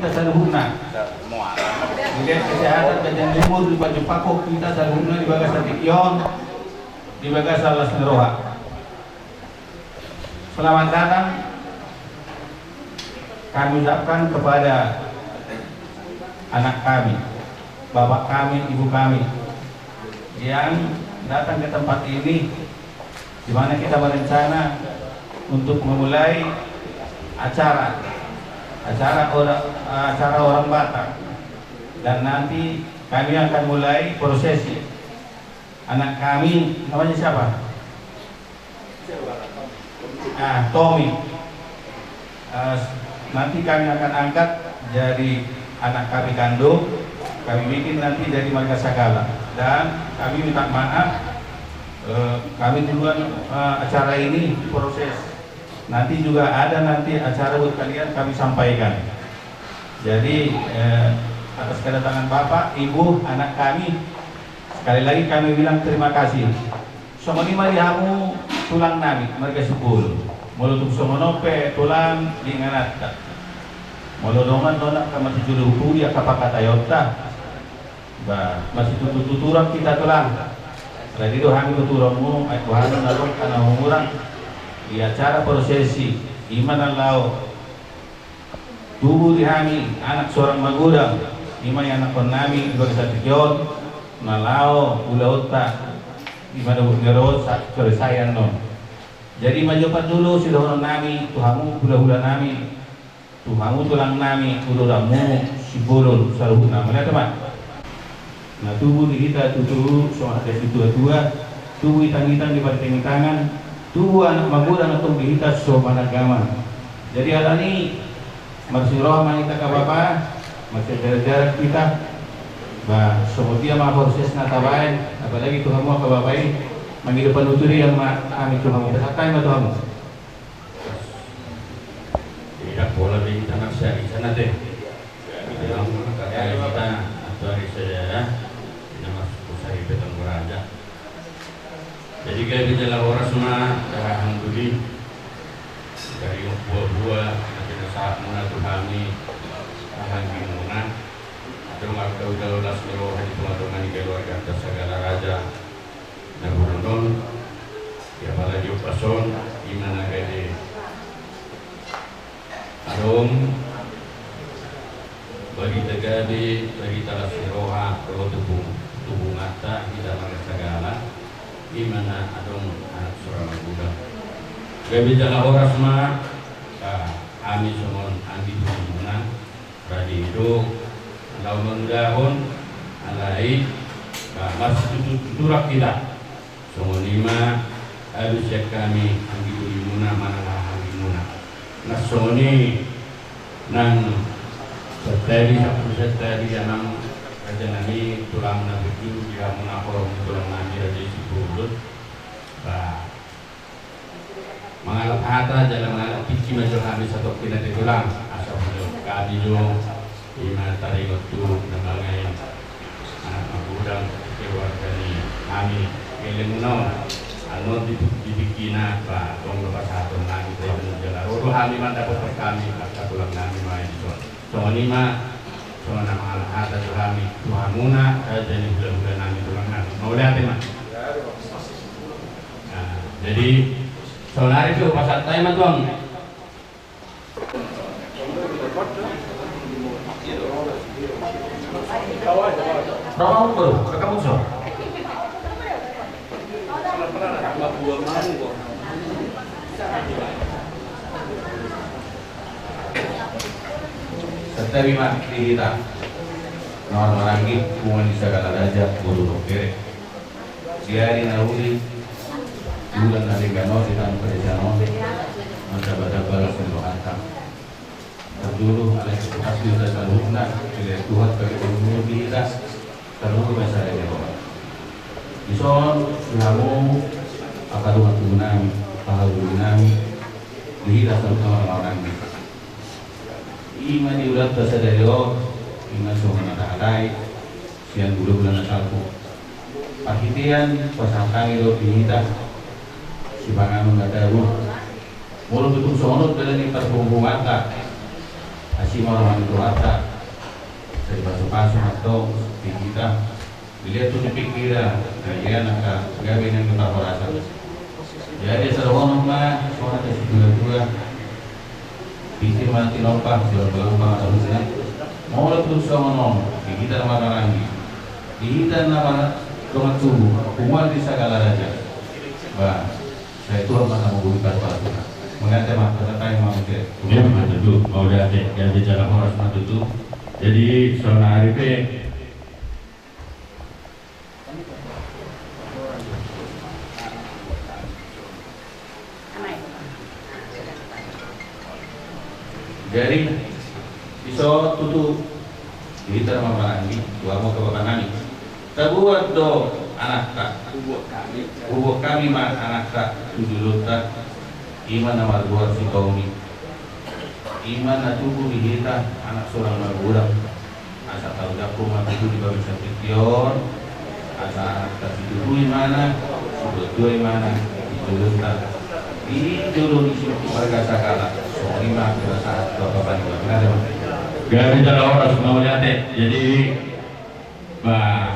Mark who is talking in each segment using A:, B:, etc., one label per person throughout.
A: kita saluhuna. Kemudian kesehatan dan umur di Baju Pakok kita saluhuna di Bagas Atikion, di Bagas Alas Neroha. Selamat datang kami ucapkan kepada anak kami, bapak kami, ibu kami yang datang ke tempat ini, di mana kita berencana untuk memulai acara orang Batak, dan nanti kami akan mulai prosesi. Anak kami namanya siapa? Tommy. Nanti kami akan angkat jadi anak kami kandung. Kami bikin nanti dari marga Sagala, dan kami minta maaf kami duluan acara ini proses. Nanti juga ada acara buat kalian kami sampaikan. Jadi atas kedatangan Bapak, Ibu, anak kami, sekali lagi kami bilang terima kasih. Somonima dihamu tulang nami marga 10. Mulutuk somonope tulang linganata. Molodoman nona kama sijulu huri akapaka tayota. Masih tuturan kita tulang. Lagi itu kami tuturanmu ay kuhanan nalong kana humurang di acara prosesi iman Allah tubuh dihami anak seorang magudang iman anak konami bersatikion nalao ulauta iman ngerot sore sayang non. Jadi majupan dulu sudah nami tuhamu hula-hula nami tuhamu tulang nami uduramu sibulun saluhuna mana teman. Nah tubuh di kita tubuh soal ada tua-tua tubuh hitang-hitang di pada tangan tubuh anak magudang atau di kita soal agama. Jadi ada ini masih rohman kita ke bapak masih jarak-jarak kita bah semuanya mah proses natabain apalagi Tuhan mau ke bapak ini manggil penuturi yang kami Tuhan mau bersakai mah Tuhan
B: tidak boleh di tanah saya di sana deh dalam kata kita atau hari saja nama usai petang beraja. Jadi kayak gejala orang semua alhamdulillah dari buah-buah kita saat mengatur kami alhamdulillah muna atau nggak udah seluruh hari teman-teman di keluarga atas segala raja dan burundon ya apalagi upason gimana kayak adom bagi tegadi bagi talas siroha kalau tubuh mata kita makan segala gimana adong anak seorang muda gak bicara orang semua kami semua ambil hubungan radi hidup tahun alai masih tuturak kita semua lima harus cek kami ambil hubungan mana ambil hubungan nah semua ini nang seteri yang raja nami tulang nabi itu dia menapor tulang nabi raja Sibulut mengalap hata jalan mengalap pici maju habis satu kena tulang asal kami jo lima tarik waktu namanya anak magudang keluarga ni kami kelengunon anu dibikin apa tong lepas satu lagi itu jalan rodo kami mantap per kami kata tulang nami main itu soal lima soal nama anak ada kami Tuhan muna jadi bulan-bulan nami tulang nami mau lihat mah jadi soal hari itu pasal time tuang
A: Berapa umur? Kamu so? Serta bima kita orang-orang ini hubungan di segala raja guru dokter diari nauli bulan dari gano di tanah pedesaan masa balas hantam dulu ada asli sudah salurna tidak Tuhan bagi umur kita terlalu besar ini bapak ison kamu akan rumah nami pahalu nami dihira sama orang-orang ini iman di ulat tersadari iman semua ada siang dulu bulan asalku pakitian pasangkan itu dihita si bangan menggadaru mulut tutup sonot dalam ini terhubung mata
B: Asimah Rahman Tuata saya pasu-pasu atau kita dilihat tuh dipikir dia nak gawin yang kita merasa jadi serono mah suara dari dua bisa mati lompat jual harusnya mau terus sama kita nama lagi kita nama rumah tubuh kumar di segala raja bah saya Tuhan mana mau buka sepatu mengatakan mah kata yang mau ke dia mah tentu mau dia bicara horas mah tentu jadi soalnya Arif jadi bisa tutup kita sama lagi dua mau ke bapak nani terbuat do anak tak ubuk kami mah anak tak dulu tak iman nama luar si kaumi iman natubu dihita anak seorang marburang asa tahu dapur mah itu di bawah sapitior asa anak tak itu mana sudah dua mana dulu tak di dulu di warga sakala soalnya mah saat bapak juga ada gak bicara orang semua lihat jadi bah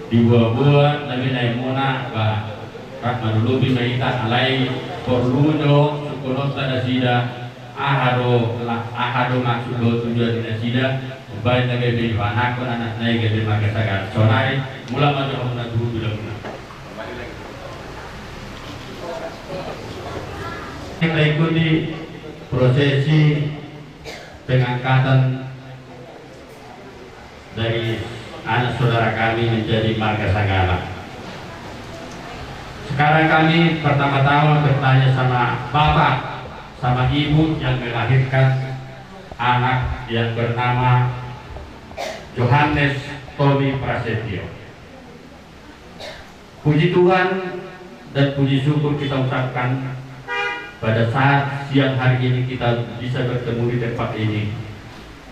B: di buah-buah nabi naimuna bah rahmanulubi maita alai porluno sukulo tada sida ahado maksudo tujuan dina sida baik nabi bin anak anak naik gede magasagar sonai mula maju muna dulu bilang kita ikuti prosesi pengangkatan dari anak saudara kami menjadi marga Sagala. Sekarang kami pertama-tama bertanya sama bapak, sama ibu yang melahirkan anak yang bernama Johannes Tommy Prasetyo. Puji Tuhan dan puji syukur kita ucapkan pada saat siang hari ini kita bisa bertemu di tempat ini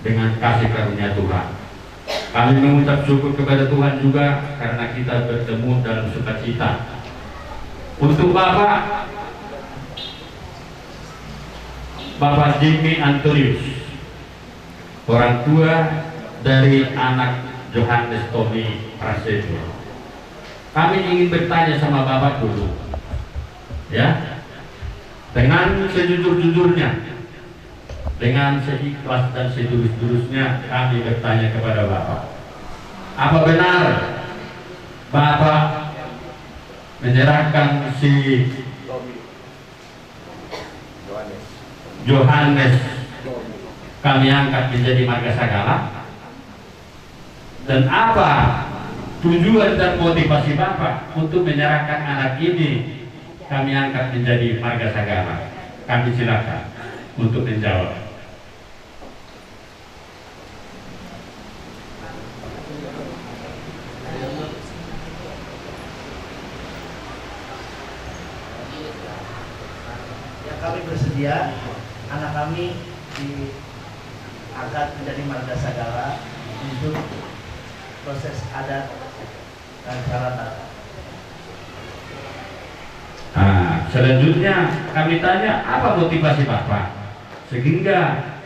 B: dengan kasih karunia Tuhan. Kami mengucap syukur kepada Tuhan juga karena kita bertemu dalam sukacita. Untuk Bapak Jimmy Antonius, orang tua dari anak Johannes Tommy Prasetyo, kami ingin bertanya sama Bapak dulu, ya, dengan sejujur-jujurnya, dengan seikhlas dan sedulus-dulusnya kami bertanya kepada Bapak, apa benar Bapak menyerahkan si Johannes kami angkat menjadi marga Sagala, dan apa tujuan dan motivasi Bapak untuk menyerahkan anak ini kami angkat menjadi marga Sagala? Kami silakan untuk menjawab.
C: Kami bersedia anak kami diangkat menjadi marga Sagala untuk proses adat dan cara tata.
B: Selanjutnya kami tanya apa motivasi Bapak sehingga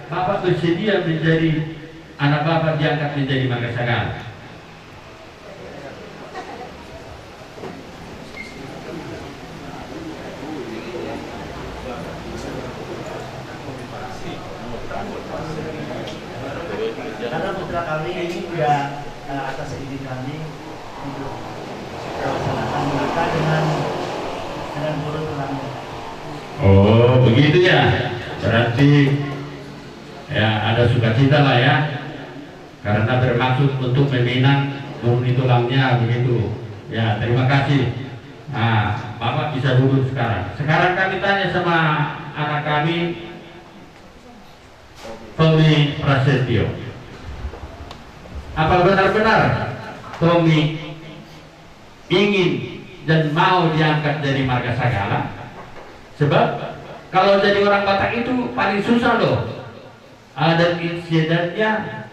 B: Bapak bersedia menjadi anak Bapak diangkat menjadi marga Sagala.
C: Karena putra kami ini sudah atas izin kami untuk melaksanakan nikah dengan guru tulangnya.
B: Oh begitu ya, berarti ya ada sukacita lah ya, karena bermaksud untuk meminang murni tulangnya begitu. Ya terima kasih. Nah Bapak bisa duduk sekarang. Sekarang kami tanya sama anak kami Tommy Prasetyo, apa benar-benar Tommy ingin dan mau diangkat dari marga Sagala? Sebab kalau jadi orang Batak itu paling susah loh, adat istiadatnya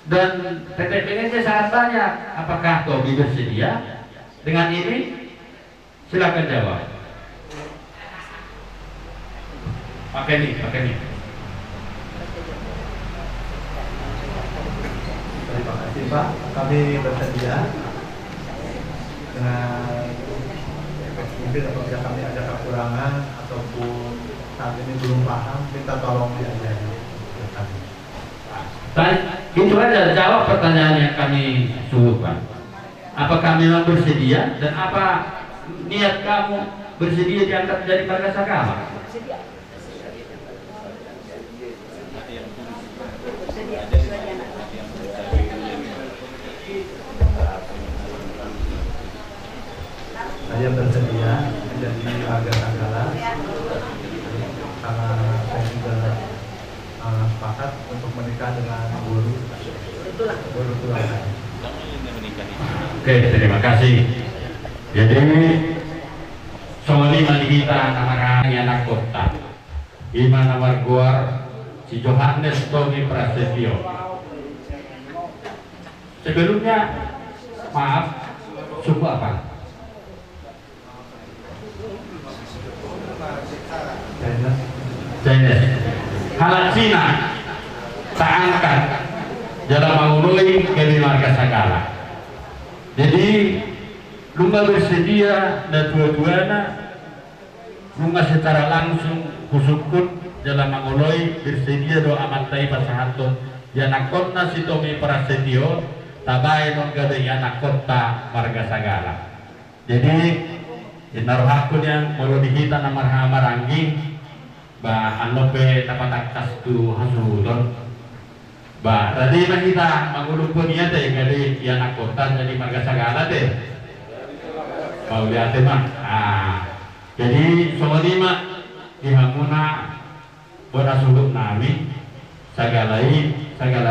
B: dan PTPN-nya sangat banyak. Apakah Tommy bersedia dengan ini? Silakan jawab. Pakai nih.
C: Pak, kami bersedia dengan mungkin apabila kami ada kekurangan ataupun saat ini belum paham, minta tolong diajari kami.
B: Itu aja jawab pertanyaan yang kami suguhkan. Apakah memang bersedia dan apa niat kamu bersedia diangkat menjadi marga sagala?
C: Saya bersedia menjadi marga sagala karena saya juga sepakat untuk menikah dengan guru tua saya.
B: Oke, terima kasih. Jadi Soli Malihita namanya anak kota Ima nomor guar si Johannes Tommy Prasetyo. Sebelumnya maaf, suku apa? Chinese. Halat Cina tak angkat dalam mengului kami marga sagala. Jadi lumba bersedia dan dua-duanya lumba secara langsung kusukut dalam mengului bersedia doa matai pasahatun anak kota si Tommy Prasetyo tabai menggadai anak kota marga sagala. Jadi inaruhakun yang mau dihita nama Maranggi ba anope tapatak kastu hasudon ba tadi mah kita mangulupun ieu teh gadi anak kota jadi marga sagala teh mau lihat mah jadi songoni mah dihamuna bona suluk nami sagala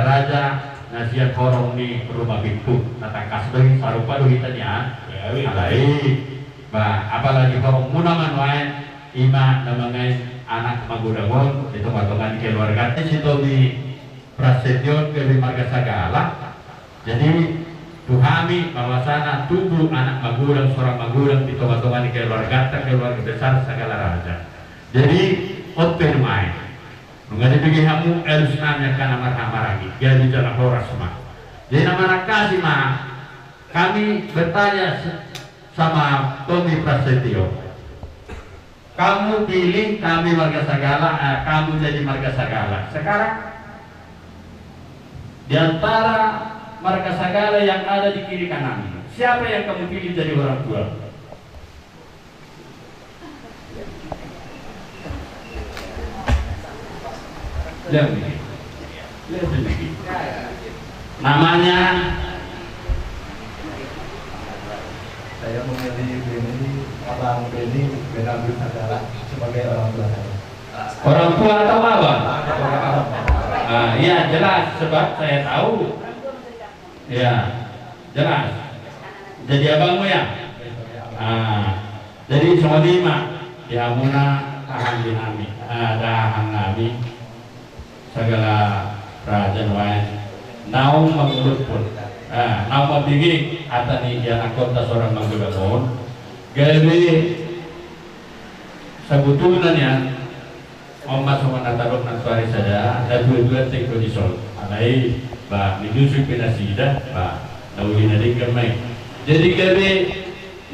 B: raja nasihat korong ni rumah bitu natakas deui sarupa deui tanya alai ba apalagi korong munaman wae ima namangai anak magudangon itu patungan keluarga si Tommy Prasetyo dari marga sagala. Jadi tuhami bahwasana tubuh anak magudang seorang magudang itu patungan keluarga besar sagala raja. Jadi open mind nggak dipikir kamu harus nanya karena marah-marah jadi jalan horas mah. Jadi nama kasih mah kami bertanya sama Tommy Prasetyo, kamu pilih kami marga sagala, kamu jadi marga sagala. Sekarang di antara marga sagala yang ada di kiri kanan, siapa yang kamu pilih jadi orang tua? Lihat ini. Namanya
C: Saya memilih Abang Beni Benabur Sagala sebagai orang tua saya.
B: orang tua atau apa? Iya jelas sebab saya tahu. Ya jelas. Jadi abangmu ya. Jadi semua lima diamuna tahan dinami, tahan nami segala raja wae. Naum mengulut pun. Naum mabigi atani anak kota seorang manggudagon. Jadi sebetulnya Oma sama natarok nantuari saja dan dua-dua tekno disol. Alai ba minusuk pinasida ba nauli na kamay. Jadi gabi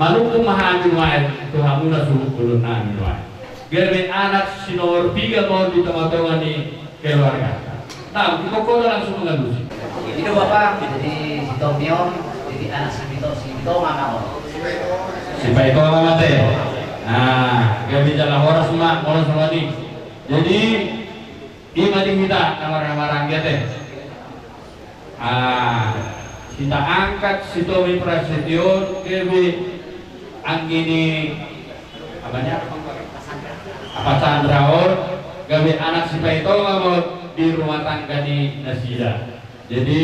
B: maluku mahamin wae tuhamuna suhu kulun namin wae. Gabi anak sinor tiga mau ditamatongan ni keluarga. Nah, koko langsung mengadusi.
D: Itu Bapak jadi si Tomio, jadi anak si Vito mama.
B: Si Paito mate. Gabi jalan horas semua, horas semua ni. Jadi ima kita namar-namarang teh. Kita angkat si Tommy Prasetyo gabi anggini apanya? Apa Chandraor gabi anak si Paito mau di rumah tangga di Nasida. Jadi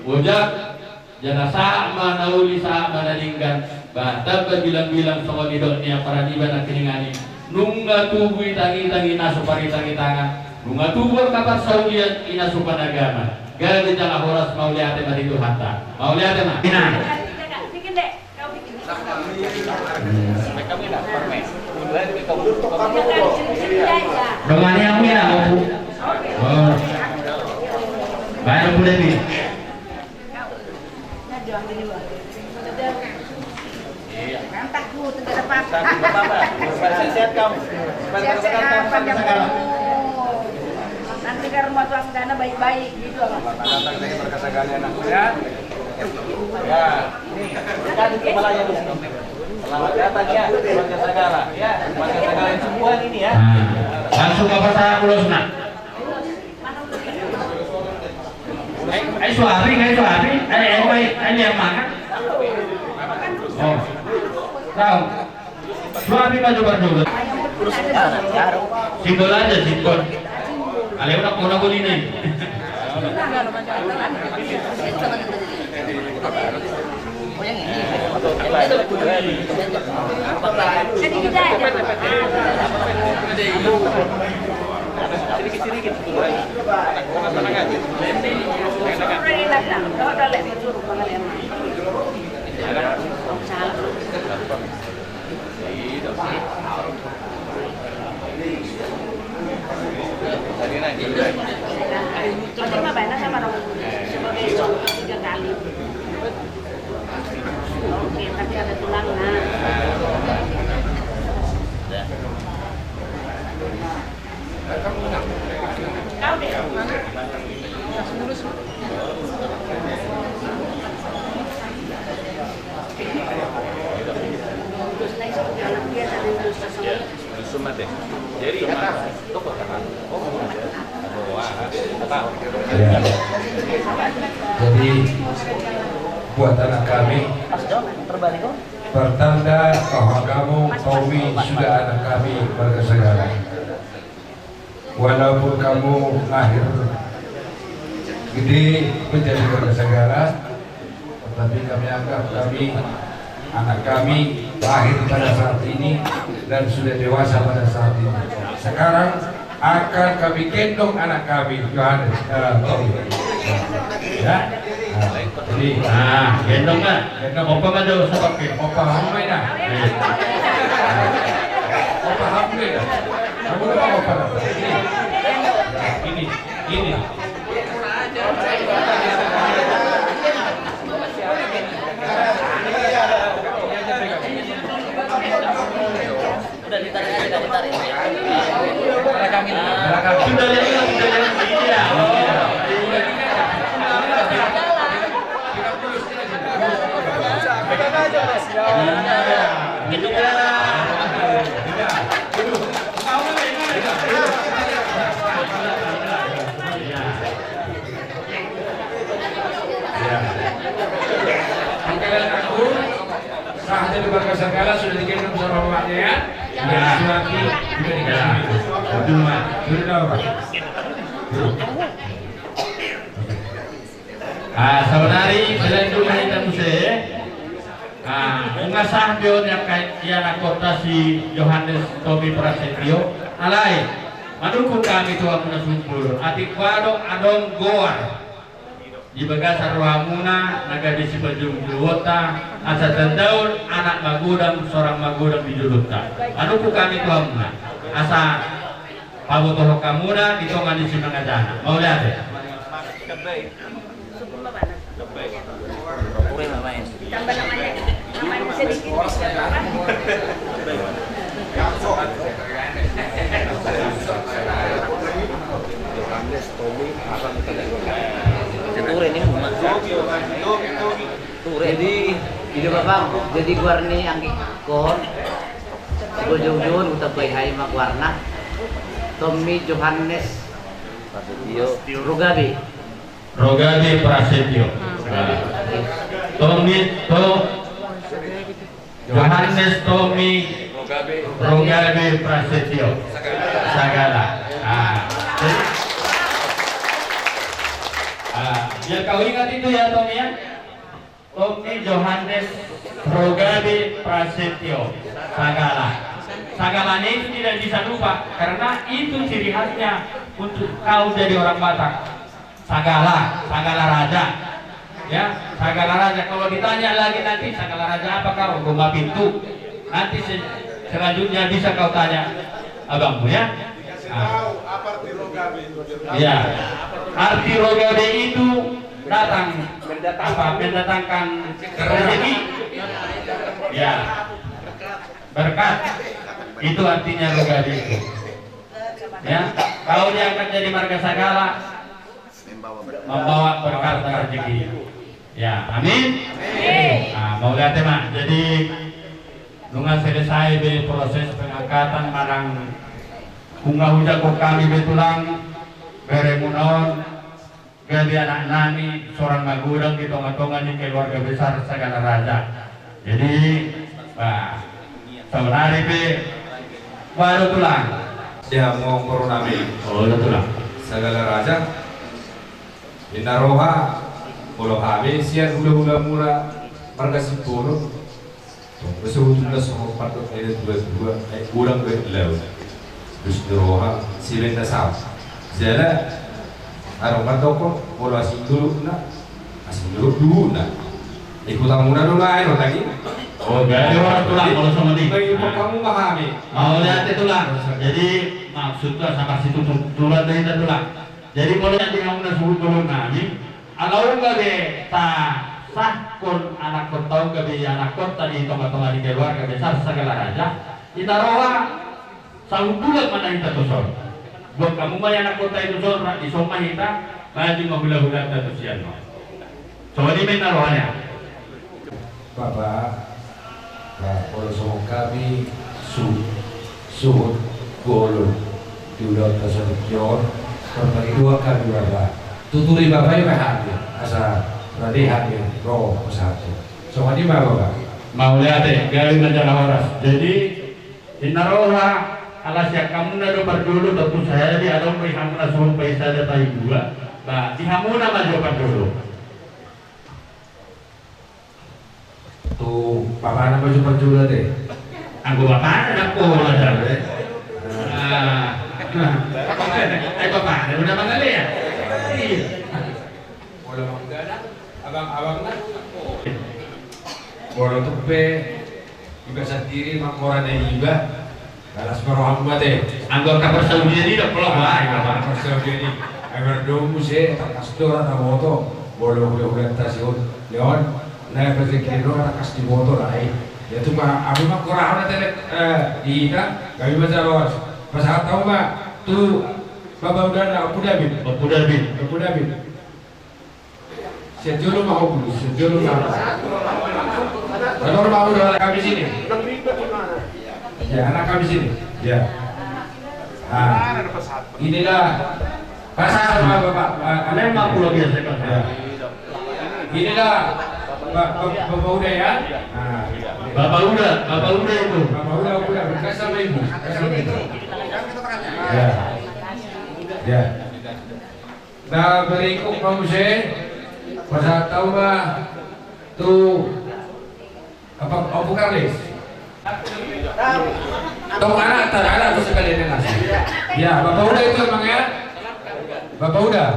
B: wajah jana sama nauli sama nalinggan batab bilang-bilang sama didoknya para diban kiningani nungga tubuh tangi-tangi nasu pari-tangi tangan nungga tubuh kapan saulian ina supan agama gawe jala horas mau lihat mah itu hatta mau lihat mah ina
E: bikin dek kau bikin
B: dengan yang mina oh baik boleh nih
E: berjuang di luar.
B: Iya.
E: Mantap Bu, tidak ada apa-apa.
C: Sehat-sehat kamu.
E: Sehat-sehat, panjang umur. Nanti ke rumah tua sana baik-baik gitu apa?
C: Datang dari Berkasagala anakku ya. Ya, ini kan kepalanya di sini. Selamat datang ya Berkasagala. Ya, Berkasagala yang sembuhan ini ya.
B: Langsung ke pasar Pulau Ay suami, ay yang makan. Oh, tahu. Suami maju berdua. Simbol aja simbol. Ale udah mau nabuli nih.
C: Sedikit-sedikit.
E: Terima banyak sama dong. Besok 3 kali. Oke, tapi ada tulangnya. Kau deh.
C: Jadi
F: jadi buat anak kami pertanda bahwa kamu Tommy sudah anak kami Berkasagala. Walaupun kamu lahir gede menjadi Berkasagala, tetapi kami anggap anak kami lahir pada saat ini dan sudah dewasa pada saat ini. Sekarang akan kami gendong anak kami Yohanes Tommy. Ya. Jadi,
B: Gendong lah.
F: gendong
B: Opa maju seperti.
F: Opa hamil dah. Opa hamil dah. Kamu lupa Opa dah. Ini.
D: Udah ditarik aja, ditarik.
B: Sudah lihat ini ya.
F: Sah dari Berkasagala sudah digendong sama bapaknya ya. Suami juga dikasih. Sudah Pak.
B: Saudari selain rumah kita musik, ungasah bion yang kaya kota si Yohanes Tommy Prasetyo, alay, madukung kami Tuhan muna sumpul, atik wadong adong goar, di bagasar ruhamuna, nagadi si bajung juwota, asa tendaun, anak magudang, seorang magudang di juluta, madukung kami Tuhan muna, asa pabutoh kamuna, ditongan di sinangajana, mau lihat ya?
E: Tambah namanya sedikit.
D: Jadi video bapak, jadi guarni ang ikon, Gojong-jong utak bayhay magwarna, Tommy Johannes Rogabi.
B: Rogabi Prasetyo. Yohanes Tommy Rogabi Prasetyo Sagala. Biar kau ingat itu ya Tommy ya. Tommy Yohanes Rogabi Prasetyo Sagala. Sagalanya itu tidak bisa lupa karena itu ciri khasnya untuk kau jadi orang Batak. Sagala raja. Ya, Sagala raja. Kalau ditanya lagi nanti Sagala raja apa kau? Rumah pintu. Nanti selanjutnya bisa kau tanya abangmu ya. Ya, arti Rogabe itu datang mendatangkan rezeki. Ya, berkat. Itu artinya Rogadi itu. Ya, kalau diangkat jadi marga sagala, membawa berkat dan rezeki. Ya, amin. Nah, mau lihat ya mak. Jadi dengan selesai proses pengangkatan marang bunga hujak kami betulang beremunon gadi anak nani seorang magudang di tonga-tonga di keluarga besar Sagala Raja. Jadi sebenarnya be baru tulang
F: dia mau koronami
B: tulang
F: Sagala Raja Inaroha Polo Habe sian hula-hula mula marga Sipolo besuhutun semua patut ada dua kurang ke laut terus Inaroha silen dasar jadi aroma toko Polo asing dulu na ikutan muna dulu lain lagi.
B: Oh, gaya orang tulang kalau sama di.
F: Kamu pahami?
B: Mau lihat itu tulang. Jadi maksudnya sama situ tulang dari tulang. Jadi kalau yang kamu nak sebut dulu nani, kalau enggak be tak sah kon anak kau tahu ke be anak kau tadi tongga-tongga di keluarga besar Sagala Raja, kita roha sanggup bulat mana kita tusol. Buat kamu mah anak kota itu tusol di somah kita, maju menghula-hula dan tusian. Coba di mana rohanya?
F: Bapak, kalau semua kami suhut golong diulang tersebut berbagi dua kali bapak tuturi bapak yang hadir asal berarti hadir roh pesatu semua di mana bapak
B: mau lihat deh gaya menjadi horas jadi inaroha alas ya kamu nado berdulu tentu saya di ada pun kamu nak suruh pesa ada tayi dua nah di kamu nama jawab dulu
F: tuh bapak nama cuma juga deh
B: aku bapak ada aku ada bapak udah panggil ya
F: boleh menggana abang-abang nak boleh tupe juga sendiri makoran yang juga galas meroham mate
B: anggota Saudi ini udah pelok lah
F: Saudi ini agar domu sih kastor atau moto boleh udah tasihun leon nah berarti lo anak kasih motor lain ya cuma aku mah kurang ada di ina kami baca los pas tahu mah tuh bapak udah nak Abu Dhabi sejauh mau dulu sejauh mau kalau mau udah kami sini ya anak kami sini ya inilah pasal sama bapak
B: memang pulau biasa kan
F: inilah Bapak udah ya?
B: Bapak udah itu.
F: Bapak udah berkas sama ibu. Ya. Ya. Nah berikut kamu sih, masa tahu mah tuh apa bukan lis? Tahu anak tuh sekalian nasi. Ya bapak udah itu emang ya? Bapak udah.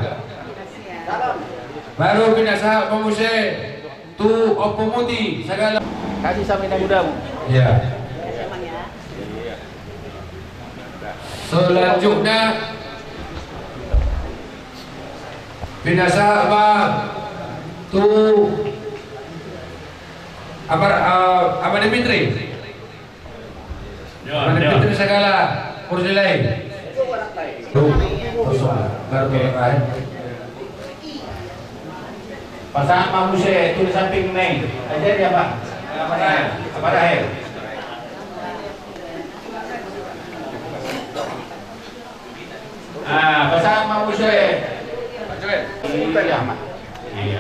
F: Baru binasa kamu sih. Tu opo muti segala
C: kasih sama yang mudamu.
F: Ya. Selanjutnya binasa apa tu apa Dimitri? Apa Dimitri segala kursi lain. Tuh, baru terakhir.
A: Pasangan Pak Muse tulis samping Neng. Aja dia Pak. Apa dah? Pasangan Pak Muse. Pak Joel. Iya, Mak. Iya.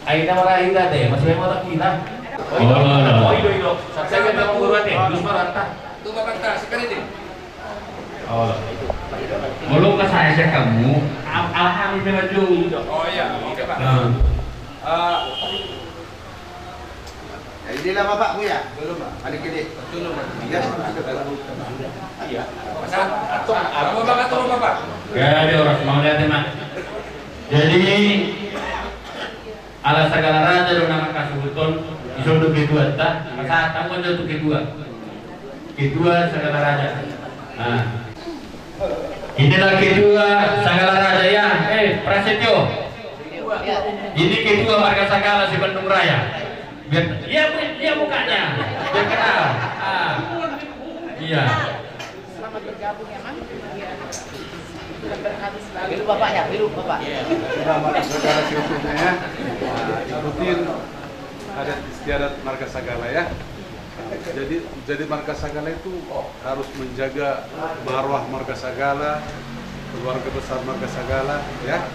A: Aina marahin dati, masih mau tak kita. Oh, ido. Saya kita mau buruan nih, terus maranta.
F: Tu bapak sekali deh.
B: Oh. Belum ke saya kamu, alhamdulillah maju.
F: Oh iya, oke Pak.
G: Inilah Bapak Bu ya? Belum Pak. Adik ini. Belum Pak. Iya.
F: Masa apa Bapak turun Bapak?
B: Gak ada orang mau lihat Mak. Jadi ala Sagala Raja do nama kasuhuton isodo kedua ta, masa tamu do kedua Sagala Raja. Nah. Inilah kedua Sagala Raja ya. Prasetyo. Ini ketua Marga Sagala si Bandung Raya. Biar dia mukanya. Biar kenal. Iya.
E: Selamat bergabung ya, Mang. Iya. Sudah berhabis lalu.
D: Hidup bapaknya, hidup bapak.
H: Negara hukumnya ya. Rutin adat istiadat Marga Sagala ya. Jadi Marga Sagala itu harus menjaga marwah Marga Sagala, keluarga besar Marga Sagala ya.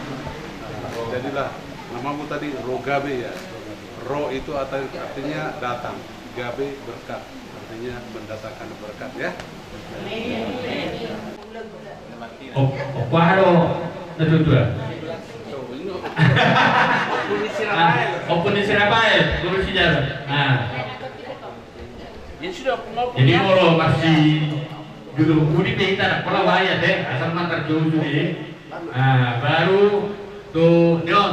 H: Jadilah namamu tadi Rogabe ya. Ro itu artinya datang, Gabe berkat, artinya mendatangkan berkat ya.
B: Kuaro kedua. Open di Surabaya, guru sejarah. Nah. Jadi kalau masih dulu budi kita pola bahaya deh, asal mantar jauh deh. Nah, baru tuh Dion.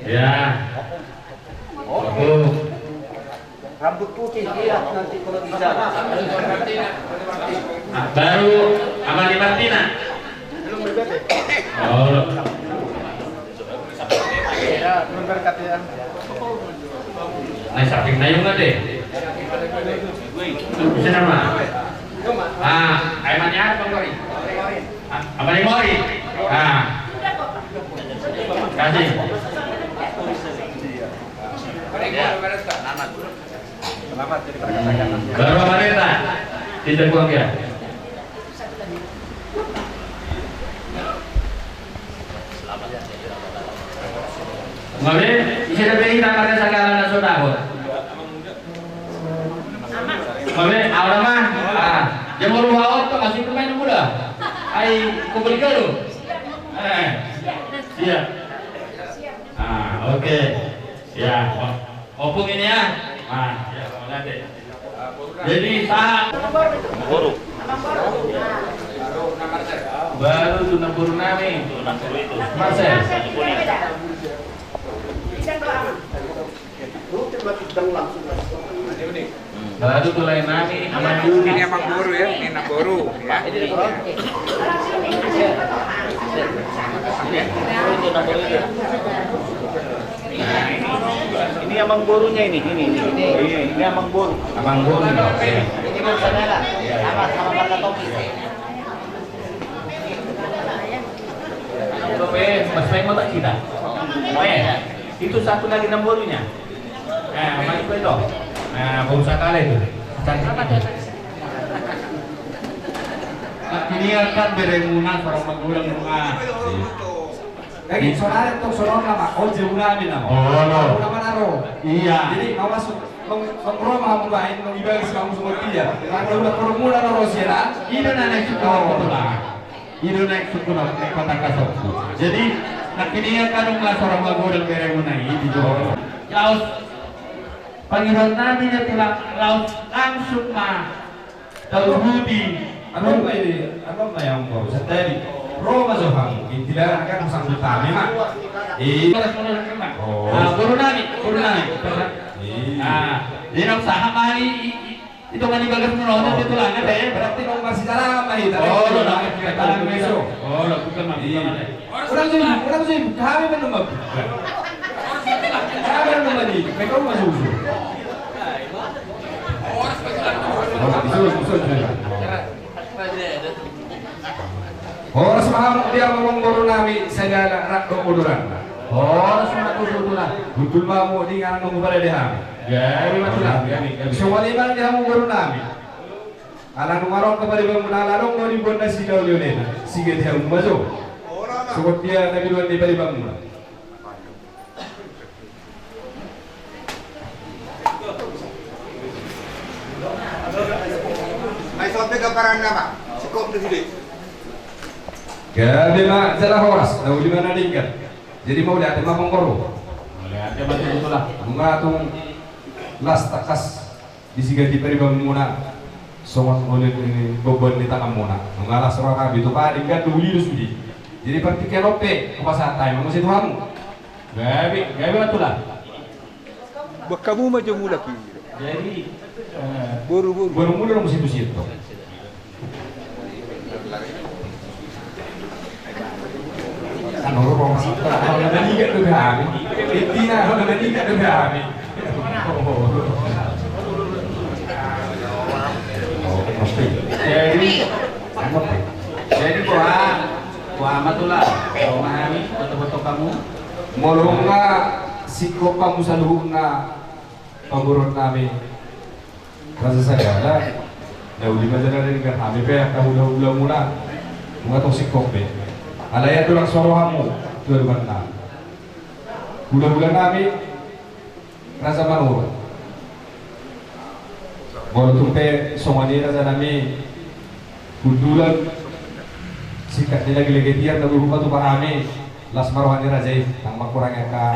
B: Ya. Oh.
C: Rambut putih lihat nanti kalau bicara.
B: Baru Amali Martina. Oh.
C: Ya, belum berkat ya.
B: Nah, saking nayung nggak deh? Bisa nama? Aimannya apa Mori? Amali Mori. Kasih.
C: Selamat jadi Marga Sagala.
B: Baru Amareta. Tidak buang ya. Ngombe, isi lebih kita Marga Sagala dan Sodahur. Ngombe, awal mah. Jamur haut tuh masih pemain muda. Ai kumpul dulu. Siap. Oke. Ya, opung ini ya. Ya, nanti. Jadi sah. Baru tunang Purnami. Marcel. Baru tulai nami aman dulu.
G: Ini emang baru ya, ini nak baru ya.
C: Ini amang borunya ini amang boru.
B: Abang Bun.
D: Ini mau saudara, sama Marga Topi.
B: Mas Main mau tak kita? Itu satu lagi nomornya. Masuk itu. Nah, baru sekali itu. Ini akan beremunan orang menggulang rumah.
F: Lagi soalnya untuk soal nama, jauh namin nama. Nama naro.
B: Iya.
F: Jadi mau masuk Mengkro mau main mengibadah kamu semua dia. Kalau udah formula Rosiera,
B: Ini naik suku kebetulan. Ini naik suku kota Kasokku. Jadi nak ini akan nggak seorang menggulang beremunan ini di Jawa. Laut panggilan nabi dia tulang laut langsung mah. Tahu Budi.
F: ano ba yung baru tadi Roma Zohang intilah kan sang utama mah
B: Guru nami. Dinong sahamai itu kan ibagat menolong itu lah kan deh.
F: berarti mau masih dalam lagi tadi
B: Lo nak kita besok. Lo bukan mah.
F: orang sih kami belum mau kami belum mau di mereka masuk Horas mahal dia ngomong baru nami saya rak kemuduran. Horas mahal kemuduran. Betul mau di ngarang ngomong pada dia. Ya, memang lah. Semua lima dia ngomong baru nami. Alang numarong kepada bangunan alang mau dibuat nasi kau lihat. Sige dia ngomong masuk. Sebab dia nabi luar di bari bangunan.
G: May sampai ke paranda Pak. Cukup di sini.
F: Gabi mak jalan horas. Tahu di mana diikat. Jadi mau lihat emang mengkorup.
B: Lihat dia betul itulah.
F: Mengatung las takas disiga di peri bangunan. Soal oleh ini beban di tangan mona. Mengalah seorang kami itu pak diikat dulu di. Jadi pergi ke lope ke pasar time masih tuamu.
B: Gabi betul lah.
G: Buat kamu maju mula ki.
B: Jadi
G: Buru-buru.
F: Baru mulai dong situ. Kalau nanigat tu kami. Ini kalau nanigat tu kami.
B: Jadi kuah matulah. Kau memahami betul-betul kamu.
F: Molong nga sikop kamu sa luhong na pagurot namin. Rasa sagala. Nauli ba dyan na rin ka? Kami pa, kahula-hula mula. Mga itong sikop eh. Alaya ito lang sorohan mo. Tuwalugan na. Hula-hula namin. Rasa manurot. Baru tumpe songanira sa namin. Kundulan. Sikat nila gilagitian na lupa ito pa kami. Las maruhan ni Rajay, ang magkurangnya ka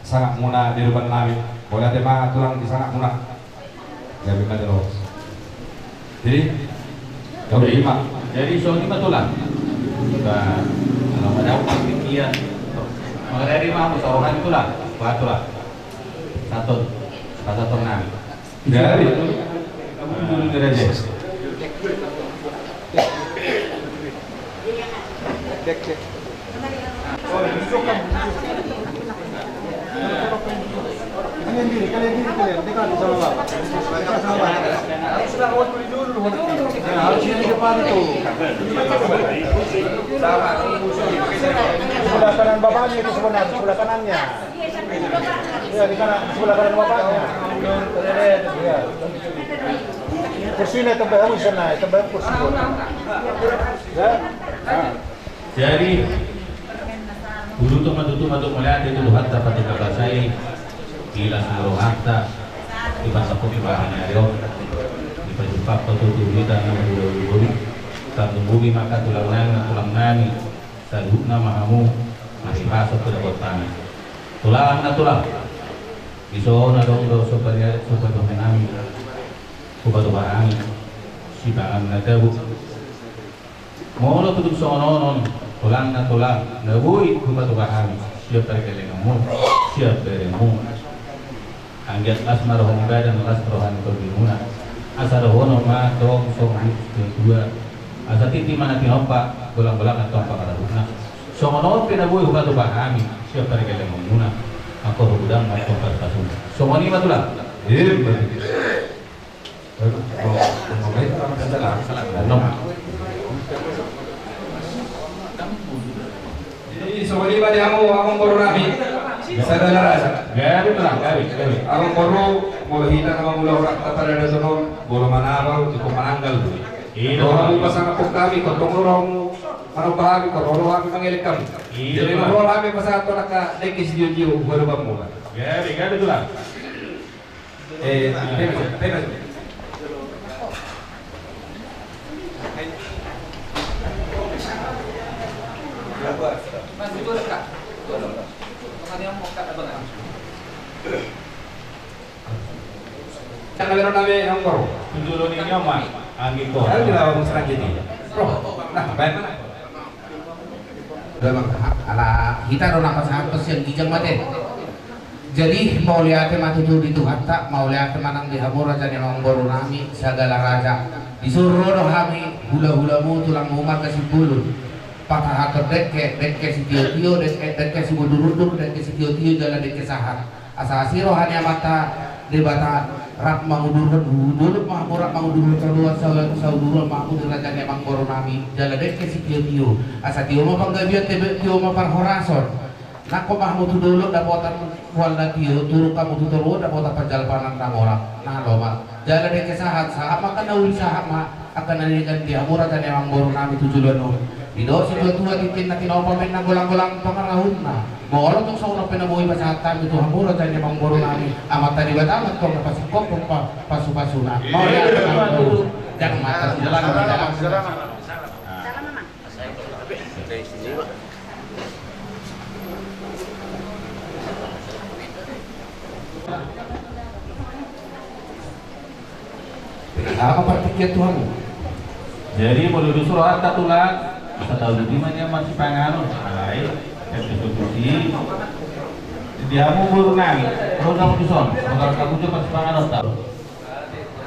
F: sangak muna di depan namin. Boleh tema tulang di sangak muna. Gabi ka dulu. Jadi, kau lima.
B: Jadi so lima tulang. Kita kalau ada pikiran. Mengenai lima musawakan tulang, buat tulang. Satu enam.
F: Jadi,
B: kamu dulu di Rajay.
G: Cek. Kalian dekat sama Bapak. Sudah mau beli dulu. Harus yang di depan itu. Sebelah kanan bapaknya itu sebenarnya, sebelah kanannya. Ya, di kanan sebelah kanan bapaknya. Ya. Kursinya tambah awis sana, tambah kursi. Ya.
B: Jadi dulu tuh matu melihat itu tuh hatta ketika basai gila seluruh hatta di bahasa kopi bahannya yo di pajumpa tuh kita nama dulu satu bumi maka tulang nani sadukna mahamu masih masuk ke dapat tanah tulang isona dong do supaya menami supaya bahani si bahan nadabu mau lo tutup sono tulang nabui kupat bahami siap terkelengamu siap beremu angkat asmar rohani badan las rohani berbimuna asar rohono ma dong song kedua asar titi mana tinopa bolang-bolang atau apa kata runa songono pinabui kupat bahami siap terkelengamu aku rudang atau kupat pasun songoni matulah
F: jadi soalnya pada among baru nabi. Sadala rasa.
B: Gabi tulang, gabi.
F: Among baru mau hita sama mula orang kata ada sono, bola mana baru cukup mananggal tu. Orang pasang apok kami, kotong orang ano bahagi, kotong orang kami mengelikam. Jadi orang kami pasang atau nak dekis dia baru bangun.
B: Gabi tulang.
F: Temas. Yang meron namin ang baro.
B: Tundulo ninyo man ang ito.
F: Ano ginawa mong sarang gini? Bro, baik mana?
D: Ala kita ro napasahapas yang gijang mate. Jadi mau lihat mati dulu itu hatta mau lihat manang di hamura jadi mang baru nami segala raja disuruh roh kami hula-hulamu tulang umat kasih bulun patah hater dek si tio dek si buduruduk dek si tio jalan dek sahat asasi rohani mata debata rak mangudurun dulu mangmurak mangudurun keluar saudurun mangudurun raja mang baru nami jalan dek si tio asa tio mau panggabian tio mau parhorason nako mahmu tu dulu dapotan wala tio turu kamu tu turu dapotan pajalpanan namora nah lo mak jalan dek sahat makan nauli sahat mak akan nanikan dia murah dan emang baru nami tujuan no ido si tua titin na tinopamen na gulang-gulang pangarahun na mau orang tuh sauna penabuhi pasahatan itu hamura dan emang baru nami amat tadi batamat kong napasikop kong pasu-pasuna mau lihat dulu jangan mata jalan apa praktiknya Tuhanmu?
B: Jadi menuju surat tulang masa tahu di mana masih panganun baik eksekusi diamu burunang program duson program kamu juga masih panganun tahu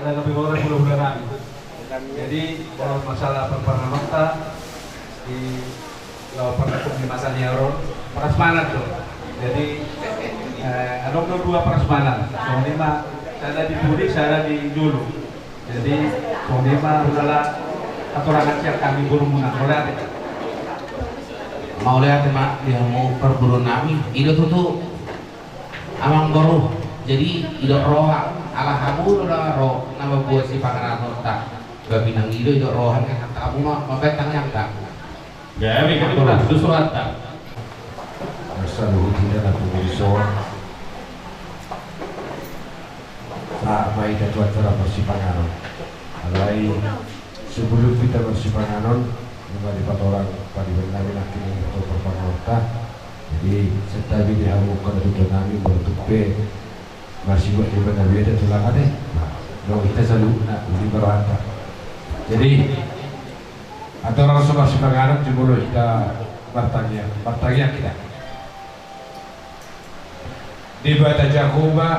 H: Ada lebih orang bulan-bulan. Jadi kalau masalah perpanjangan di
F: lawan pendukung di masanya Ron prasmanan tuh. Jadi ada dua prasmanan. Soalnya saya di Budi, saya di Julu. Jadi soalnya adalah aturan yang kami burung mengakolat.
D: Mau lihat mak dia mau perburuan nami itu tuh amang baru jadi itu roha ala kamu udah roh nama buat si pangeran tak gak binang itu rohan yang kamu mah mabet yang tak
B: Ya, kita itu surat tak.
F: Selalu tidak aku berisor. Nah, mai dan tuan bersipanganon. Alai sebelum kita bersipanganon, kembali orang pada benar nanti untuk berpanggota. Jadi setiap ini aku kena tujuan kami untuk P masih buat di benar beda tulang ada. Nah, kita selalu nak di beranta. Jadi atau orang semua bersipanganon cuma kita bertanya kita. Di bata Jakoba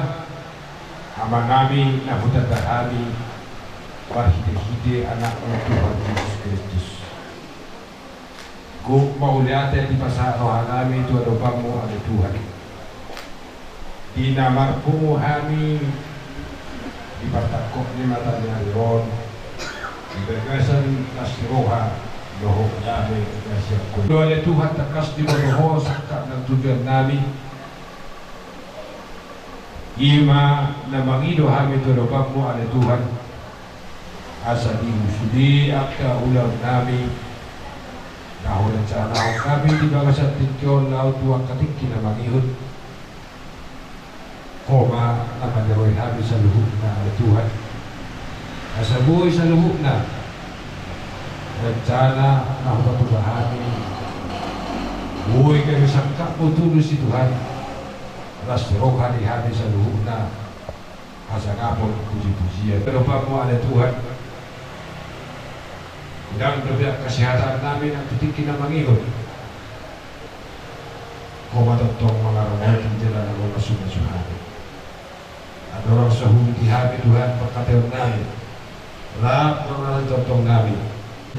F: ama nami na hutata kami warhide-hide anak Tuhan Yesus Kristus. Go mauliate di pasarohan kami itu adopamu ada Tuhan. Di namarku kami di patakok ni matanya Ron di bergasan nasiroha doho kami nasiakun. Doa Tuhan takas di bawah sakit ng tujuan nami. Ima na mangido kami tulobak mo ala Tuhan asa di musudi akta ulam nami nahulan sa anaw kami di baga sa tinkyon laut tuwang katik na mangihod koma na mandaroy kami sa luhuk na ala Tuhan asa buhay sa luhuk na rencana na hupatubahan buhay kami sa kaputulo si Tuhan Ras rohani-hani sa luhuk na asa ngapon puji-pujian. Kenapa mo ada Tuhan dan berbiak kesehatan namin ang titikin na mangihon kung matotong mga ramotin dila na mga sunasuhani at orang sa huli kami Tuhan pagkatayon namin lahat ng mga totong namin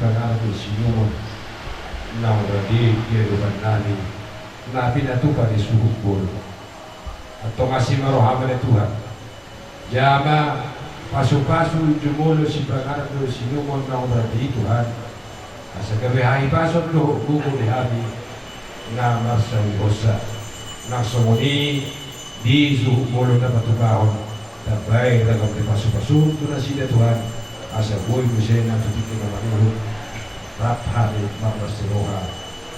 F: kang di sinumon na uradi kiruban namin na pinatukan di suhuk bolo atau ngasih marohama na Tuhan. Jama pasu-pasu jumulo si pangarap do sinumon na berarti Tuhan. Asa gabi pasok do gugu di hami na marsawi hosa. Nang sumuni di suhumulo na patubahon. Tabay lang ang pasu-pasu to na sila Tuhan. Asa buhay mo siya na tutikin na manulog. Raphari mamasiroha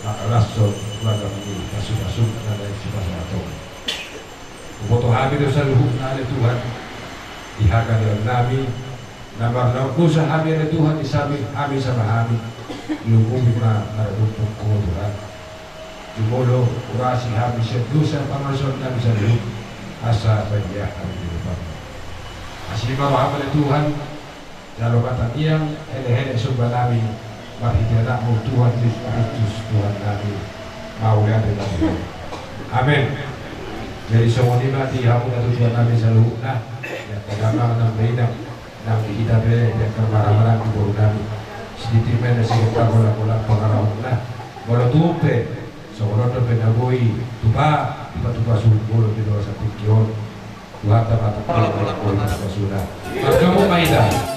F: makalason lagang ni pasu-pasu na dahil si pasamatong. Umoto kami doon sa luhuk na ala Tuhan ihaga dalam namin na marlaw ko sa kami ala Tuhan isami kami sa mahami lumubig na naradugtong ko Tuhan jumulo urasi kami siya doon sa pangason kami sa luhuk asa banyak kami di depan asli maraham ala Tuhan jalo kata iyang hele-hele sumba namin marhidana mo Tuhan Yesus Kristus Tuhan namin maulian din namin amen. Jadi semua ini mati hamu na tujuan namin sa luhuk na ya kagama ng mainang ng ihitabe ya karmaramaran di bawah namin sedikit na siya bola-bola pangarahon na wala tupe so wala tupe na boy tupa tupa sumbolo di bawah sa tikyon Tuhan tapat bola-bola sa basura magkamu mainang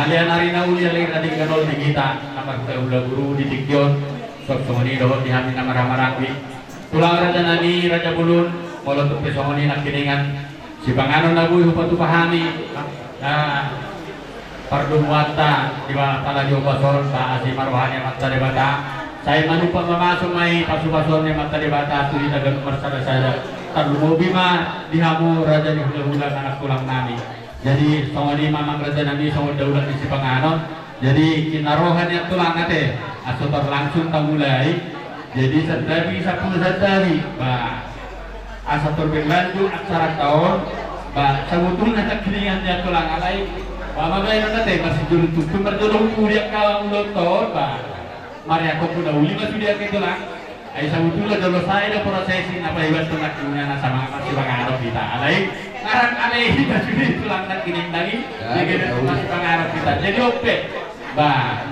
B: dia narina uli lagi tadi kanol di kita nama kita ulah guru di Dikyon sok songoni dohot di hami nama ramarangwi tulang raja nani raja bulun molo tuh pesongoni nak kiningan si panganon nabu hupatu pahami pardu muatta di bawah tala di opasol sa asi marwahnya matta debata saya manupa mamasuk mai pasu-pasulnya matta debata tu di dagang marsada saya tarlu bima dihamu raja di hula-hula anak tulang nami jadi songoni mamang raja nami songoni daulat di si panganon jadi kinarohan yang tulang nate asotor langsung tamulai jadi sadawi sapul sadawi asator berlanjut aksara tahun sabutun nak kilingan dia tulang alai mama bayi nate masih jurut tuh berjolong kuliah kalang lotor mari aku pun uli masih dia ke tulang ai sabutun lah jolo saya ada prosesi apa hebat tulang kilingan sama masih panganon kita alai ngarang alai masih di tulang nak kining lagi jadi masih panganon kita jadi oke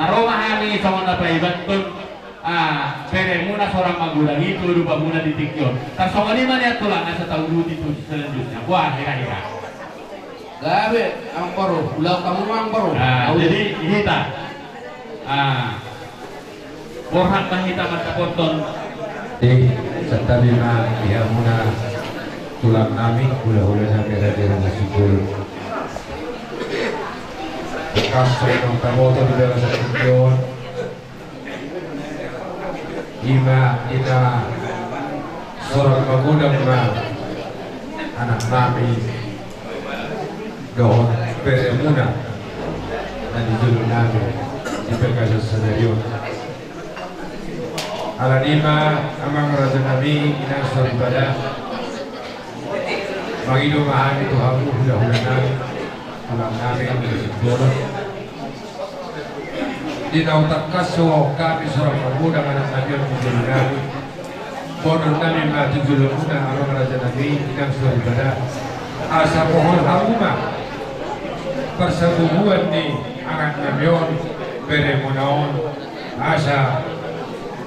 B: naroma kami sama apa hebat tuh pere muna seorang magulang itu lupa muna di Dikyon. Tak sama lima niat tulang asa tahu dulu itu selanjutnya. Wah hira-hira.
D: Gabe ang baru, ulah kamu ang baru.
B: Jadi kita borhak mahita mata poton.
F: Di serta lima dia muna tulang nami hula-hula sampai dari rumah sibul. Kampung yang kamoto di dalam Dikyon. Ima ina seorang pemuda anak nami dohon peremuna dan dijulur nami di Pegasus Senarion ala nima amang raja nami ina seorang pada magido mahami tuhamu hula-hula nami alam nami ang bersikbono di nautak kaso kami seorang pemuda anak nabi yang menjadi nabi bodoh nabi mati dulu muda orang raja nabi yang sudah ibadah asa pohon hamuma persetubuhan di anak nabion beremunaon asa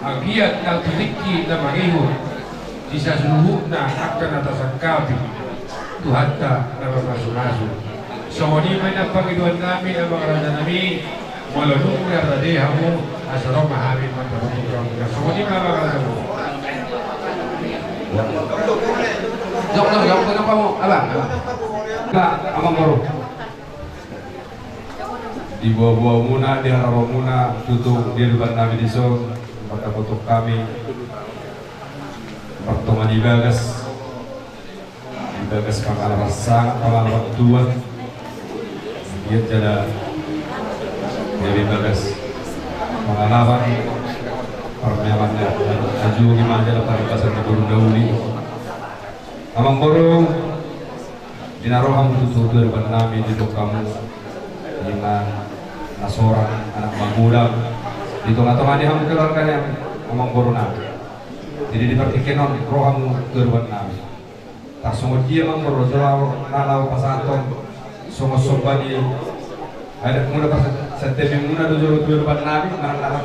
F: agiat na tuliki na mahihon isa suluhuk na akan atasan kabi tuhatta na mamasu-masu so ni may napangiduan namin ang mga raja nabi Walau ya tadi kamu asal memahami matematika. Semuanya apa kamu?
D: Jok kenapa kamu? Abang. Enggak, abang baru.
F: Di bawah muna, di harapan muna, tutup di depan Nabi Diso, maka tutup kami pertemuan Ibagas pengalaman sang, pengalaman tua, dia tidak dari Bagas pengalaman permelannya aju gimana dalam pasar Burung Dauli amang borong dinaroham tutur depan Nabi di kamu dengan nasoran anak manggulang di tengah-tengah dia ham keluarkan yang amang borong Nabi jadi dipertikan roham depan Nabi tak semua dia amang borong nalau pasaton semua sobat di ada muda pas setiap muna dulu depan Nabi malah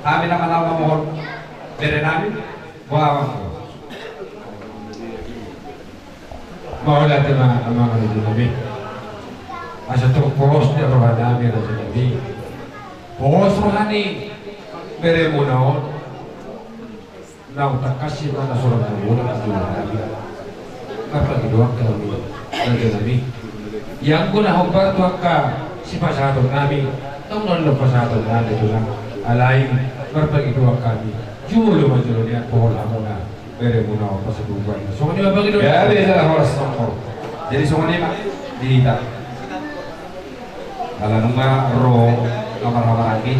F: kami nama mohon dari Nabi wah mau lihat nama Nabi asal tu poros dia roh Nabi Nabi poros rohani beri munaon nau tak kasih mana seorang muda Nabi apa kedua kami Nabi yang guna hamba tu akka si pasado nabi tunggu lo pasado nabi tu lang alain berbagi dua kami jual majul dia pohon amuna beri muna pasadugan so ni bagi dua ya dia lah harus songkor jadi so ni dihita ala nunga ro kamar lagi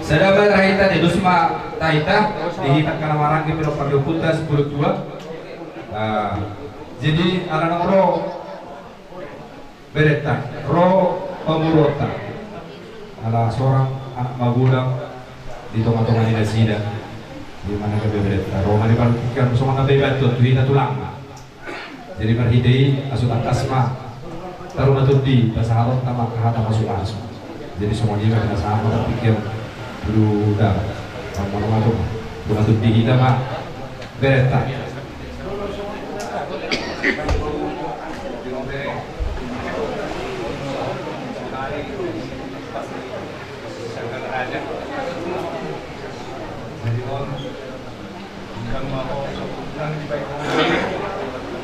F: sedang berhita di dusma tahita dihita kamar lagi pero perlu putas 10 jadi ala nunga ro berita ro pemurota ala seorang anak magulang di tengah-tengah di sida di mana ke berita ro mari kan semua nabe batu tuina tulang jadi berhidai asut asma taruna tudi pasaharot tama kahata masuk asma jadi semuanya kan sama pikir dulu dah malu-malu taruna tudi kita mah berita
G: Sagala Raja. Jadi on yang mau sebulan di baik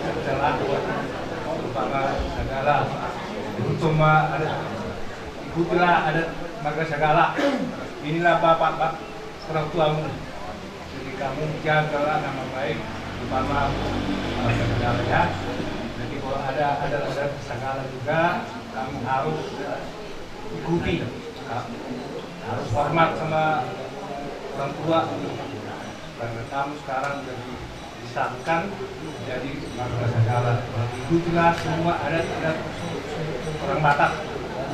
G: adalah terutama Sagala. Cuma ada ikutilah ada Marga Sagala. Inilah bapak orang tuamu. Jadi kamu jagalah nama baik terutama Marga Sagala ya. Jadi kalau ada Sagala juga kamu harus ikuti, harus hormat sama orang tua karena kamu sekarang sudah disahkan jadi Marga Sagala. Ikutilah semua adat-adat orang Batak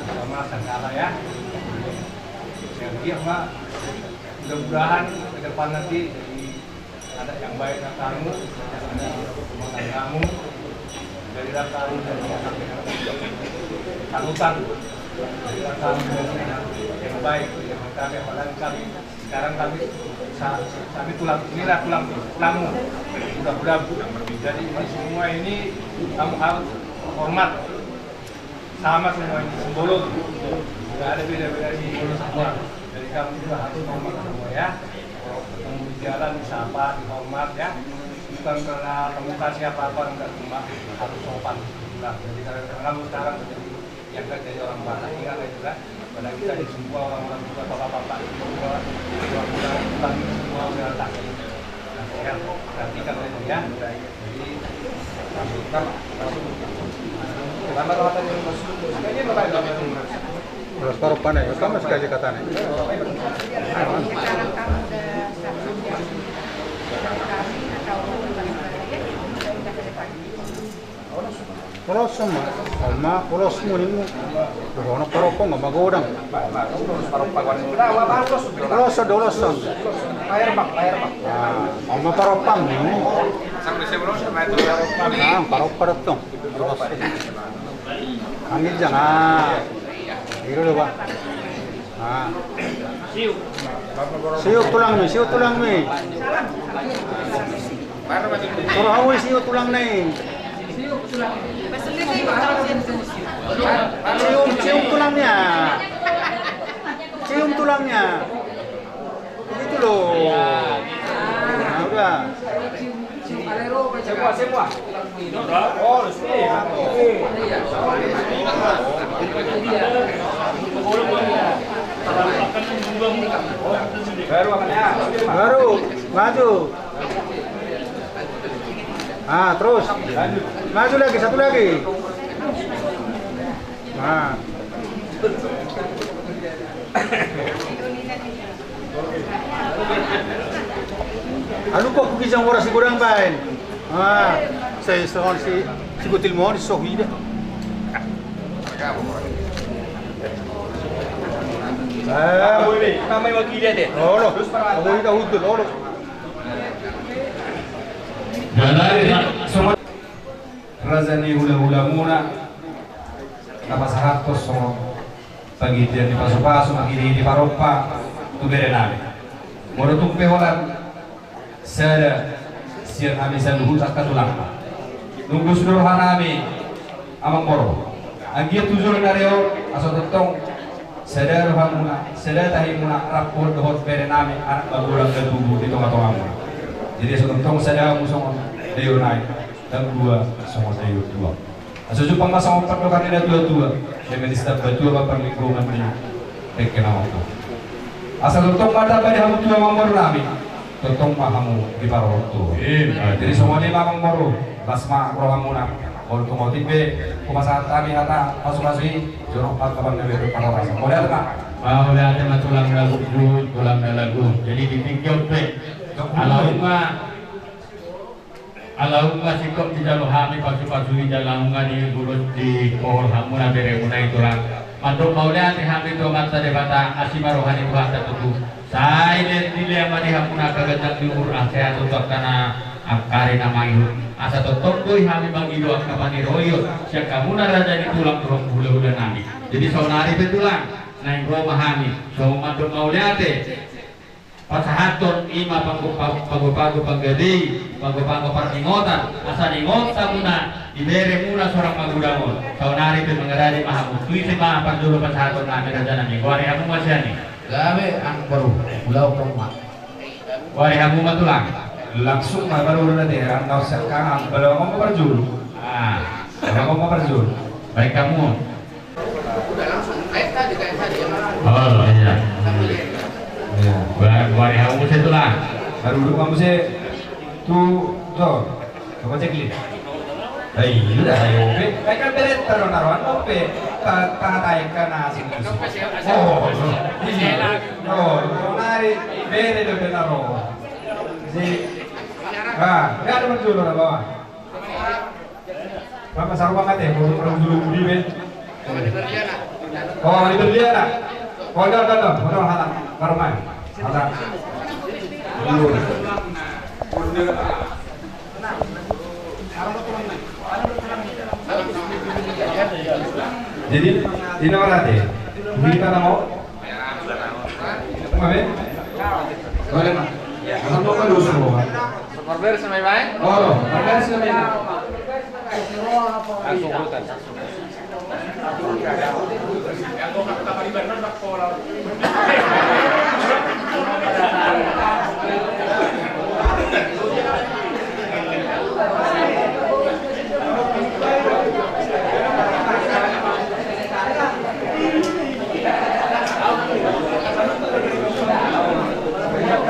G: sama Sagala ya. Jadi Mak, mudah-mudahan ke depan nanti jadi ada yang baik kamu, ada kemampuan kamu, jadilah kamu dari anak yang salutan, jadilah kamu dari anak yang baik, yang kami apalagi kami sekarang kami tulang inilah tulangmu, mudah-mudahan jadi ini semua ini kamu harus hormat sama semua ini sembolut, tidak ada beda-beda di semua. Jadi kamu juga harus hormat semua ya. Kalau ketemu di jalan disapa, dihormat ya. Bukan karena kamu kasih apa-apa, enggak, cuma harus sopan. Jadi karena kamu sekarang yang kan jadi orang Batak, ingat itu kan. Pada kita di semua orang-orang juga bapak-bapak semua semua udah tak. Nah, sehat, perhatikan itu ya. Jadi
H: Terus baru panen, kamu sekali katanya.
E: Sekarang kamu udah satu jam kami atau
H: Pulau semua, sama pulau semua ini, orang parokong nggak magodang. Pulau sedolosan. Sama paropang ini. Parok dong. Kami jangan. Ini loh Pak. Siu tulang nih. Kalau siu tulang nih. Cium tulangnya. Itu loh. Nah, udah. Semua. Oh, Baru maju. Terus maju lagi, satu lagi. Anu kok kugisang oras sigurang bain. Saya soal si kutil mo di sohi deh.
C: Kami wakilnya deh.
H: Olo, aku kita hudul, olo.
A: Razani hula-hula muna napasahatos so pagitian di paso-paso makini di paropa tu bere nami moro tumpe holan sada sian hamisan luhut akatulang nunggu sudor hanami amang moro agia tujur nareo aso tetong sada rohamuna sada tahimuna rapor dohot bere nami anak bagulang dan tubuh di tengah-tengah jadi aso tetong sada musong deyo naik dan dua sama saya dua. Asuju pamasang opat lo kanina dua. Saya menista batu apa lingkungan ini. Tekena waktu. Asal tentang mata pada hamu tua mangmor nami. Tentang mahamu di parotu. Jadi semua ini mamang moru. Basma rohamuna. Kalau mau tipe kumasahat kami hata masuk-masuk jorok kapan nabi pada rasa. Boleh tak?
B: Boleh ada tulang lagu. Jadi dipikir pe. Allahumma sikop di jalur hami pasu-pasu di jalan di burut di kohol hamuna bere muna itulah. Mandok maulia di hami tu mata debata asima rohani buat tertutup. Saya dile amadi hamuna kagak diur saya tutup karena akari nama itu. Asa tutup tu hami bagi dua kapani royo. Siapa hamuna raja di tulang turun bule nami. Jadi saunari betulang naik rumah hami. So mandok maulia pasahaton ima panggo-panggo panggede, panggo-panggo parningotan, asa ningot sa muna, ibere muna seorang magudangon. Saunari pe mengadari maha mustui si maha pandulo pasahaton namin raja nami. Wari hamu masya ni.
D: Gawe ang baru pulau Koma.
B: Wari hamu matulang.
F: Langsung baru udah deh, nggak usah kangen. Kalau mau perjul, kalau mau perjul,
B: Baik kamu.
D: Udah langsung kayak tadi
B: Oh iya.
F: ya.
B: Wari hamu saya tulang.
F: Baru dulu kamu sih tuh, coba cek lihat. Ayo dah, ayo. Kayak kan beret taruhan ope, tahan kan nasi. Oh, nari beret do benaro. Si, nggak ada perjul orang bawah. Bapak sarwa kate, orang dulu budi ben. Oh, di Berliana. Kodol halang, karman. Halang. Dulu. Jadi, di nomor nanti, kita mau. Apa ben? Boleh mah. Akan mau kan dulu semua.
C: Superber sama baik.
F: Oh, ada sih
C: Langsung urutan.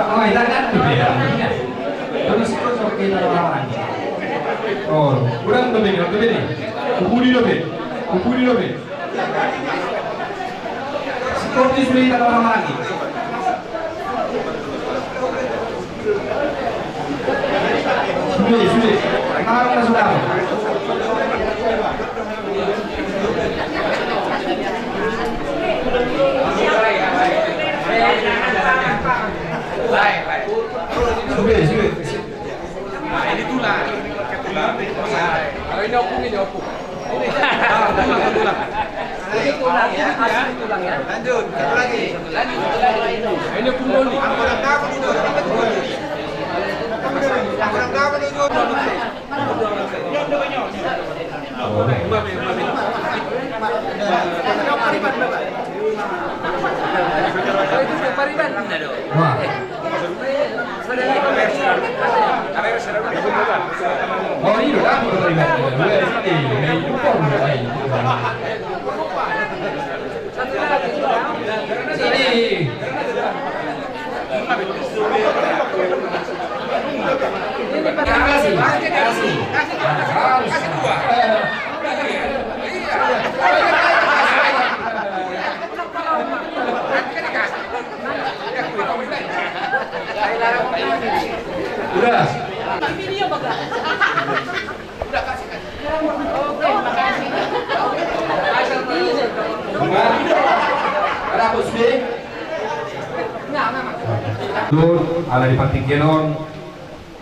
F: Oh, itu kan berbeda. Terus terus oke orang-orang. Oh, kurang berbeda. Kupuri lobe. Seperti sudah orang lagi. Sudah. Kenapa sudah? Sudah.
C: Nah, ini tulang. Kalau ini opung. Ini tulang ya, asli tulang ya. Lanjut, satu lagi. Ini opung doli.
F: Oh iya, aku terima. Sini. Kasih dua. Udah.
E: Video bagus. Udah kasih. Oke, makasih.
F: Ada apa sih? Dun, ala di Patingkenon,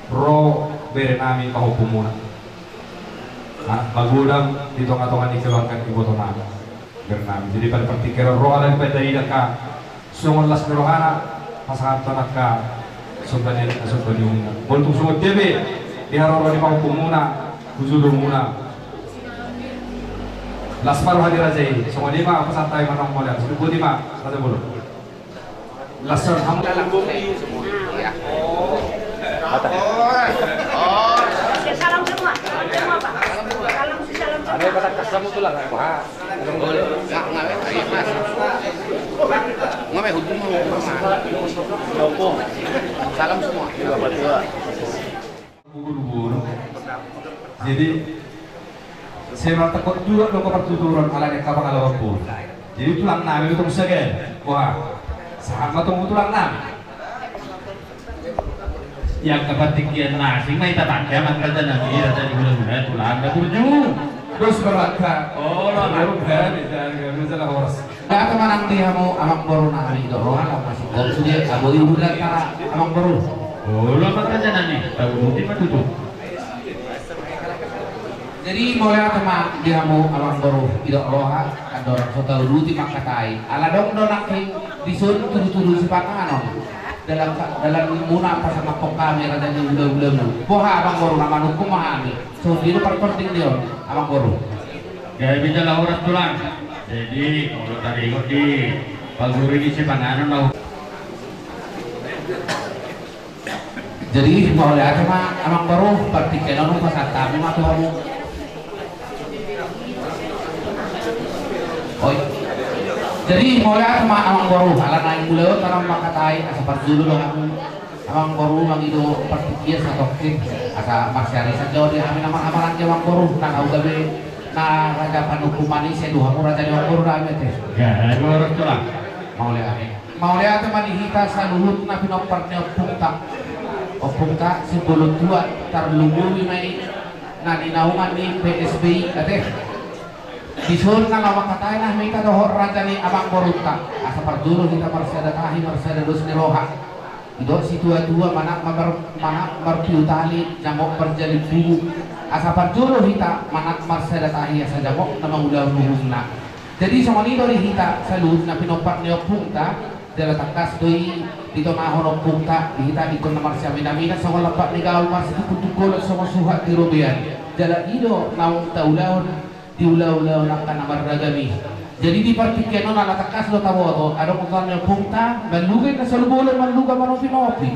F: ro bere nami kahupumuna. Magudang di tonga-tonga dikeluarkan ibu tonga bernami. Jadi pada Patingkenon ro ala di Patingkenon ka sungon las merohana pasangan tonak ka sobanin asobanium. Bontung sungot debe di haroro di kahupumuna kuzulumuna. Las paruh hadir aja ini. Semua dia mah pesan tayo manong modal. Sudah buat lima, ada bulu. Laser ham dalam bumi semua. Ya. Oh.
E: Salam semua. Salam Pak. Salam.
C: Ada kata kasamu tulang apa? Boleh. Ngawe ayo Mas. Ngawe hubung mau. Salam semua.
F: Buru-buru. Jadi saya takut juga lo kepertuturan ala yang kapal ala pun. Jadi tulang nami itu segan. Wah, sama tulang nami.
B: Yang kepentingan nasi mai tatangga mangkal dan nabi raja di bulan-bulan tulang ada burju.
F: Terus berlaka.
B: Oh, lo
F: baru kan itu masalah horas.
D: Nah, kemanang dia mau amang baru nari dorongan apa masih kalau sudah kamu ibu dan amang baru.
B: Oh, lo mangkal dan nabi tahu rutin mah tutup.
D: Jadi mulai tema dia mau amang baru tidak loha kan dorang so tahu rutin makatai. Ala dong donak disun tudu-tudu sepakangan. dalam muna pa sa mapok kamera dan yung ulam-ulam buha abang guru naman hukum mahami so dito penting dia abang guru
B: Gaya bicara oras tulang. Jadi kalau tadi ikut di paguru ini si panganan mau.
D: jadi mau lihat sama abang guru partikel nung pasat kami mah tuh kamu oi jadi mau lihat sama abang guru ala naik mulut orang makatai asal dulu dong aku abang guru mang itu partikel satu kit asa masyari saja dia kami nama-nama abang guru nang au gabe na raja panukuman ini saya dua raja abang guru rame teh
B: Ya, oras tulang.
D: mau lihat teman hita sa luhut na pinopar niya pungta si bulut tua terlumui may naninaungan ni PSBI ate disun na lawak katay na may kadohor raja ni abang boruta asa pardulo kita marsada tahi marsada dos ni roha ido si tua-tua mana marpiutali jamok perjali bubu asa pardulo kita mana marsada tahi asa jamok na maulah luhumna jadi sama ni dari hita sa luhut na pinopar niya pungta dala takas doi dito na hono pungta dihita ikon na marsya minamina sa wala pa ni gaul mas tukul sa suhat di robian dala ido naung taulahon diulaw-ulaw na kanamaragami jadi di partikyano na natakas do tabo to ano kung kanyo pungta malugay na sa lubulan maluga manong pinopi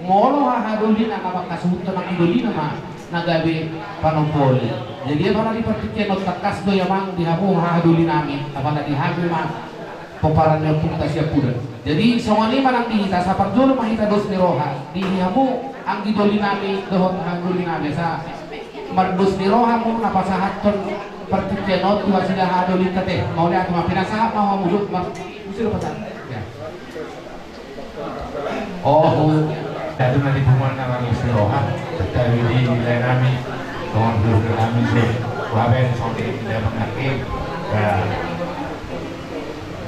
D: molo hahadulin ang makasuhut ng idolin na nagabi panumpoli jadi ano na di partikyano takas do yamang dihabu hahadulin namin kapag dihabi ma paparan niya punta siya pula. Jadi semua ini manang dihita sa pagdulo mahita dos ni Roha. Dihamu ang gidoli nami dohot ang gidoli nami sa mardos ni Roha mo napasahaton partikyano tuwa sila hadoli kate. Mau lihat mga pinasahap mga mulot mas sino pa ya. Oh, dado na dibuman ng ang si Roha. Dahil di nilay nami doon dulu kami sa waben sa tidak mengakim.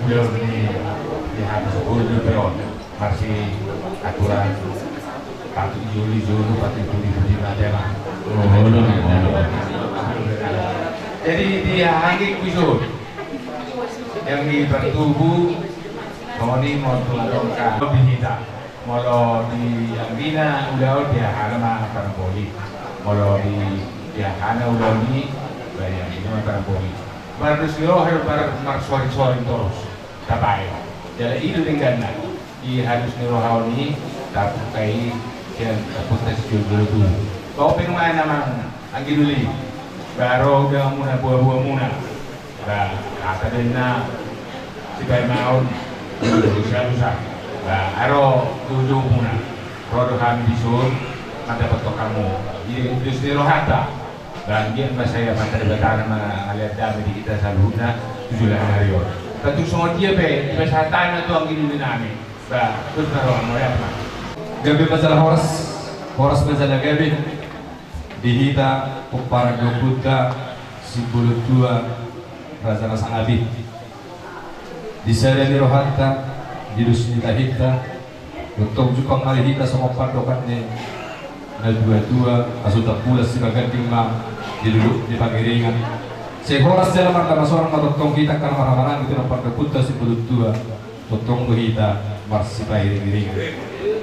D: Beliau ini dihabis 10 periode masih aturan 1 Juli 40 Juli adalah jadi dia lagi kusut yang di bertubuh kalau ini mau tunggukan lebih kita kalau di Anggina udah dia hana paraboli kalau di dia hana udah ini bayar ini paraboli baru siro harus marsori terus tapai jadi itu dengan di harus nirohau ini tak kai yang putus dulu kau pengen namang lagi dulu baru dia muna buah muna nah kata dena si bayi mau susah nah aro tujuh muna produk kami disur mata betul kamu ini terus nirohata dan dia saya pada debatan melihat dami di kita saluna 7 hari tentu semua dia be kesehatan itu ang gini namin ba terus naroon mo yan
F: gabi masalah horas masalah gabi dihita para Buddha si bulut tua raja nasang abi di sana ni rohanta di dusnita hita untuk juga malihita sama padokan ni na dua asuta pula si baganting ma diduduk di pangiringan sehoras dalam marka seorang matotong kita karena marah-marah itu nampak keputa si bulut tua totong kita masih bayi diri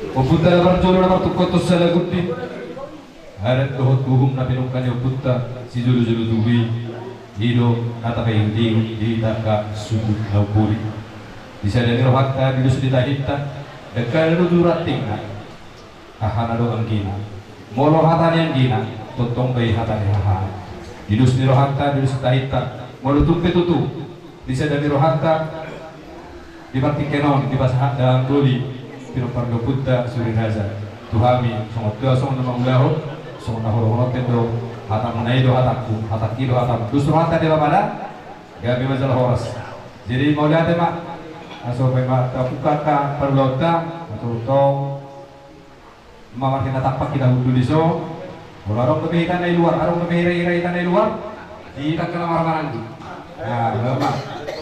F: keputa dalam jolo dalam tukotos salah guti harat dohot buhum na pinungkan yung puta si julu-julu tuwi hido kata kayo di taka sudut laupuri di sana ni rohakta di dusun ditahita dekal do durating na hahana do ang gina molo hatan yang gina totong bayi hatan yang hahana Idus ni rohanta, idus tahita, molutup petutu, bisa dari rohanta, di batik kenon, di basah dalam doli, piroparga Buddha suri raja, tuhami, songot tua songot nama ulahu, songot nahoro tendo, hatam menaido hatakku, hatakido hatam, dus rohanta di pada, gabi masalah horas. Jadi mau lihat mak, aso pemak tapukaka perlota, atau tong, mama kita tapak kita hudu diso. Kalau arong kebehitan dari luar, arong kebehitan dari luar, kita kena marah-marah lagi. Nah, lemak.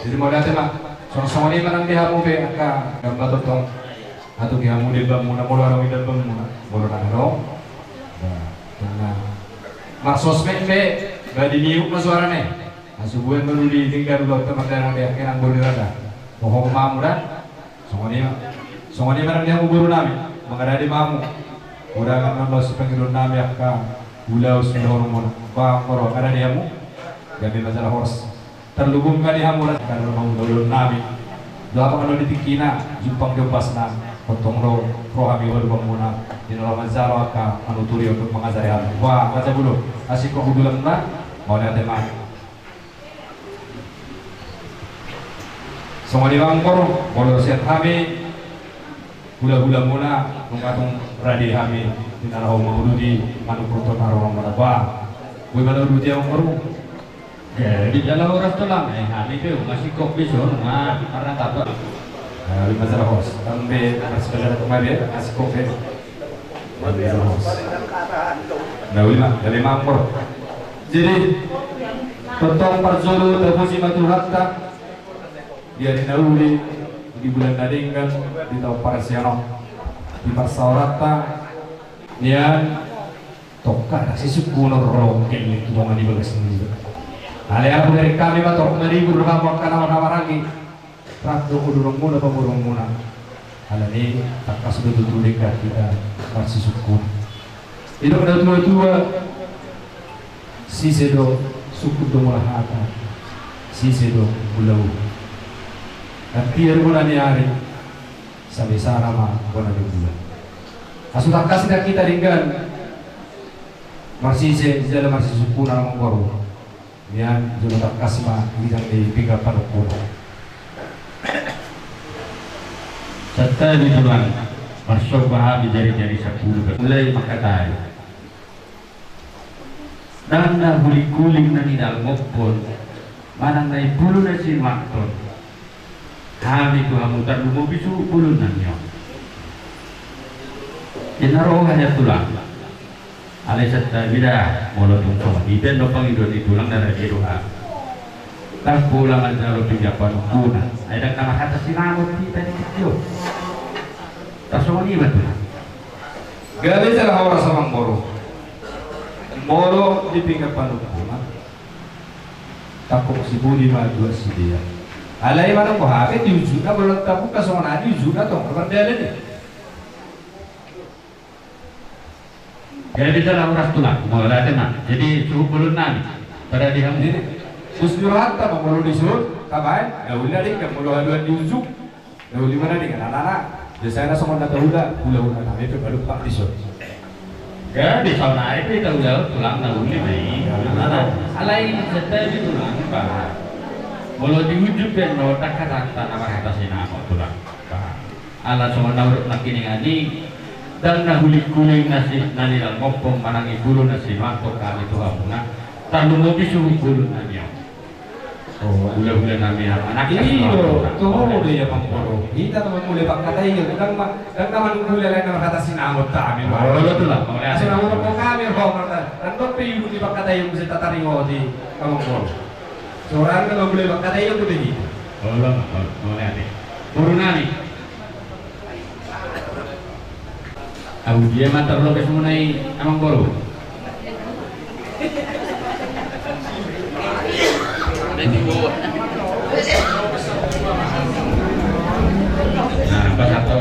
F: Jadi mau datang lah. Soalnya ini menang dia mau be, akak gambar totong. Atau dia mau dibang muna, mau arong idam bang muna, mau orang arong. Nah, mas sosmed be, gak diniuk mas suaranya. Asubuhan baru ditinggal dulu teman-teman dia, kena boleh rada. Pohon mamuran, soalnya Sungguh mana dia guru nami, mengadari mamu. Kurangan Allah sepengilun nami akan bulau sendorong mon, bang koro ada dia mu, jadi masalah horse. Terlubung kali hamuran kalau mau guru nami. Doa kalau ditikina, jumpang jumpas nam, potong rohami walu banguna. Di dalam masalah akan manuturi untuk mengajari hal. Wah, baca dulu. Asik kau bulan na, mau lihat teman. Semua di bang koro, kalau siap kami. Gula-gula muna nung atong radi kami dinaraw mahuludi manupruto narong manaba. Kuy manuludi ang maru.
B: Di dalam oras tu lang kami tu masih kopi son karena tak.
F: Lima zarahos. Kami sebenarnya kemarin masih kopi. Lima zarahos. Nah lima, dari mampur. Jadi tentang parzolo tapusi matuhatta dia dinauli di bulan Dadingkan di tahun Parasiano di Parsaurata nian tokar si suku norongkel itu dongan di bagas sendiri. Alih aku dari kami batok meribur kamu karena warna-warni rakdo kudurung muna pemurung muna. Hal ini tak sudah tutup dekat kita masih suku. Itu pada tua-tua si sedo suku domulah hata si sedo pulau. Tiar bulan hari sampai sana mah bulan bulan. Asu tak kasih kita ringgan masih jalan masih suku nama baru. Nian jalan tak kasih mah bidang di tiga parukun.
B: Serta di bulan masuk bahagi jari-jari 10 mulai makatai. Dan na huli-kuling na nidal mopon manang na ibulu na si makton. Kami tu hamutan lumo bisu bulun nanyo. Inaro hanya tulang. Alai satta bida molo tungso. Iben no pangidon itulang na doa. Tak pulang antara pinjapan kuna. Ada kama kata sinamot kita di kecil. Tasong ni betul.
F: Gabi sa orang sa moro. Moro di pinjapan kuna. Takok si budi ma dua si dia. Alai mana ko habe diuju na bolong tabu ka so na diuju na to berbeda ni.
B: Jadi dalam ras tulang mulai teman. Jadi suhu bulun nani pada diham
F: Jadi usbiro hatta mulu disur kabai ya ulah dik mulu haluan diuju. Ya di mana dik anak-anak. Biasanya so na tahuda ulah na itu baru pak disur.
B: Jadi sauna itu tahu jauh tulang na uli bayi. Alai setel di tulang bah. Kalau diwujud ben no takarata nama kata sinamo tulang. Ala semua naurut nakini ngani dan nahuli kuning nasi nani lang ngopong manang ibulu nasi makto kami tu hamuna talu mo bisu ibulu nani. Oh, ula-ula nami anak
F: Iyo, tuh dia pangporo. Kita naman muli pagkatay yun. Dang naman muli lang naman kata sinamot kami.
B: Oh, itu lah.
F: Kasi naman po kami nandun pa yung muli pagkatay yung sa tataringo di kamangporo. So orang na muli pagkatay yung muli.
B: Oh, lah. Oh, lihat. Puro nani. Aku dia mah terlalu kesemunai amang boro. Nah, pas satu.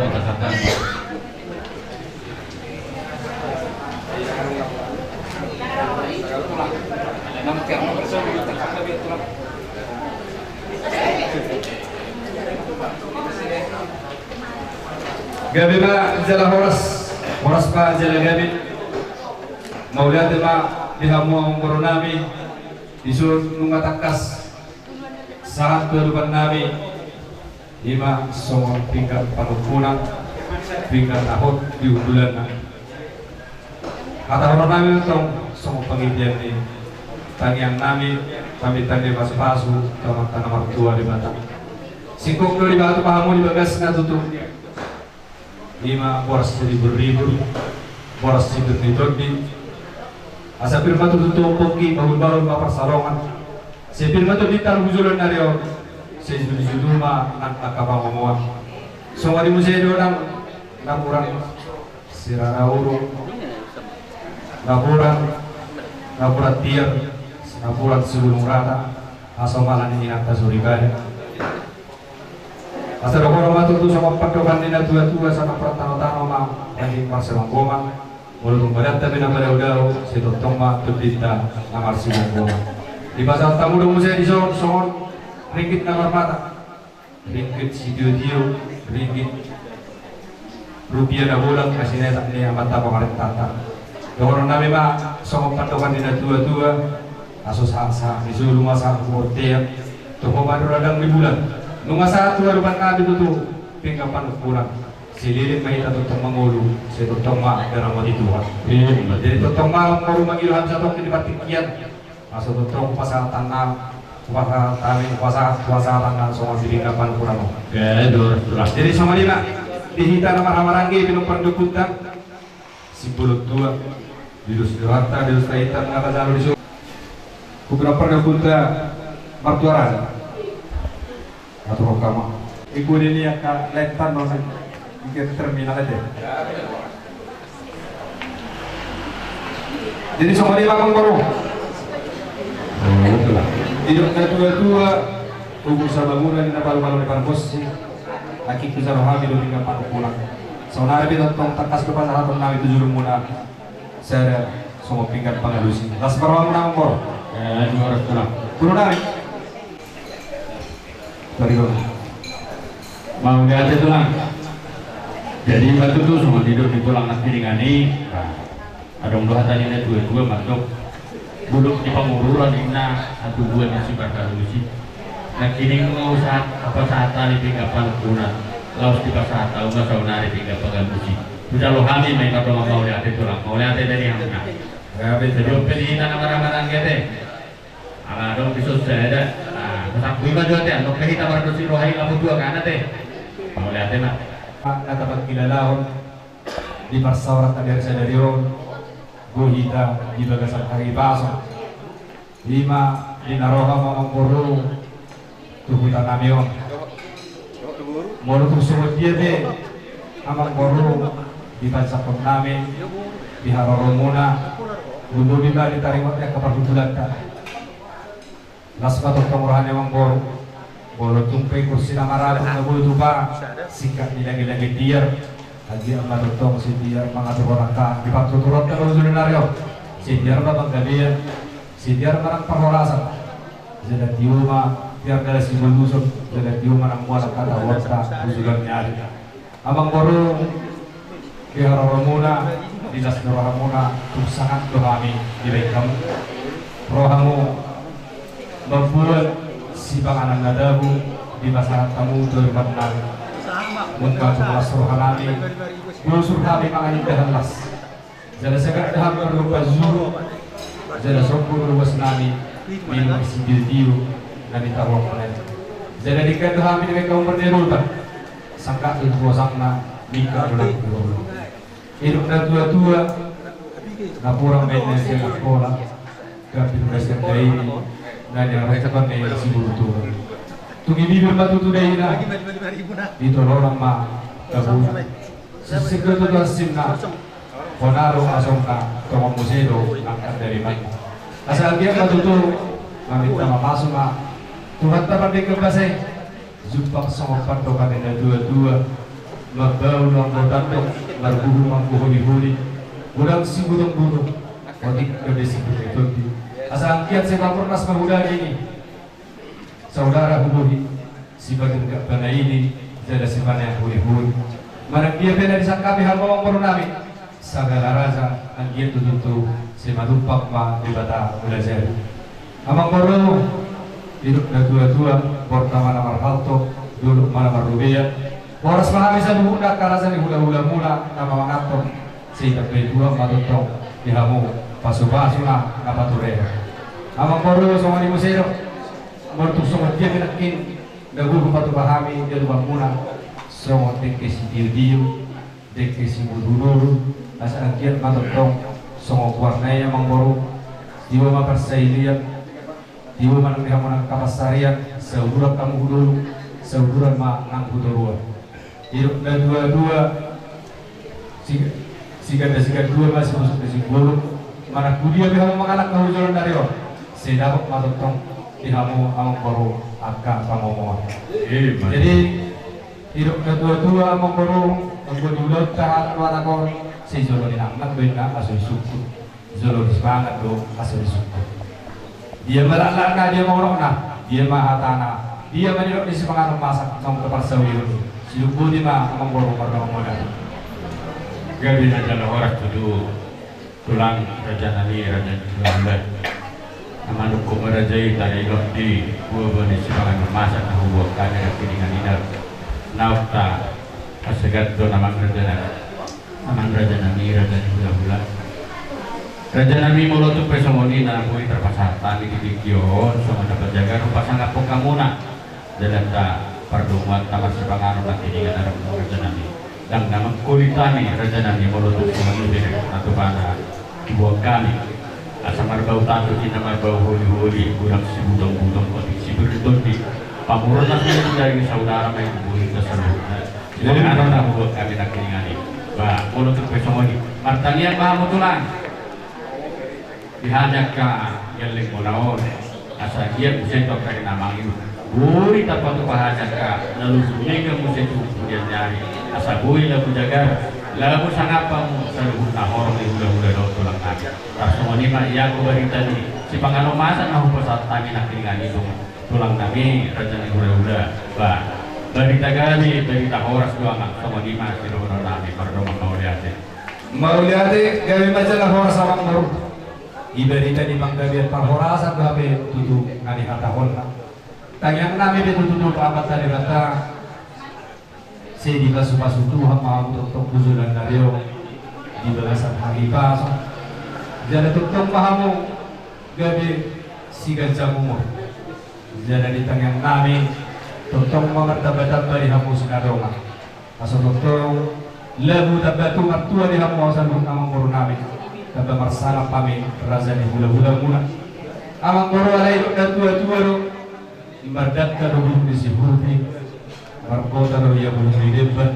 F: Gabi ma jala horas pa jala gabi. Maulihat ma dihamu ang nami disuruh nungatakas saat kehidupan Nabi lima semua tingkat panukunan tingkat tahun di bulan kata orang Nabi itu semua pengintian ini tangian Nabi kami tanya pas-pasu sama tanah mertua di Batam singkuk di batu pahamu di bagas na tutup lima boras jadi beribu boras di asa firma tutup poki bahul-bahul bapak salongan si firma tu ditar bujulan nario si judul-judul nak kapamomoan semua di museo orang ngapuran sirarauru ngapuran tiar ngapuran sulung rata asal malan ini nak suribaya Asa dokoro matutu sama padokan dina tua-tua sama pratano-tano ma lagi marselang goma mulut berata bina badau-dau setotong ma tubita namar sibong goma di pasar tamu dong saya disor songon ringgit namar mata ringgit sidio-dio ringgit rupiah na bulan kasih nesak ni mata pengalit tata dokoro nabi ma sama padokan dina tua-tua asus hasa disuruh masa mortea tuh pemadu radang di bulan nung satu harupan kami tuh pinggapan kurang silirin mahita tutong mangulu si tutong ma darang mati Tuhan jadi tutong ma mangulu mangilham sa tong kinipatikian masuk tutong pasal tanam kuasa kami kuasa tanam semua pinggapan kurang jadi sama lima dihita nama amarangge pinumpan dukutan si bulut tua dilus dirata dilus kaitan ngata jalu disu kuberapa dukuta martuaran atau kama ibu ini akan lentan nona ke terminal aja jadi semua di Bangkong baru betul lah hidup tua-tua tubuh sabangunan di balu-balu depan bos laki kita rohani lu tinggal pakai pulang saudara kita tong takas ke pasar atau nabi tujuh rumuna saya semua pinggan pengalusi las berapa menambor turun nabi
B: mau lihat itu lah jadi batu tuh semua tidur di tulang nasi ringani adong dua tanya dua masuk duduk di pengururan ina satu dua nasi berkalusi nah kini mau saat apa saat tali pinggapan kuna laus di pasar tahu nggak tahu nari pinggapan kalusi sudah lo kami main kado mau lihat itu lah mau lihat dari hangnya jadi open tanah barang-barang gitu ala dong bisa saya ada tak bima juga teh, untuk kita berdosi rohai kamu dua kan teh, mau lihat teh nak?
F: Dapat kilalahon di persaurat dari sadarion, gohita di bagasan hari baso, lima di naroha mamangkoro, tubutan namion, moro semua dia deh, amangkoro di pasakon nami, di haroromuna, budu bima ditarimotnya ke perbulan tak. Lasma tongkrongan emang boro tumpai kursi namaral na bulu tuba sikat lagi diar lagi amma tong si diar mengatur orang ka di patro turut kalau senario si diar babang kalian si diar marang perhorasan jadi tiuma diar dari si musuh jadi tiuma nang muat kata wasta usulan nyari amang boro kira romuna dinas rohamuna sangat dohami di kamu rohamu membuat si panganan nadabu di masyarakat kamu berbenah membantu masuk halami musuh kami panganan dahalas jadi segera daham berlupa zuru jadi sopur luas nami minum isi diu dan ditaruh oleh jadi dikata kami dengan kaum berderulkan sangka itu wasangna nikah bulan dulu hidup dan tua-tua lapurang mainnya siang sekolah kapit presiden dari dan yang mereka kan nih si butuh. Tungi bibir batu tu deh ina. Itu orang mah kabur. Segera tu asimna. Konaro asomka tomo museo angkat dari mana. Asal dia batu tu meminta masuk mah. Tuhan tak pandai kebasai. Zupak sama pantokan yang dua-dua. Magbau langgotan tu marbuhu mangbuhu bihuli. Udang si budung-budung. Wadik kedesi betul. Asal kiat saya pernah semudah ini, saudara hubungi si bagian kepala ini jadi sebanyak huri-huri. Mana dia bela disangkapi hal bawang purnami, segala raja dan dia tutup si madupak ma di bata belajar. Amang baru hidup dua-dua pertama nama Halto dulu mana Marubia. Boros mahami sa buhunda karasan hula-hula mula nama mangatom sehingga kedua madutong dihamu. Pasu-pasu na kapature. Amang poro sama di museo. Mertuk sama dia kenakin. Dagu kupatu pahami dia lupa muna. Sama teke si diu-diu, teke si buduru. Asa angkiat matutong sama warnanya amang poro. Diwa mapersailian. Diwa manang manang kapasarian. Sauduran kamu dulu, sauduran ma nang budurua. Hidup dan dua-dua. Sigat dua masih masuk ke singgung. Mana kudia bihamu menganak kehujuran dari roh sedapok matutong dihamu amang baru akka pamomoan jadi hidup kedua-dua mengurung menggunakan tahan warakon si Zolo dinamkan benda asal suku Zolo semangat do asal suku dia melalana dia mengurungna dia mahatana dia menilok di semangat masak sama kepersawiun si lubu di mah mengurung pertama modal
B: Gabi adalah orang tuduh tulang raja nani raja Belanda amanuk kumerajai tadi lokti buah bani semangat masak buah kanya yang dengan inap nauta asegat do namang raja nami raja hula raja nami mulut tu pesomoni na bui terpasatan di dikio sama dapat jaga rupa sangat pokamuna dalam ta perdumuan tamat sepangaruh lagi dengan raja nami dan nama kulitani raja nami mulut tu pesomoni dari atau pada buah kami asamar bau tantu di nama bau holi kurang si budong kondisi berdondi pamurna dari saudara main bui tersebut jadi anak buat kami nak ingani bah mulut pesomoni martania paham tulang dihanyaka yeling mulaon asa dia bisa tok kali nama itu bui tanpa tu pahanyaka lalu sungai ke musim tu dia nyari asa bui lalu jaga lalu sangapamu selalu nahor di hula-hula do tulang kaki pesomoni mah iya ko bari tadi si pangano masa nahu pesat kami nak ingani itu tulang kami raja ni hula-hula bah berita kami berita horas doang sama di mas di rumah kami pada
F: mau lihat gawe majalah horas sama baru iberita di panggabian parhorasan gawe tutu ngani hatahon tanyang nami betutu apa tadi kata si di pasu Tuhan mau untuk buzulan dario di belasan hari pas jadi tutup pahamu gawe si ganjamu jadi di tanyang nami tentang mengertabat dari hamu sinadonga asal tentang labu tabatu martua di hamu asal amang muru nami tabba marsala pami raza di hula-hula muna amang muru alai dan tua-tua do imbardat ka do di sibuti markota do ya bulu di debat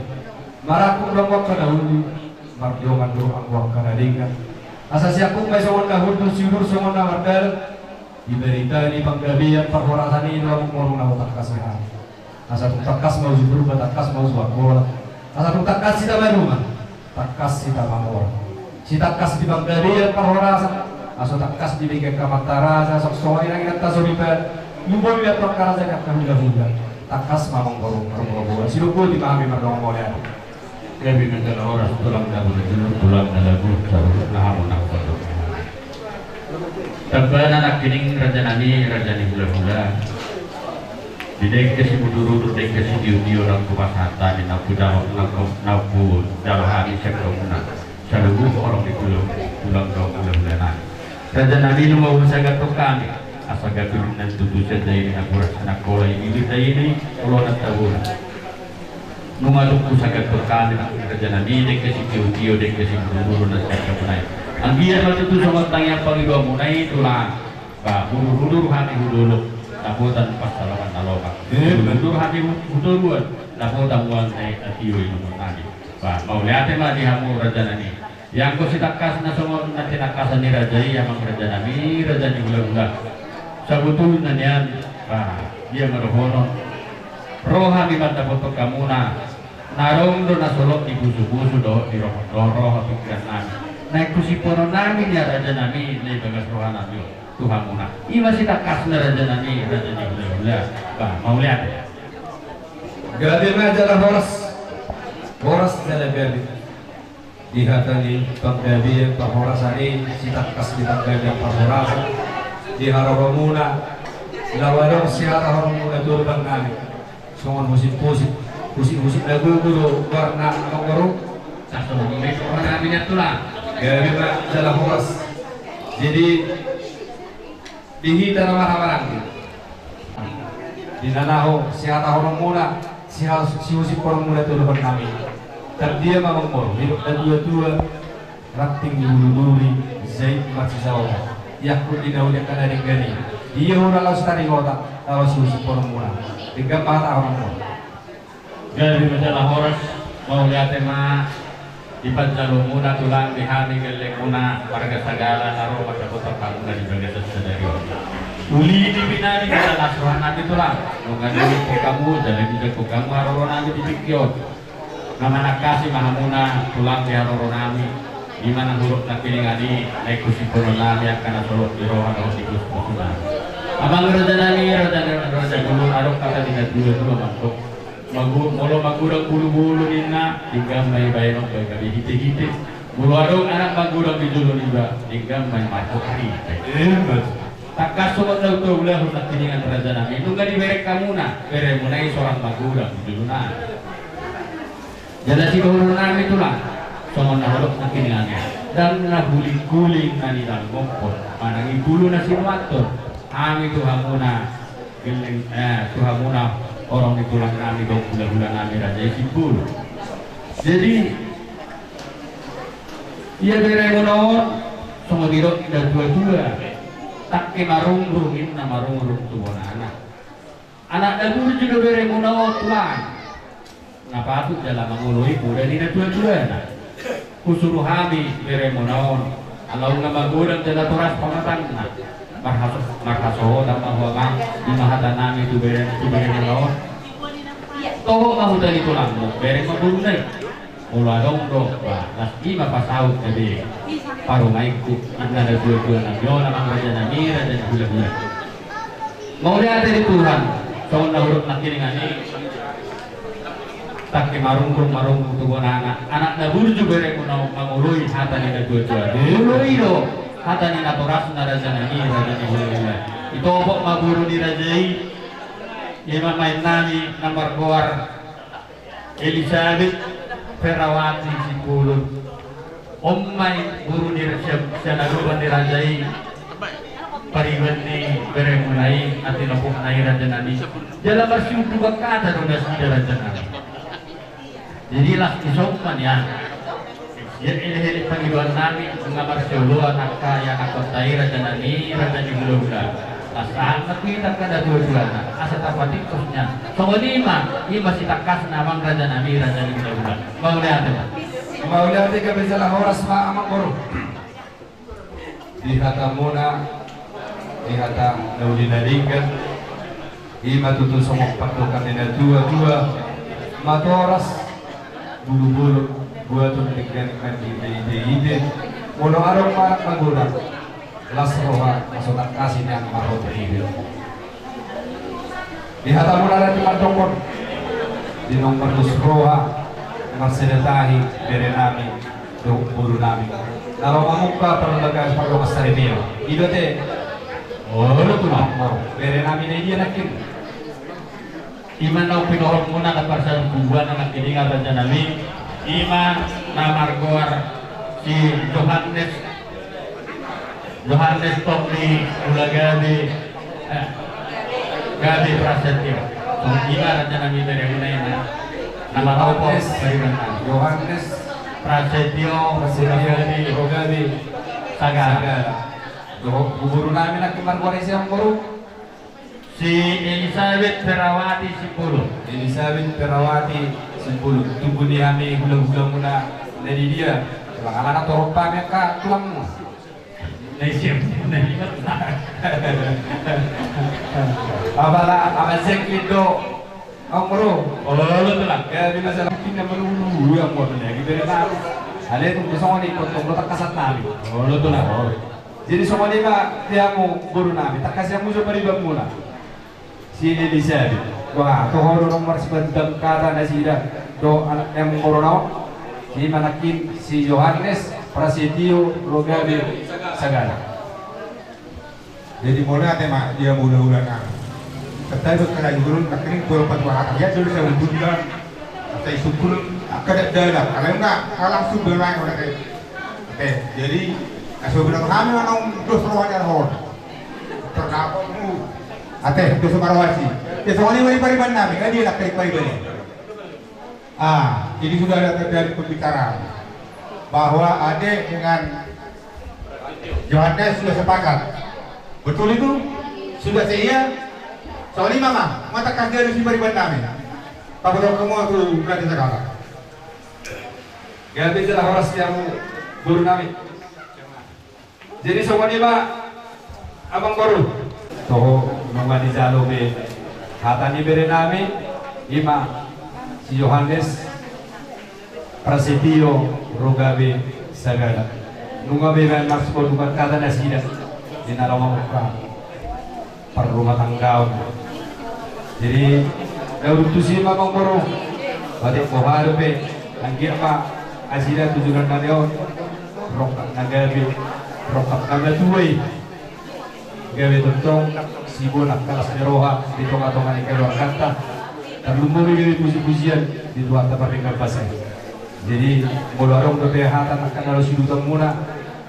F: maraku lomok ka dahulu marjongan do angwak ka nadingan asal siakung may songon kahul do siudur songon na mardal iberita ni panggabian parhorasan ini amang muru na utak kasihan asal takas mau zubur takas mau zuakol asal takas kita rumah takas kita mamor si takas di Bangladesh parhorasan asal takas di bikin kamatara asal soalnya lagi kata suripan lupa lihat perkara saya akan hula takas mamang gorong si lupa dipahami merdong oleh
B: Gabi menjadi orang tulang dalam tulang dalam buku nahamun aku betul tabbana nak kining raja nani hula-hula Bidek kasi muduro dek kasi diu lang kupasata ni napu dalam hari sekromuna salubu orang di tulang bulan raja nabi nu mau sagat tokan asa gaturin nan tutu saja ini aku rasa kola ini kalau nak tahu nunga tuku sagat tokan raja nabi dek kasi diu dek kasi muduro nan sekromuna ang biar waktu itu sama tanya pagi munai tulang bah hulu hati hulu takutan pas salaman naloka bentur hati betul buat takutan buat naik atiyo itu tadi bah mau lihat mah di hamu raja nani yang kau sitakas na semua nanti nakasan ni raja yang mang raja nani raja ni gula sebetulnya nian bah dia merohono roha di mata foto kamu narong do nasolok di busu do di roh pikiran nami naik kusipono nami ya raja nami ni bagas roha nami Tuhan muna. Ini masih tak kasih raja nani raja ni hula. Bah mau lihat ya.
F: Gabi majalah horas dalam gabi. Dihatani panggabi pahorasani si tak kasih panggabi pahorasan di haroromuna lawadong sihat haroromuna turban nami. Songon musik lagu dulu warna mengurung.
B: Satu menit orang naminya tulang.
F: Gabi majalah horas. Jadi dihita nama hamarang di nanaho sihat orang muna si usip orang muna itu depan kami dan dia memang mau hidup dan dua rating di duri zaid masih jauh yakut di daun yang kena digani dia orang lalu setari kota kalau si usip orang muna tiga mata orang muna
B: Gabi majalah horas mau lihat tema di panjalu muna tulang di hani gelek muna warga segala naruh pada kota kamu dari bagian sederhana Uli di pinani kada lasuhan natin ito lang. Nung ganun po kamu, dahil hindi po kamu haroro namin di pikyo. Naman kasi mahamuna tulang di haroro namin. Di man ang hulog na piningani, ay kusipuno namin ang kanasulok di rohan o si kuspuso namin. Amang roda namin, roda gulong arok kata di nagdulo mantok. Mulo magurang bulu-bulu din na, tinggang may bayan ng gabi hiti-hiti. Mulo arok anak magurang di dulo niba, tinggang may matok hiti. Takasukot daw ito ulah na tiningan raja namin. Nung nga diberek ka muna, pero muna yung seorang magulang di dulo na. Jadi si guru namin ito lang, so nahulog na tiningannya. Dan nahuling-guling na nilang ngompot, manang ibulo na sinuator. Kami Tuhan muna orang ditulang kami dong gula-gula kami raja Isimbulu. Jadi ia berai menawan semua dirok dan dua-dua tak ke marung-rungin na marung-rung tuan anak dulu juga berai menawan tuan ngapa tuh dalam mengului muda di dua-dua kusuruh kami berai menawan kalau nggak magurang jala turas pangatan marhaso dan mahwamang di mahatan namin itu berai menawan toh kamu dari tulang berai magurunay mula dong las ima pasaut jadi parumaiku ada dua-dua nabio namang raja namira dan gula-gula mau lihat dari Tuhan tahun nahurut nakiringani tak marung tubuh anak nabur juga yang mengurui hatani ada dua-dua dului do hatani naturas na raja namira dan gula-gula itu obok maburu dirajai ima main nami nomor keluar Elizabeth Perawati Sipulun Ommai guru siya naguban ni Rajai pariwan ni Beremulai at tinapok na Raja Nani jala masyubugan ka na doon na si Raja Nani jadi lah isokman yan yan ilihilit pangiluan namin mga marsyuluan at kaya nakotay Raja Nani Raja Nigulula Asaan nakita ka na dua-dua na asa tapatikos niya so lima si takas namang Raja Nani Raja Nigulula maulihatin
F: Maulati kami sa oras maamang guru. Ihata muna, ihata na ulinaligan, imatuto sa magpatukan nila dua-dua, matoras, bulu-bulu, buatong tignan ide-ide, mulo araw parang magulang, las roha, masukat kasi niyang marot ribil. Ihata muna natin matungkol, dinong marus roha, magsinatahi, bere namin, yung puro namin. Naramamok ka, parang pagkakas sa rin Ito te, ano tumakmo? Bere namin na iya nakin. Iman na pinuhok muna kapag sa buwan na nakilingan Raja namin. Iman na margor si Johannes Tomni Ulagabi Gabi Prasetyo. So, iman Raja namin dari unay na nama Yohanes Prasetyo Ulagabi Sagara. Guru namin ang kimargore siyang guru. Si Elizabeth Perawati Sipulun. Elizabeth Perawati Sipulun. Tunggu ni kami gulang-gulang muna dari dia. Bakalan na torok pa kami ka tulang mo. Naisip, naimat na. Abala, amasek ito. Ang moro. Ololo to lang. Kaya binasalang pinamululu ang moro niya. Gibere na ako. Halin, kung gusto ko na ipotong, natakasat namin. Ololo to lang. Jadi semua lima dia mau guru nabi, tak kasih yang musuh peribad mula. Si Elizabeth, wah, tuh orang nomor sebentar kata nasi dah, do anak yang corona, si manakin si Yohanes Prasetyo Ulagabi Sagara.
I: Jadi mulai tema dia mula-mula nak. Ketika kena guru, katanya guru patuah dia dulu saya udah, saya sukul, kada dah, kalau enggak langsung bermain orang kayak. Oke, jadi Aso bilang kami manong dos rohnya hor. Terdapat mu. Ate dos marawasi. Ya soalnya wali pariban namin, dia nak kali pariban. Ini sudah ada terjadi pembicaraan bahwa Ade dengan Yohanes sudah sepakat. Betul itu? Sudah saya. Soalnya mama, mata kasih dari si pariban namin. Apa tahu kamu aku berarti sekarang.
F: Gabi telah horas yang guru namin. Jadi semua lima abang baru. Toho
J: bunga di jalobe hatani bere nami ima si Yohanes Prasetyo Rogabe Sagala nunga bebe maksud bukan kata nasida di narawang per rumah tangga. Jadi daud tusi ma mangoro bade ko harbe angir pa asida tujuan naneo rokak nagabe rokak nagatuai gawe tontong sibo nakkalas neroha di tonga-tonga ni keluar kata terlumuri gawe puji-pujian di luar tempat tinggal pasai. Jadi mularong do hatan akan harus hidutang muna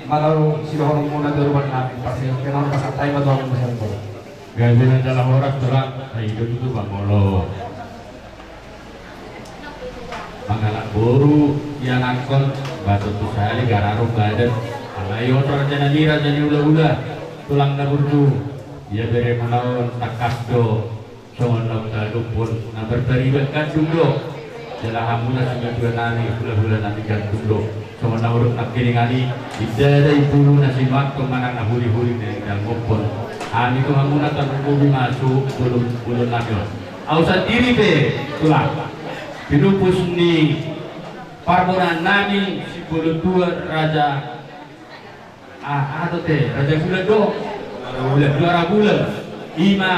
J: malau silohorong muna daruban namin pasti kenal kasatay madawang masyarakat ko.
B: Gawe adalah orang terang hidup itu bangolo. Mangalak boru yang angkon batu tusali gararung badan alayo raja nira jadi ula-ula tulang naburdu ia bere manaon takasdo songon pun na berteribet kandung do jalah hamuna sudah dua nani hula-hula nanti kandung do songon naurut nak kiringani idadai bulu nasi waktu mana na huri-huri dari dalam pun ani tu hamuna tanpa masuk bulu nani ausan diri be tulang pinupus ni parmonan nani si bulu tua raja atau teh raja bulan do bulan 2 bulan ima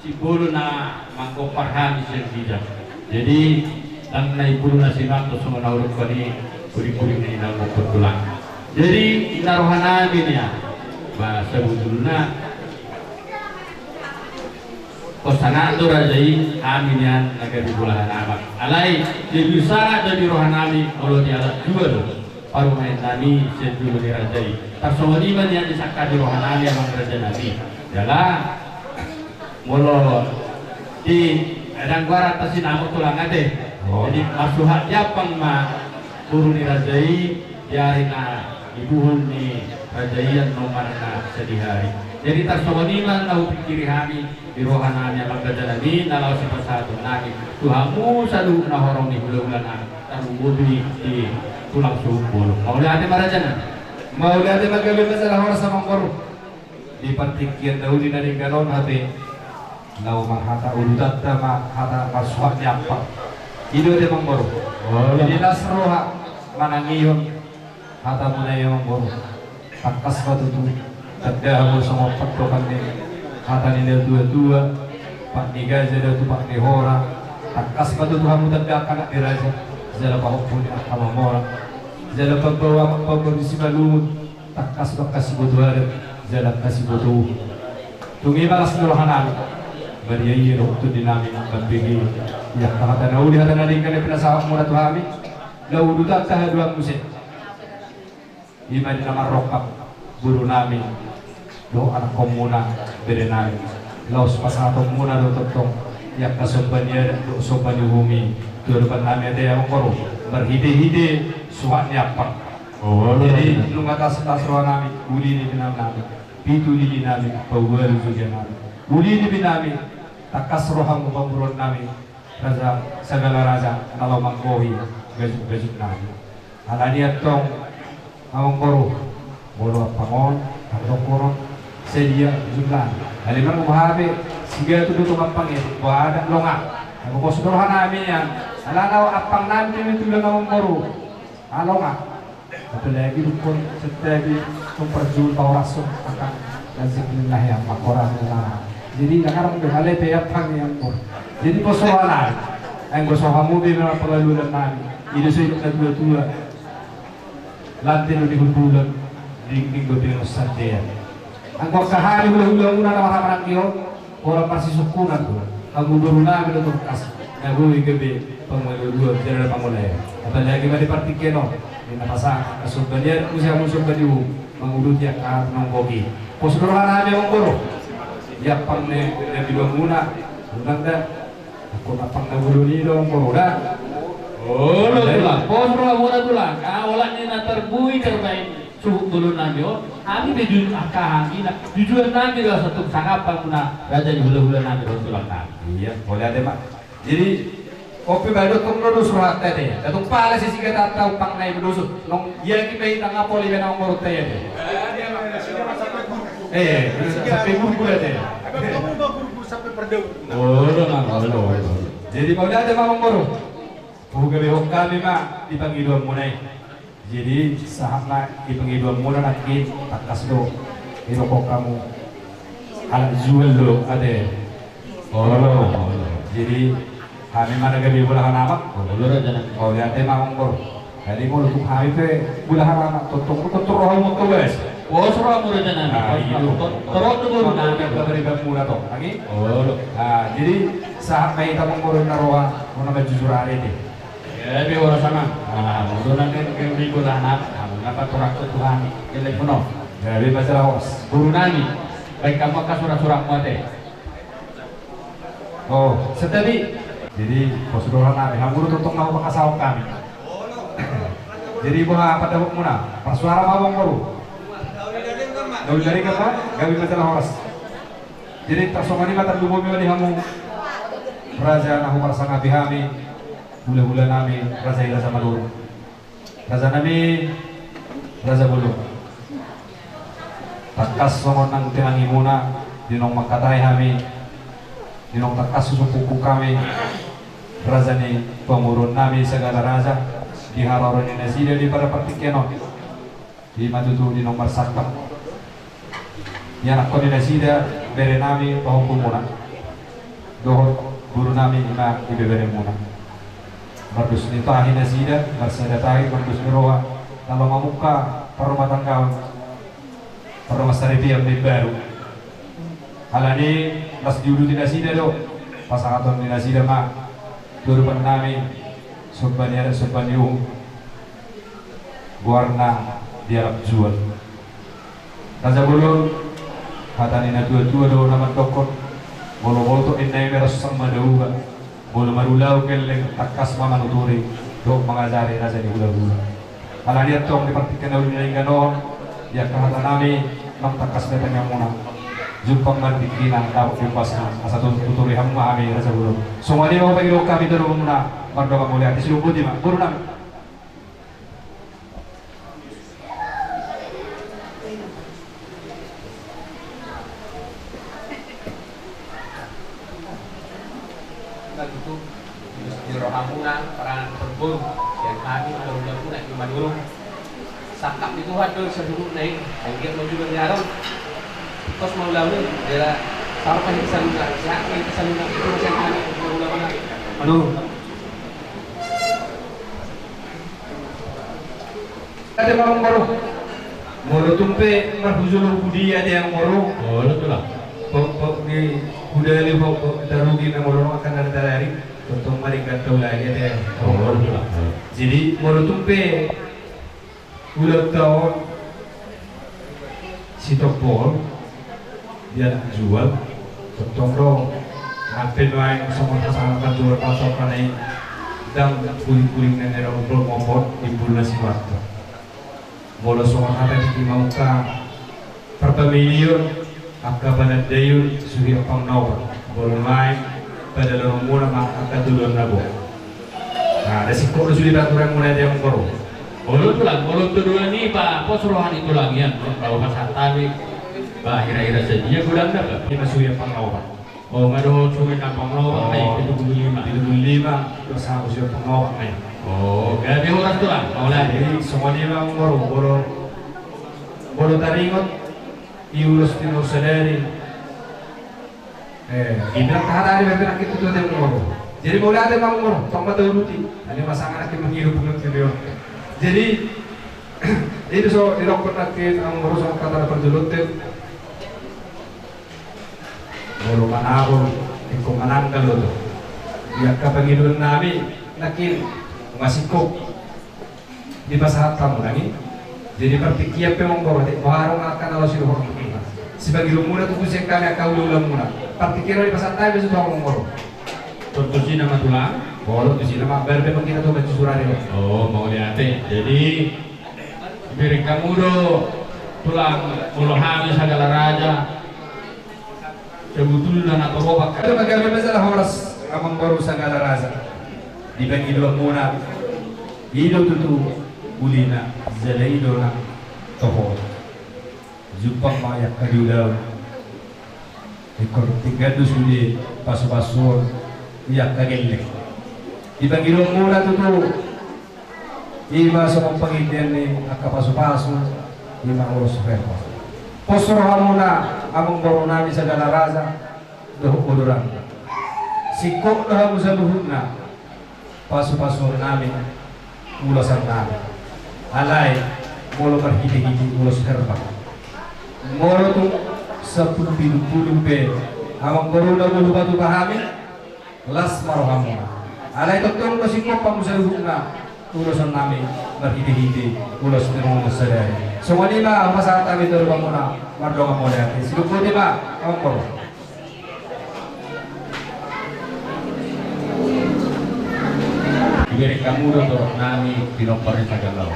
B: si bulu na mangko parhami sendiri. Jadi tang na ibulu na sinang to sama naurut kani kuring-kuring ni nang tulang. Jadi naruhan nabi niya bahasa budulna kosana tu rajai aminian naga di bulahan amak alai di bisa dari rohanami kalau di alat dua tu paru main nami sejulu di rajai tarsawani man yang disangka di rohanami yang raja nabi jalan mulu di edang gua atas sinamu tulang ade jadi masuhat japang ma turun di rajai diarina ibuhun ni rajaian nomor na sedih hari. Jadi tarsawani man lau pikiri kami di rohananya magdadalani nalau si pasado nagi tuhamu sadu nahorong ni bulan-bulan tamu budi di tulang subul mau lihat marajana mau lihat magabe masalah orang sama koru di partikian daudi nari ganon hati lau mahata uludat ma hata maswak nyapa ido de mangkoru jadi nasroha manangiyon hata mulai mangkoru takas batu tu tadahu sama patokan ni hata ni dua-dua pak niga jadi tu pak nihora takas batu tu hamu tanda kanak diraja jala pahupun akama mora jala pembawa pembisi malut takas bakas bodoh jala kasih bodoh tungi balas nurhanan bariyi roktu dinami bambigi ya hata naudi hata nadi kane penasawak mura tu hami lau duta tahadua musim iman nama rokap guru nami do anak komuna berenari laos pasato muna do totong yak kasombanya do sombani bumi turban nami ada yang koru berhide-hide suatnya apa jadi lu ngata setasroa nami uli ni binam nami pitu ni nami pawal juga nami uli ni binami takas roham pemburuan nami raja segala raja kalau mangkohi gajuk-gajuk nami alani atong awang koru bolo pangon atau koron sedia jumlah aliman muhabe siga tu tu kampang ya ada longak aku posdorhan nami yang alanau apang nami itu lang awang koru alongak apalagi dukun setiap memperjual taurasun akan lazimillah yang makoran jadi nakarang berhalai peyapang yang jadi posohanan yang gosohamu memang pengaluran nami itu sudah kedua-dua lantai di bulan dingding gobino sandian angkau kahari hula-hula muna na maramarang iyo orang pasti sukunan ko ang gubero namin ito kas nagawin gabi pangmaluluwa dyan na pangulaya at lagi ba di partikeno di napasa kasugban yan kung siya mong sugban yung mangulot yan kahit ng bogi posdorohan namin ang goro yak pang nabiluang muna unang da ako na pang nagulo nilo ang goro na oh lo tulang posdorohan muna tulang kawalan niya na terbui terbaik suhu dulu namio, kami bejun akahami, tujuan nami adalah satu sangapan muna raja di hula-hula nami tulang kami. Iya, boleh ada mak. Jadi kopi baru tung nuru surat tadi, datung pala sisi kita tahu pang naik berdusuk, nong iya kita hitung apa lihat nong morot tadi. Sampai buku deh.
J: perdu. Jadi mau ada mamang baru. Bukan behok kami mak dipanggil dua mulai. Jadi sahabat dipanggil dua mulai nanti takas do. Hirokok kamu alat jual do ada. Jadi kami mana gabi bulahan amak. Oh lihat mamang baru. Jadi mau untuk kami pe bulahan amak. Tutup roh mau tugas.
B: Oh, surah murid
J: Nah, itu terus tuh nami dari murah toh, lagi. Nah, jadi saat kami kita mengurus naruah, mau nama jujur hari ini.
B: Ya, di orang sana. Nah, mudah nanti kami bulan apa? Apa turak Tuhan? Jelek penuh.
J: Jadi baca lawas.
B: Guru nami. Baik kamu ke surah-surah muate.
J: Oh, setabi. Jadi prosedural nami, kamu tutup mau pakasau kami. Jadi buah pada muna, persuara mawang baru. Gawi dari kata, gawi masalah horas. Jadi tersomani mata dulu di hamu. Raja nahu parsanga bihami, hula-hula nami, raja ila sama dulu. Raja nami, raja bulu. Takas somon nang tinangi muna, dinong makatai hami, dinong takas susukuku kami. Raja ni pemurun nami segala raja, diharoron ni nasida di para partikiano. Di matutu dinong marsakam. Yang koordinasi dia beri nami pahukum muna, dohor guru nami ima ibe beri muna. Berdus ni tahi nasida, bersada tahi berdus miroha, kalau mamuka perumah tangga, perumah saripiam di baru. Halani pas diudu di nasida do, pasangan di nasida mak, turupan nami, subban ya subban yuh, warna diarap jual. Raja Bulu Patani na tua do naman tokot bolo to inay meros sang madauga bolo marulaw keleng takas mamanuturi do mangajari raja ni hula-hula ala dia tong dipraktikan daw nila ganon ya kahata nami ng takas na tanya muna jumpang mandikinan dapat lipas na asa tuturi hamma kami raja bulo so mali mo pagiro kami daro muna mardo ka muli ati silubod di ma guru namin
D: itu di rohamuna para berburu yang kami muna cuma dulu sakap itu ada seluruh naik yang mau juga nyaron kos mau lalu dia sampai ke sana siapa ke sana itu macam kami mau lalu aduh ada orang baru mau tumpe marhuzul budi ada yang baru
B: Oh, betul lah.
J: pok di budaya li pok darugi na moro akan ada dari untuk maringkan tahu lagi deh.
B: Oh, betul lah.
J: Jadi moro tumpe ulang tahun si topol dia jual totong ro hampir main sama pasangan jual pasok kanai dan kuling-kuling nenek ngobrol ngompor di bulan si waktu. Moro sama kata di mau ka perpemilion Akka pada dayun suhi apang nawa boleh main pada lorong muna akan duluan nabo. Nah, ada sikor sudah aturan mulai dia mengkorup.
B: Bolo tulang, bolo tulang ni pak, posuruhan itu lagi yang kalau pasal tadi, bah kira-kira saja bulan berapa?
J: Ini suhi apang nawa.
B: Oh, ngado cuma nampang nawa, itu 75.
J: 75 terus aku suhi apang nawa nih.
B: Oh, gabi orang tulang, mau lagi.
J: Jadi semua dia mengkorup bolo taringot. Iurus tino sadari ibrang kahadari bebenak itu tuh ada ngoro jadi mulai ada ngoro tong mata uruti ada pasangan akan menghirup dengan video jadi itu so dilokot nakit ang ngoro sama kata perjulutin ngoro manaro iko manangkal lo dia kapangilun nami nakin masikop di pasahat kamu lagi jadi pertikiap memang bawa warung akan kalau sudah orang kita sebagai lumuna tuh kusek kami akan ulang muna pertikira di pasar tayo besok orang ngoro
B: Tertusi nama tulang.
J: boleh tuh sih nama berbe kita tuh baca surah ini
B: Oh, mau lihat jadi beri kamu do tulang mulu habis segala raja sebetulnya atau robak
J: itu bagaimana masalah horas amang baru segala raja dibagi dua muna hidup tuh ulina zalaido na toho jupang mayak kadiulaw ikut tiga dusun di pasu-pasu iya kagelek di bagi mula tuh ima sa pangitian ni akapasu-pasu ima urus repo posor hamuna among borunami sa galaraza doh udurang sikok dah musa luhutna pasu-pasu namin ulasan namin alay molo berhidi-hidi ulas herbang molo tuh 10 pe amang boruna bulu batu pahami las marohamuna alay totong sikok pamusaluhutna ulasan namin berhidi-hidi ulas terung sadari semua ni lah masa kami terbang muna mardonga modern silupo di ba amang boro
B: Iberi kamu do nami pinopari Sagalau.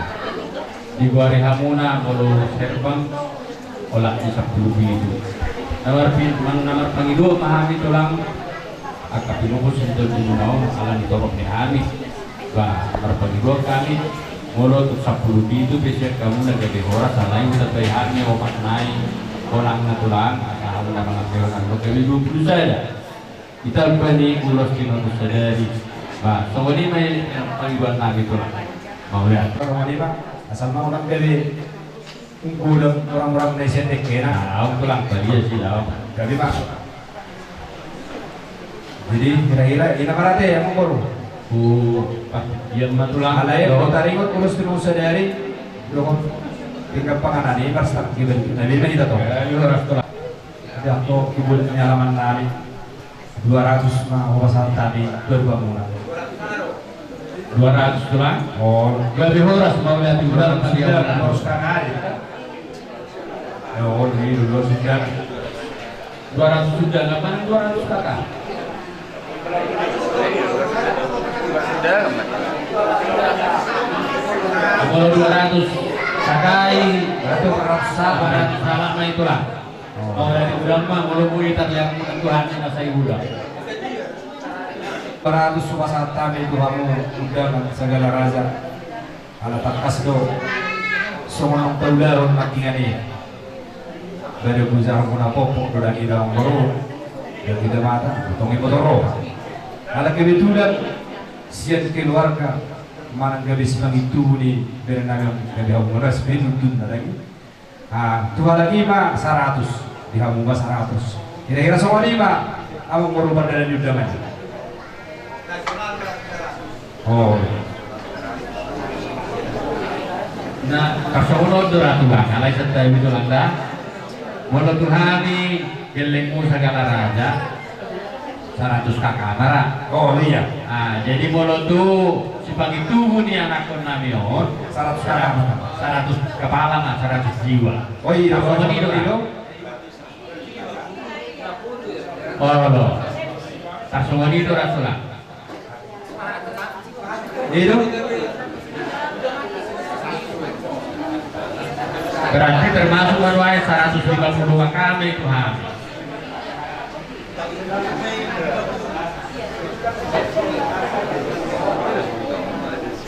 B: Di guari hamuna molo serbang olah di 10 bidu. Namar pangido pahami tulang akap pinubus untuk dinau ala ditorok ni hami. Bah namar pangido kami molo untuk 10 bidu besok kamu lagi di horas alain kita hami opak naik orang na tulang kamu nama ngapewan lo kami 20 saja. Kita bani ulos kinonus sadari. Bah, so ini may panggiban namin ito lang. Mau lihat.
J: Orang ini pak, asal mau nak beli kuda orang-orang Indonesia tekena.
B: Nah, aku lang tadi sih lah.
J: Jadi pak. Jadi kira-kira ini marate yang mau
B: Pak, dia matulang.
J: Alay, kalau taringot urus terus sadari, doon tinggal panganan ini pas tak given. Nabi mana kita tahu?
B: Ini orang tulang.
J: Jadi aku ibu penyalaman nabi 200 mah wawasan tadi 2 bangunan.
B: 200 tulang.
J: Oh,
B: Lebih horas mau lihat di bulan
J: harus kan aja. Oh, ini dulu sudah
B: 200 sudah ngapain 200 kakak? Kalau 200 sakai
J: berarti 400
B: salah mah itulah. Mau lihat di bulan mah mau lebih yang Tuhan yang saya budak.
J: 400 suasana itu kamu undangan segala raja ala takas do semua taularon makingan ini dari buzar puna popok do lagi dalam baru dan tidak mata utongi motoro ala kebetulan sian keluarga mana gabis itu di berenang gabi hamuras benutun lagi tuh lagi mah 100 di hamuras 100 kira-kira semua ini mah aku merubah dari undangan.
B: Oh. Nah, kasunod ratu lang, alay sa tayo ito lang da. Mula tuhani gelengmu segala raja 100 kakak.
J: Oh iya.
B: Jadi mula tuh si pangitubo ni anak ko namion
J: 100 kakak.
B: 100 kepala mah 100 jiwa.
J: Oh iya.
B: Oh lo. Kasunod itu ratu lang.
J: Itu
B: berarti termasuk manuai 152 kami Tuhan.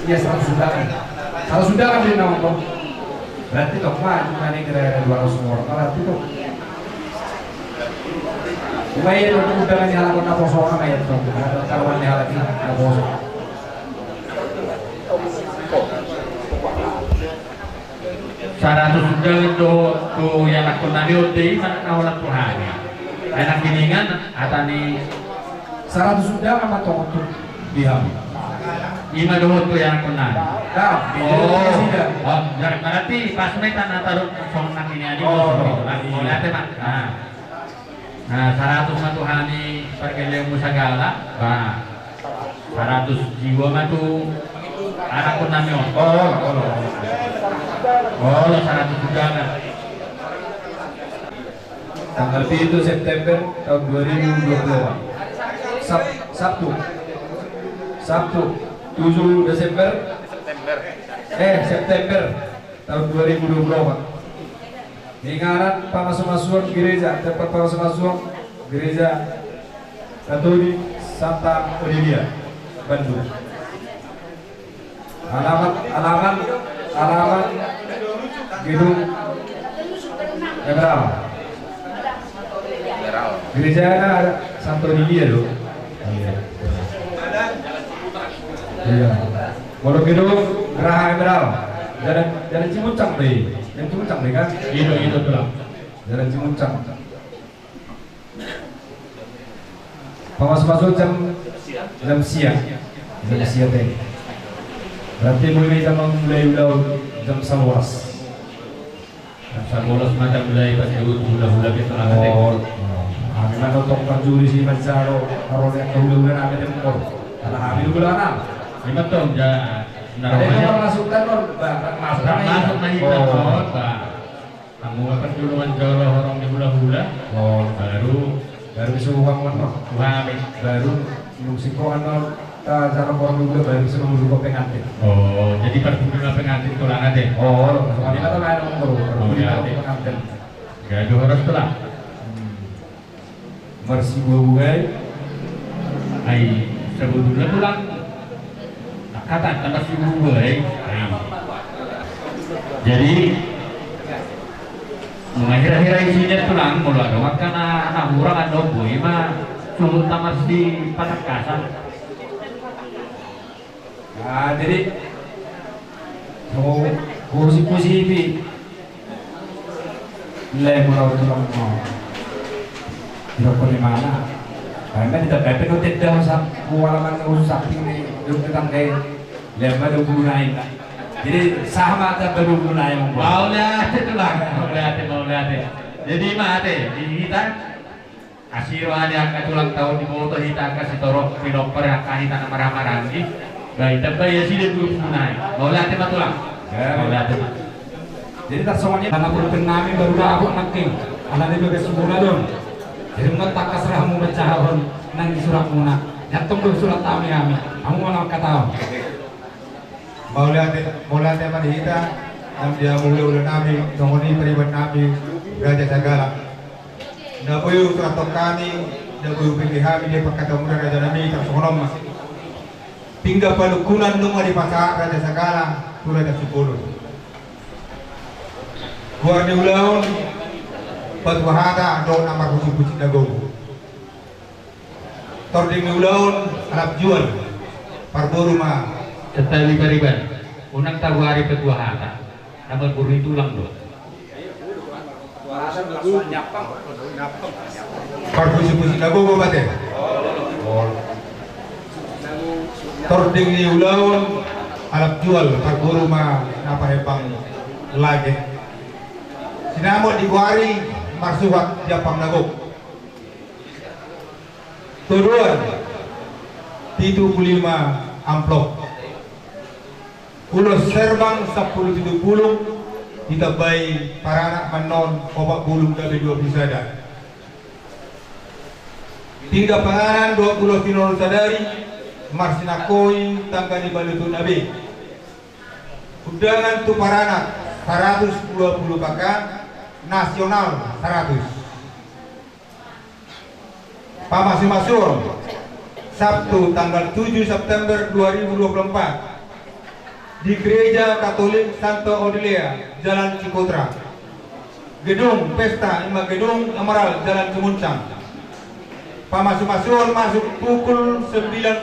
J: Iya 100 sudah kan. Kalau sudah kan di nama toh. Berarti toh mah cuma ini kira-kira 200 orang. Berarti toh. Baik itu udah kan halaman apa soalnya baik toh. Kalau ini halaman apa soalnya.
B: 100 sudah itu yang aku nabi udah mana nawalan Tuhan. Enak giningan atani
J: 100 sudah apa toh untuk diam.
B: Ima doon tuh yang aku nabi. Berarti pas mereka natarut song nak ini aja. Mau lihat mak. Nah 100 mah Tuhani perkeliling musagala. 100 jiwa mah tuh anak pun namion. Oh, 100 juga kan.
J: Tanggal 7 September tahun 2020. Sabtu 7 Desember September tahun 2020. Ingaran pamasuk-masuk gereja, tempat pamasuk-masuk gereja Katolik Santa Olivia, Bandung. Alamat gedung Emerald. Gereja ada Santo Nidia loh. Iya. Moro gedung Geraha Emerald. Jalan Cimuncang deh. Yang Cimuncang deh kan?
B: Itu tuh.
J: Jalan Cimuncang. Masuk jam siang. Jam siang deh. Berarti mulai jam 11.
B: Sabolos macam mulai pas hula-hula kita
J: Oh, kami menonton perjuri si Mansaro kalau yang kehulu-huluan kami tempur karena kami huluan
B: lima tahun ya
J: kalau masuk tanor
B: masuk na hitam kamu akan duluan jauh orang di hula-hula baru bisa uang mana baru musiko ano cara orang hula baru bisa menunggu pengantin jadi pertunjukan pengantin tulang ada
J: kami kata lain pertunjukan pengantin
B: gak harus tulang
J: Mersi buai
B: ai sebetulnya tulang kata tambah si buai jadi mengakhir-akhir isinya tulang mulu ada karena anak orang ada boy mah sulut tamas di Patakasan.
J: Nah, jadi kursi-kursi ini lemur tulang mau tidak di mana karena tidak dapat notit dah usah pengalaman rusak ini duduk tangkai lemur dua gunai jadi sama ada bergunai
B: mau lihat mau lihat jadi mah kita asiro ada ulang tahun di motor kita kasih torok pinoper kita marah-marah lagi baik tapi ya sih dia dua gunai mau lihat tulang mau lihat
J: jadi tak semuanya karena perlu nami baru aku naking anak itu ke sempurna dong. Jadi tak kasrahmu bercahon nang surat muna. Nyatum do surat kami. Kamu mau kata.
I: Mulai tema kita nam dia mulai nami, tongoni peribat nami, Raja Sagala. Nabuyu surat kami, nabuyu pilih kami dia perkata muda Raja Nami tersonom. Tinggal palukunan nunga di pasar Raja Sagala, surat ada 10. Gua di ulang Patwahata do namar pucuk-pucuk dagogo. Tording ulaun alap jual parbo rumah.
B: Tetap riba-riba. Unang tawari Patwahata. Namar buru itu ulang do.
I: Par pucuk-pucuk dagogo bate. Tording ulaun alap jual parbo rumah napa hepang lagi. Sinamon di Guari Marsuhat Japang Nagok Tuduhan 75 amplop Ulos Serbang 10-70 ditabai para anak menon obat bulung dari 20 sadar tinggal panganan 20 tinol sadari Marsinakoi tangga di Balutun Nabi undangan tu para anak 120 kakak nasional 100 Pamasih-masur Sabtu tanggal 7 September 2024 di Gereja Katolik Santo Odelia Jalan Cikotra Gedung Pesta Ima Gedung Emerald Jalan Cimuncang Pamasih-masur masuk pukul 9.00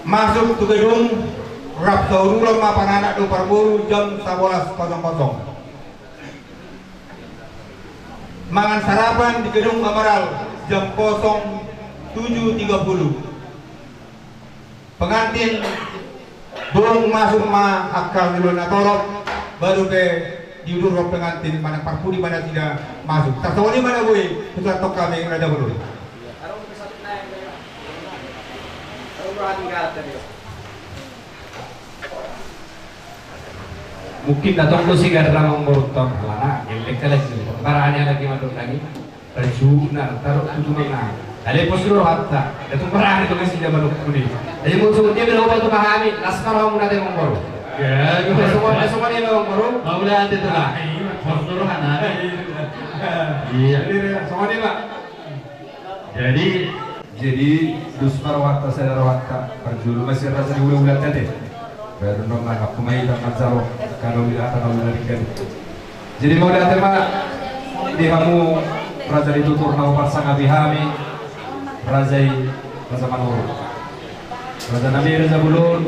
I: masuk ke gedung Rap Saurulong Mapananak do Parburu jam 11.00. Mangan sarapan di gedung Emerald jam 07.30. Pengantin belum masuk ma akal nilona torok baru ke diudur pengantin mana parpu di mana tidak masuk. Tak tahu di mana gue kita tok kami Raja Bulu.
J: Mungkin datang lu sih gara ngomong lana gelek lagi parahnya lagi masuk lagi terjuna taruh tujuan ada postur hatta itu parah itu masih zaman kuni jadi muncul dia bilang apa tuh pahami laskar kamu nanti ngomong ya semua dia ngomong
B: mau lihat itu lah postur hana iya
J: semua dia pak jadi dus parwata saya rawata perjuru masih rasa diulang-ulang tadi baru nong nangkap kumai dan ngajaro kalau tidak akan melarikan. Jadi mau lihat tema di kamu raja ditutur nau parsang abihami raja manur raja nabi raja bulun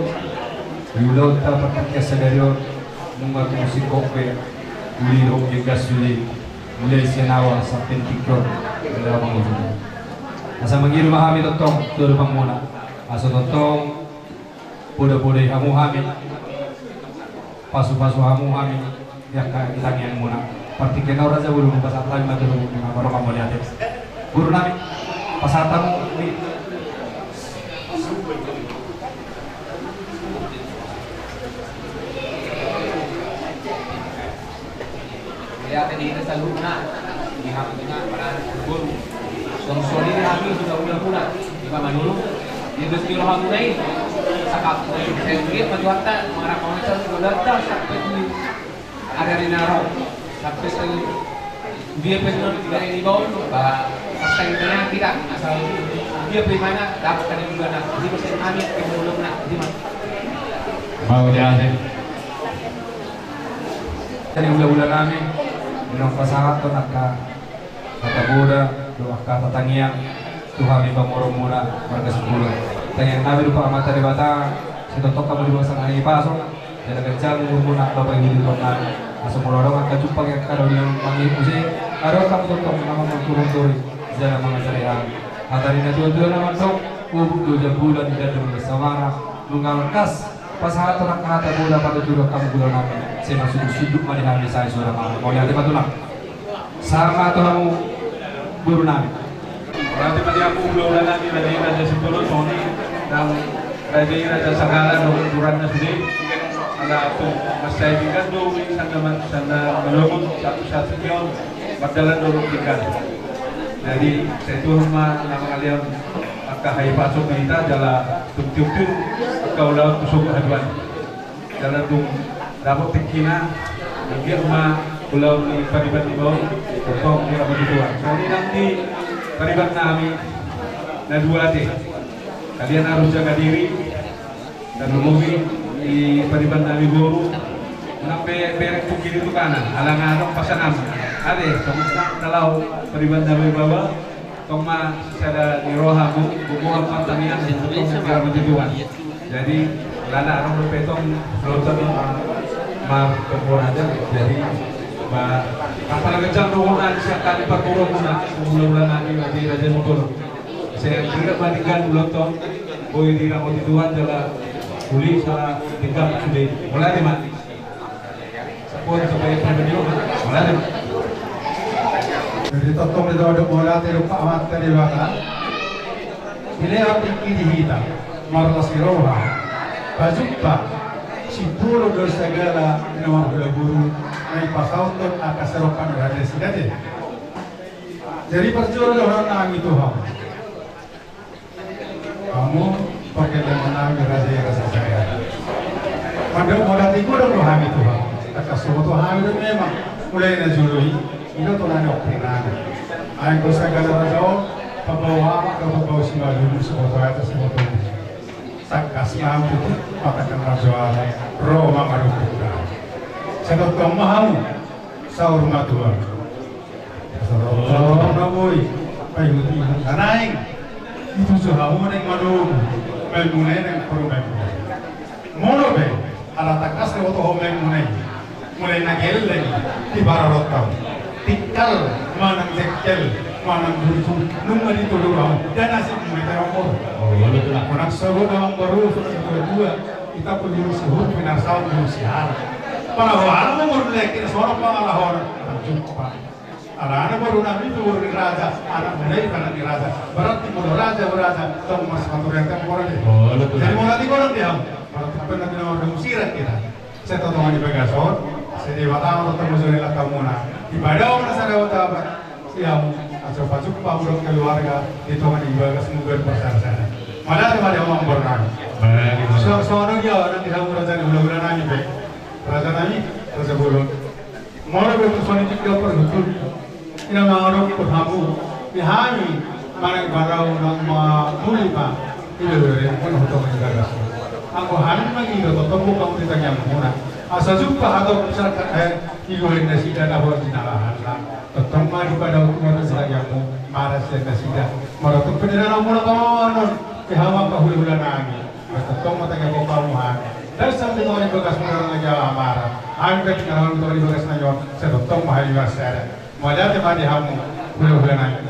J: yulau ta pakai sadario nunggu musik kopi uliro juga sulit mulai senawa sampai tiktok dalam menguji. Asa mengiru mahami totong tur pangmuna asa totong poda-poda hamu hami pasu-pasu hamu hami yang kita yang muna partiken raja bulun pas atlan maduru dengan baru kamu lihat guru nami pas atamu ni
D: lihat ini kita selalu di hatinya para guru yang solid kami sudah mula di mana dulu di desa Rohamu ini sakap saya pikir penjualan mengarah komunitas sudah datang sampai di area Rinaro sampai dia benar tidak ini bau bahwa pasti kita tidak asal dia beli mana dapatkan juga nak di mesin kami yang belum nak di mana
J: mau dia ada tadi ulah-ulah kami minum pasangan tu nak kata Buddha doa kata tangiang Tuhan di pamoro mura marga sepuluh tangiang nabi lupa mata di batang setontok kamu di bawah sangai pasok dan kencang muna bapak ini di rumah asal mulorong angka cupang yang kalau yang panggil musik ada kamu tontok nama turun jangan mengajari yang hatari na dua nama dok ubuk dua bulan tidak bersama lungal kas pasangan orang kata Buddha pada dulu kamu bulan nabi saya masuk sudut mari hari saya sudah mau lihat apa tulang sama kamu guru nabi
H: Berarti tadi aku udah lagi dari Raja Sipolo Sony dan Raja Sagala ukurannya sendiri ada tuh Mas saya juga tuh sana melomot satu kion berjalan dulu ikan. Jadi saya tuh nama kalian akan hai pasuk kita jalan tuk kau laut tusuk haduan jalan tuh dapat tikina mungkin pulau di padibat di bawah potong di apa tuan. Jadi nanti padibat nami dan dua hati kalian harus jaga diri dan memenuhi di padibat nami guru sampai berek bukit itu kanan alang-alang pasangan ada kalau padibat nami bawah toma sada di rohamu bubuhan pantanian untuk kira tuan. Jadi lana orang berpetong loton maaf kebun aja jadi apalagi jam nuhunan siap kali perkurung bulan lagi di Raja Sipolo saya kira bandingkan loton boy di rambut tuan jalan kuli salah tinggal sudah mulai deh mak sepuluh supaya perbedaan mulai deh
I: jadi totong itu ada bola terupa amat tadi bahkan ini arti kiri hitam marla siroha bajukpa Sipuro do segala nama guru naik pasauton akaserokan berada sidade. Jadi perjuangan orang nami Tuhan. Kamu pakai dengan raja rasa saya. Pada modal itu dah Tuhan itu. Kata semua Tuhan itu memang mulai najului itu Tuhan yang optimal. Ayat segala raja pembawa atau pembawa simbalu semua Tuhan itu semua Tuhan. Sakas mampu matakan raja Roma marukuda. Sedot kemahamu saur matua. Saur naboi payuti kanaing itu suhamu neng madu melmune neng korban. Monobe ala takas ke oto home mulai nagel lagi di bararotau. Tikal manang dekkel manang bursu nunggu di tulurau dan asik mereka omor. Orang sebut orang baru kedua kita perlu sebut binasal manusia. Para orang umur lekin seorang pengalaman jumpa. Anak baru nabi itu urut raja, anak mulai karena di raja. Berarti kalau raja beraja, tahu mas kantor yang temporer itu. Jadi mau nanti orang dia, kalau tak pernah kita orang musiran kita. Saya tahu teman di Pegasor, saya di Batam atau temusuri lah kamu nak. Di Padang mana saya dapat apa? Siapa? Asal pacuk pamurung keluarga itu kan di Bagas mungkin persana. Malah ada orang berenang. Soalnya dia orang tidak merasa di bulan-bulan ini, be. Raja nami, raja burung. Mana betul soalnya juga perlukan. Ina mengarut perhamu. Dihami mana barau nama tulipa. Ini boleh pun untuk menjaga. Ako hanin mangido to tomo kamu ditanya muna. Asa jumpa atau misalkan iluin nasi dan awal dinalahan lah. Tetong maju pada hukuman selayamu maras dan nasida. Maratung peniralang muna konon. Kehama kahuli bulan angin. Tetong matanya ko pamuhan. Dan sampai orang bekas mengarang aja marah. Angkat dengan orang bekas nanya. Saya tetong mahal juga saya. Malah teman dihamu bulan angin.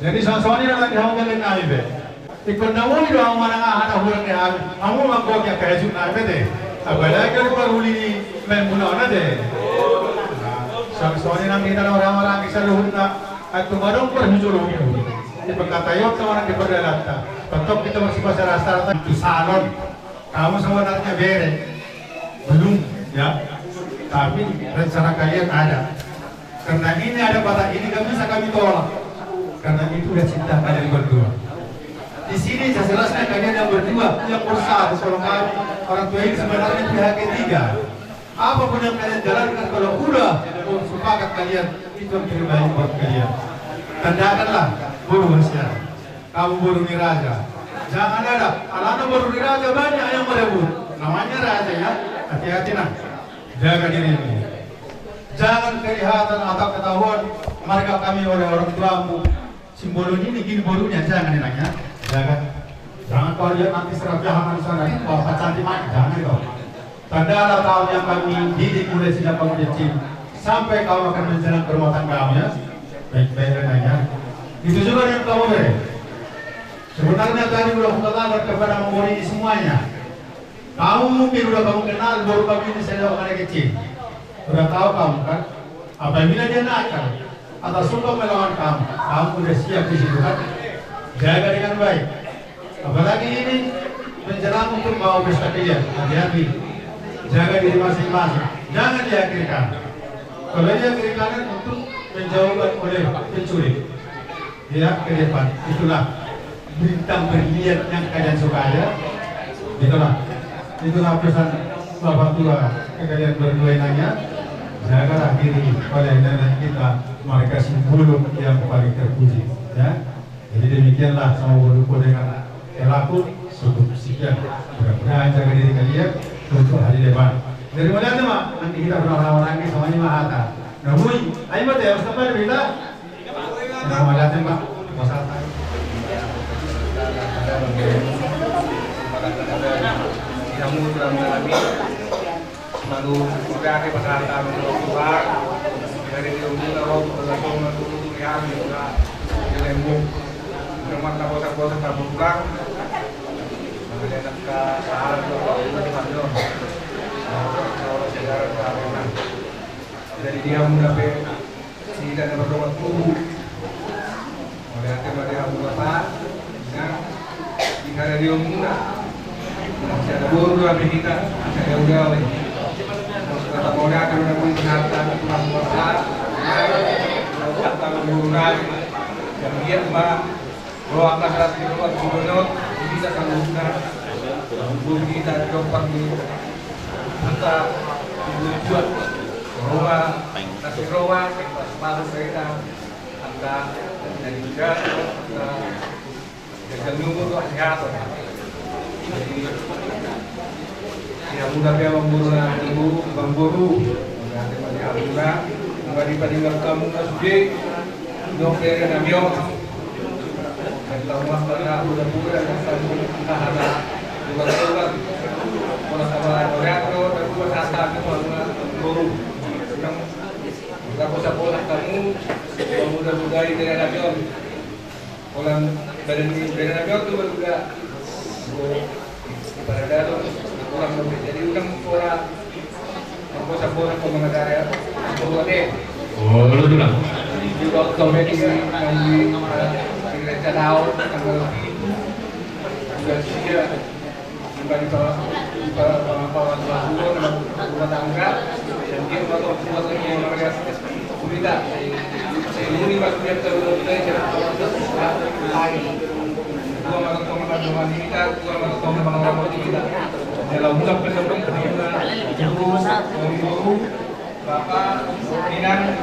I: Jadi sama-sama ini lagi hamu kalian naik be. Ikut namun itu hamu mana ada bulan ni hamu. Hamu mangkok yang kehidupan naik be deh. Apalagi kalau peruli ni main bulan ada. Sama-sama ini nanti kita orang-orang bisa luhur nak. Atau barang perhujur luhur. Di pengkatayot sama orang di perdalatan. Tetap kita masih pasar rasa itu salon. Kamu sebenarnya bere. Belum ya. Tapi rencana kalian ada. Karena ini ada batas ini gak bisa kami tolak. Karena itu udah cinta kalian berdua. Di sini saya jelaskan kalian yang berdua yang bersatu. Kalau kami orang tua ini sebenarnya pihak ketiga. Apapun yang kalian jalankan kalau udah sepakat kalian itu yang terbaik buat kalian. Tandakanlah buru Asia. Kamu buru raja. Jangan ada anak buru raja banyak yang berebut. Namanya raja ya. Hati-hati nah. Jaga dirimu. Jangan kelihatan atau ketahuan marga kami oleh orang tuamu. Simbol ini gini borunya jangan nanya. Jangan kau lihat nanti serapnya di sana. Bapak cantik mati jangan kau. Tanda tahun yang kami didik mulai sejak kamu kecil sampai kau akan menjalankan rumah tanggamu ya. Baik-baik nanya. Itu juga yang kamu beri. Sebenarnya tadi sudah kutakan kepada memori ini semuanya. Kamu mungkin sudah kamu kenal baru kami ini sejak anak kecil. Sudah tahu kamu kan? Apabila dia nakal atau suka melawan kamu, kamu sudah siap di situ kan? Jaga dengan baik. Apalagi ini menjelang untuk bawa pesta dia, hati-hati. Jaga diri masing-masing. Jangan diakhirkan. Kalau diakhirkan untuk menjauhkan oleh pencuri. Dia ke depan. Itulah bintang berlian yang kalian suka ya. Itulah pesan Bapak tua ke kalian berdua nanya. Jagalah diri oleh nenek kita, mereka simbol yang paling terpuji ya. Jadi demikianlah sama berlupa dengan pelaku cukup sekian. Mudah-mudahan jaga diri kalian untuk hari depan. Dari mana tu mak? Nanti kita bersama lagi semuanya mahata. Namun, ayo mak ya, bersama dengan kita. Nama mana mak? Masalah.
G: Kamu telah mengalami lalu berarti pasal keluar dari rumah roh berlangsung dulu yang juga dilembung teman kota-kota terbuka kemudian ke sahara itu kalau sejarah jadi dia mendapat tidak dapat berbuat tubuh oleh tema dia berbuat yang jika dia muda ada buru abis kita saya udah kata muda karena pun penata kurang besar kata menggunakan yang dia mbak kalau akan ras di luar gubernur kita akan menggunakan buru kita dopak di kita buat rumah nasi roa kita separuh mereka anda dan juga jaga nunggu tuh sehat jadi yang muda dia memburu berarti pada alura nggak dipanggil kamu kasih dong dari namion dan tahu pada muda yang kamu ada juga kalau sama orang itu berbuat kasar itu memburu yang nggak bisa pola kamu muda-muda dari namion orang badan namion itu juga pada dalam kurang lebih jadi udang pola membuat pemengadaya buat deh
B: lu tuh lah
G: di waktu meeting yang di gereja Daud tanggal juga sia dibagi pengetahuan rumah tangga dan dia buat lagi yang mereka berita ini maksudnya terlalu gua malah teman-teman kita, gua malah teman-teman kita. Dalam bulan pendukung guru, bapak, dinan,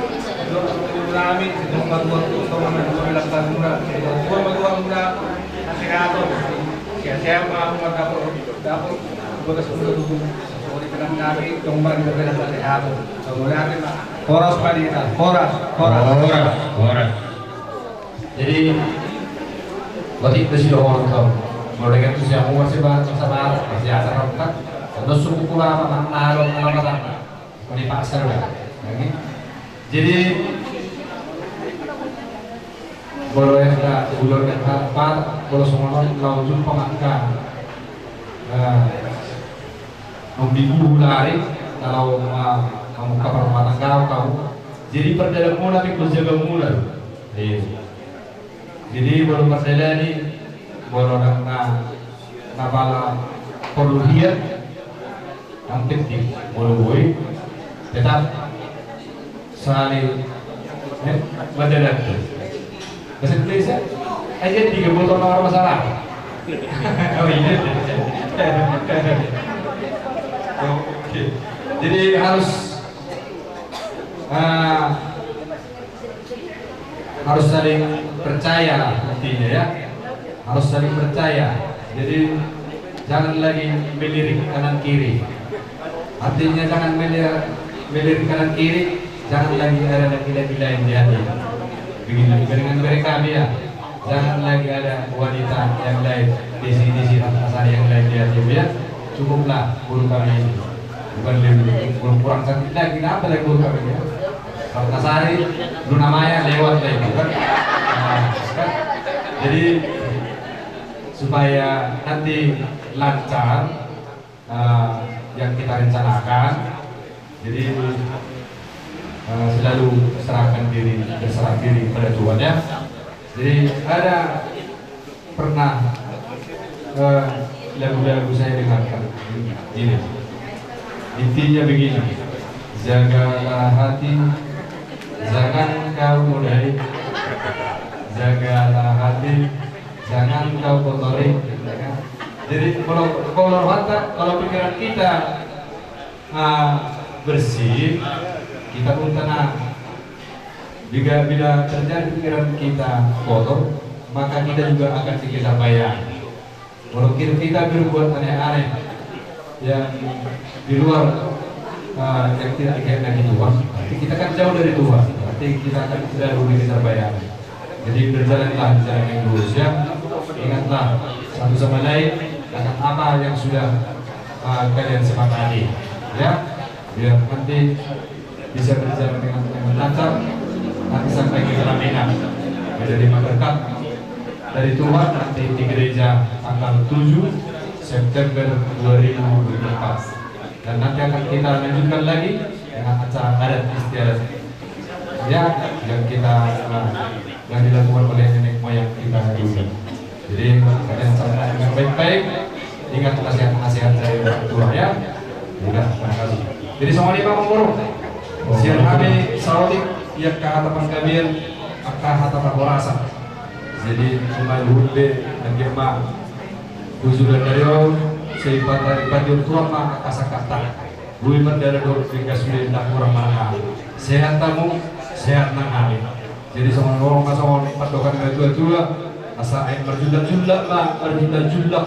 G: kami sedang membuat untuk melakukan muda. Gua muda sehat. Siapa mau dapur
J: bekas udah dulu sorry dengan kami kembali berbeda dari aku kemudian poros padita poros. Jadi waktu itu sih orang tahu mulai itu sih aku masih sama masih acara kan terus suku pula apa nalar di pasar kan jadi boleh enggak ulur apa boleh semua langsung pemangkan membimbing lari kalau kamu kapal rumah tangga kamu jadi perdana mula tapi berjaga mula jadi belum perdana ini boleh nabala perlu dia yang penting boleh tetap saling berdana bahasa Indonesia aja 3 botol orang masalah oh iya oke jadi harus saling percaya intinya ya harus saling percaya jadi jangan lagi melirik kanan kiri artinya jangan melirik kanan kiri jangan lagi ada gila-gila yang di hati begini dengan mereka dia jangan lagi ada wanita yang lain di sini asal yang lain dia ya cukuplah guru kami ini bukan belum kurang cantik lagi kenapa lagi guru kami ya karena sehari Luna Maya lewat lagi kan jadi supaya nanti lancar yang kita rencanakan jadi selalu berserah diri pada Tuhan ya. Jadi ada pernah lagu-lagu saya dengarkan ini intinya begini jagalah hati jangan kau modai jagalah hati jangan kau kotori jadi kalau pikiran kita bersih kita pun tenang. Bila terjadi pikiran kita kotor, maka kita juga akan kita bayar. Kalau kita berbuat aneh-aneh yang di luar yang tidak dikehendaki Tuhan, kita kan jauh dari Tuhan. Berarti kita akan tidak rugi kita bayar. Jadi berjalanlah di jalan yang lurus ya. Ingatlah satu sama lain akan apa yang sudah kalian sepakati, ya. Biar nanti bisa berjalan dengan lancar nanti sampai ke pelaminan menjadi berkat dari Tuhan nanti di gereja tanggal 7 September 2024 dan nanti akan kita lanjutkan lagi dengan acara adat istiadat ya yang kita yang dilakukan oleh nenek moyang kita dulu. Jadi kalian catat dengan baik-baik, ingat nasihat-nasihat dari orang tua ya. Terima kasih. Jadi semua ini Pak Mengurung siang kami saudi yang kahatapan kabir akah hatapan warasa jadi cuma luhbe dan gemma kuzulan dari om seibata ibadur tua mah kasakata bui merdara dor hingga sudah tak kurang mana sehat tamu sehat nangari jadi semua orang masuk padokan tua-tua asa air berjudak-judak lah berjudak-judak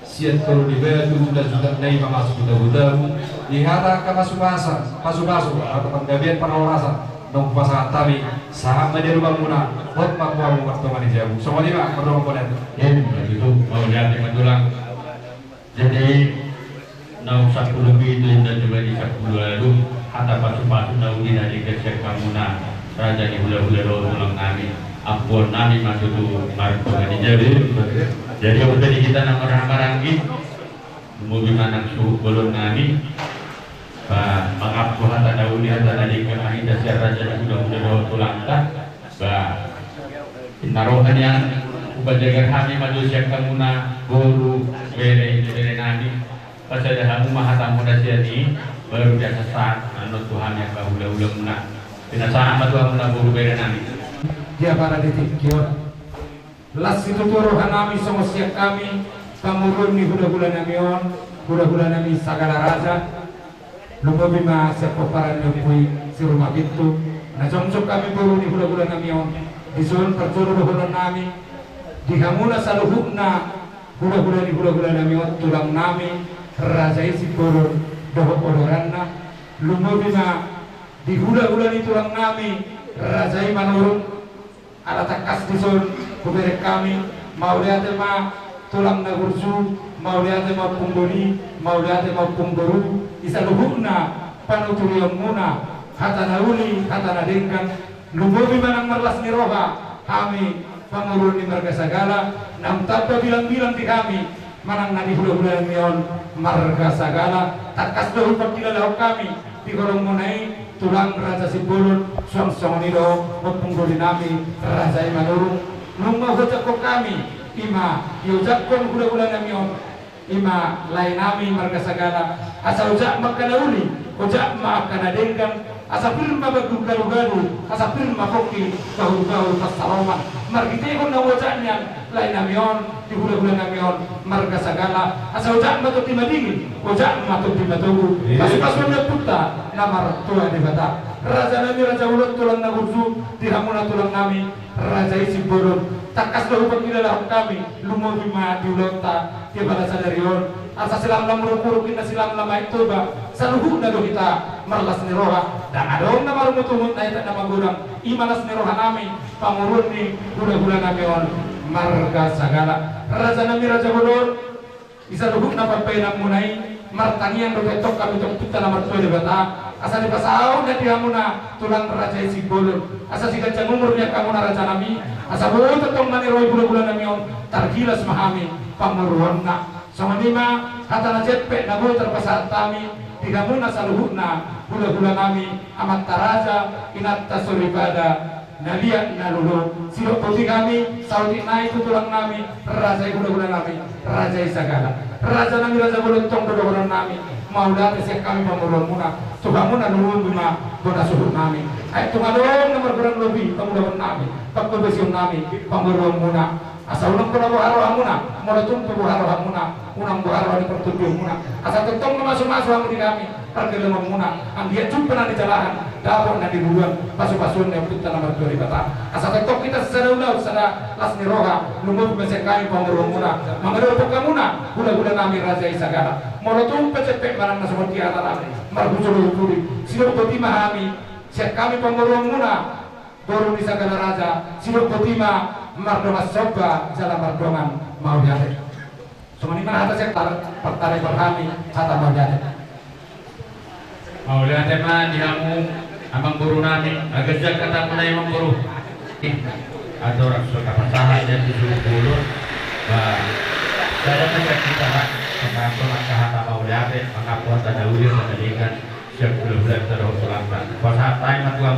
J: siat kalau dibayar judak-judak naik masuk budak-budak ihara ka pasu-pasu atau penggabian panawarasan dong pasangan tali saham media rumah muna hot makwa pertemuan di jamu semua ini Pak perlu komponen
B: ya begitu mau lihat yang tulang jadi nau 10 lebih itu dan juga di 10 lalu kata pasu-pasu nau di dari gesek kamuna raja di hula-hula tulang kami ampun nami masuk tuh marungan di jamu jadi udah di kita nama orang-orang mau gimana suhu belum nami Pak mengaku hata dauni hata dari kemahida siara jadi mudah-mudah tulang tak Pak narohan yang upajaga kami manusia kamuna guru bere nami pas ada kamu mahata muda siani baru biasa saat anu Tuhan yang bahula-hula muna pinasaan Tuhan muna guru bere nami
F: dia para detik kiot las itu turuhan nami sama siap kami pamurun ni hula-hula nami on hula-hula nami sagala raja lupa bima sepoparan nyupui si rumah itu nah jomjok kami buru ni hula-hula nami on disuruh percuru hula nami dihamuna saluhukna hula-hula ni hula-hula nami on tulang nami raja isi boror doho oloranna lumobima di hula-hula di tulang nami rajai manurun ada takas dison kubere kami mau lihat ma tulang nagursu mau lihat ma punggoni mau lihat ma punggoru isa luhukna panuturion muna hata nauli hata nadengkan lumobi manang marlas ni roha kami pangurun di marga sagala nam tapa bilang-bilang di kami manang nadi hula-hula mion marga sagala takas dohu pagkilalaw kami di kolong munay tulang raja Sibolon song-song nido magpungguli nami raja imanurung nung mahujak ko kami ima yujak ko hula-hula namion ima lain nami marga sagala asa ujak magkanauli ujak makanadengkan asa firma bagu-galu-galu asa firma koki gaul-gaul pasaloman margite ko na ujak niyan lain namion di hula-hula namion marga sagala asa ujak matut di madingin ujak matut di matugu pasu-pasu na puta namar tua di bata raja nami raja ulat tulang nagursu dihamuna tulang nami raja isi boron takas dahu pagkilala kami lumobi ma di ulota dia pada sadarion asa silam lamuruk-muruk kita silam lama itu ba saluhuk na do kita marlas ni roha dan adong na marumutumut na ita na magurang imalas ni roha nami pangurun ni hula-hula nami on marga sagala raja nami raja boron isa luhuk na pagpainang munay martangian do ketok kami tok kita na martua di bata asa di pasau na dihamuna tulang raja isi bolon asa si kancang umurnya kamu na raja nami asa bolon tetong maniroi hula-hula nami on targilas mahami pamuruan na sama lima kata na jetpe na bolon terpasat kami tiga muna saluhuk na hula-hula nami amat taraja inat tasuribada naliat nalulu silok putih kami saudi naik tulang nami raja hula-hula nami raja isagala raja nami raja bolon tong dodoran nami mau dati sek kami pamuruan muna coba muna nulun bima bona suhuk nami ay tungalong nomor berang lebih pamuruan nami pagkabesium nami pamuruan muna asa unang pula buharo hamuna mula tumpu buharo hamuna unang buharo di pertujuh muna asa tentong na masuk-masuk hamu di kami pergelemang muna ang dia jumpa na di jalahan dapon na di buluan pasu-pasun na punta na marjori bata asa tentong kita secara ulau secara las ni roha lumut mesek kami pamuruan muna mangadol pagka muna hula-hula nami raja isagala mula tumpa cepek barang na seperti atar marhujul-hujuli sino poti mahami siap kami pamuruan muna baru di sagala raja sino poti mardongan soba jalan mardongan mau jate cuma ini mana atas sektor pertari berkami kata mau jate
B: mah dihamu amang buru nami agak kata pun emang buru atau orang suka pasahan dan disuruh bulu saya punya kita mengatur kata mau jate maka puasa dahulu menjadikan siap bulan terus selangkah puasa time atuam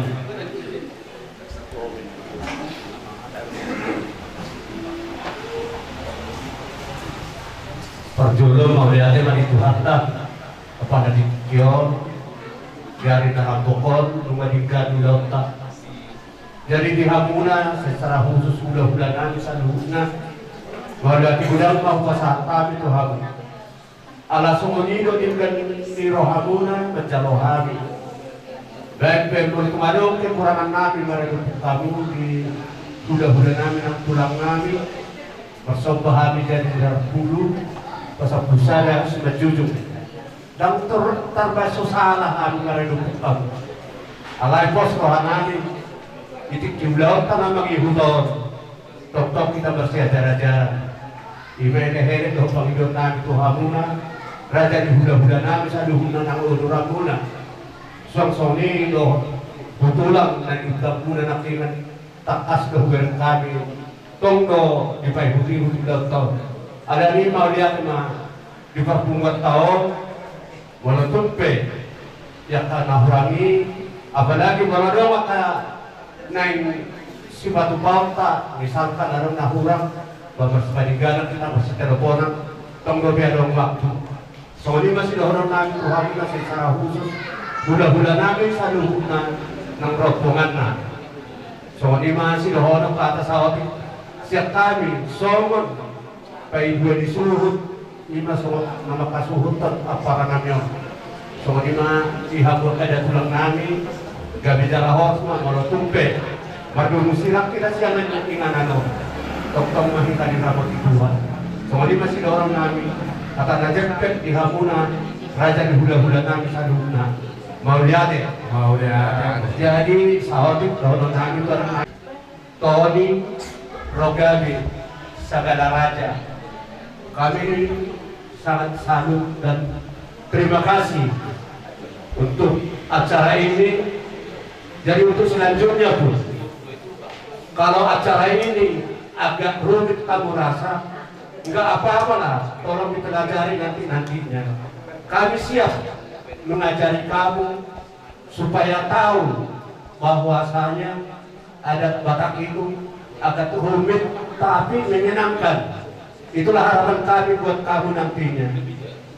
J: Perjolo mau lihatnya mani Tuhan dah kepada dikion dari dalam pokon rumah dingga dulu tak jadi dihamuna secara khusus bulan-bulanan saluhna mau lihat bulan mau puasa kami Tuhan ala sungunido dimkan di rohamuna menjalohami baik pembeli kemarin kekurangan nabi mereka kami di bulan-bulan kami tulang kami bersobahami jadi bulu pasal busana sudah jujur dan terbaik salah anu ngareduk kami alai bos rohanani itik jumlah tanah magi hutor tok kita bersiajar-ajar ibene tok pangidon nami tuhamuna raja di bulan-bulan nami saduhuna nang uduramuna song-songi do butulang dan itabuna nakiman takas kehugaran kami tongdo dipai huti tahun ada 5 lihat mah di perpungguan tahun walaupun pe yang tanah hurangi apalagi kalau ada maka naik si batu bauta misalkan ada nahurang bapak sebadigalan kita berseteleponan tonggo biadong waktu soalnya masih orang nami Tuhan masih secara khusus bulan-bulan nami saluhuna ng rombongan na soalnya masih orang ke atas awat siap kami songon kay dua disuhud ima so nama kasuhutan apa namanya so lima ihabur kada tulang nami gabi jalahos ma molo tumpe madu musirak kita siang ingan ano toktong mahita di rabot Tuhan so lima si orang nami kata najak di hamuna raja di hula-hula nami saduna mau lihat ya jadi sahabat kalau nami itu Tony Rogawi Sagala Raja, kami sangat salut dan terima kasih untuk acara ini. Jadi untuk selanjutnya pun, kalau acara ini agak rumit kamu rasa, nggak apa-apa lah, tolong dipelajari nantinya. Kami siap mengajari kamu supaya tahu bahwasanya adat Batak itu agak rumit tapi menyenangkan. Itulah harapan kami buat kamu nantinya.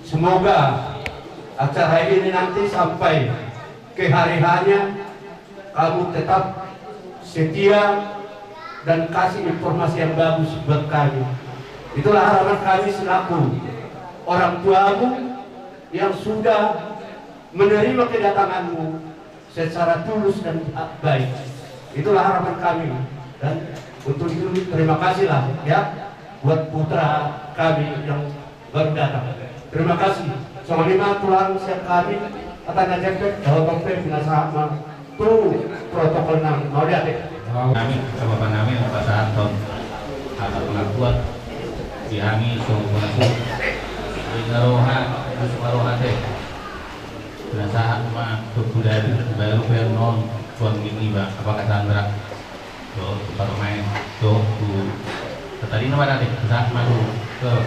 J: Semoga acara ini nanti sampai ke hari-harinya kamu tetap setia dan kasih informasi yang bagus buat kami. Itulah harapan kami selaku orang tuamu yang sudah menerima kedatanganmu secara tulus dan baik. Itulah harapan kami, dan untuk itu terima kasihlah ya buat putra kami yang baru datang. Terima kasih. Soalnya lima tulang siap kami akan ngajak jawab pembina sama tuh protokol nang mau lihat ya.
A: Kami sama Bapak Nami Pak Sahaton akan pengakuan dihami sungguh di ngaroha Sumaroha teh penasaran mah budaya baru non tuan ini Pak apa kata Andra tuh main tuh tadi nama tadi saat malu tuh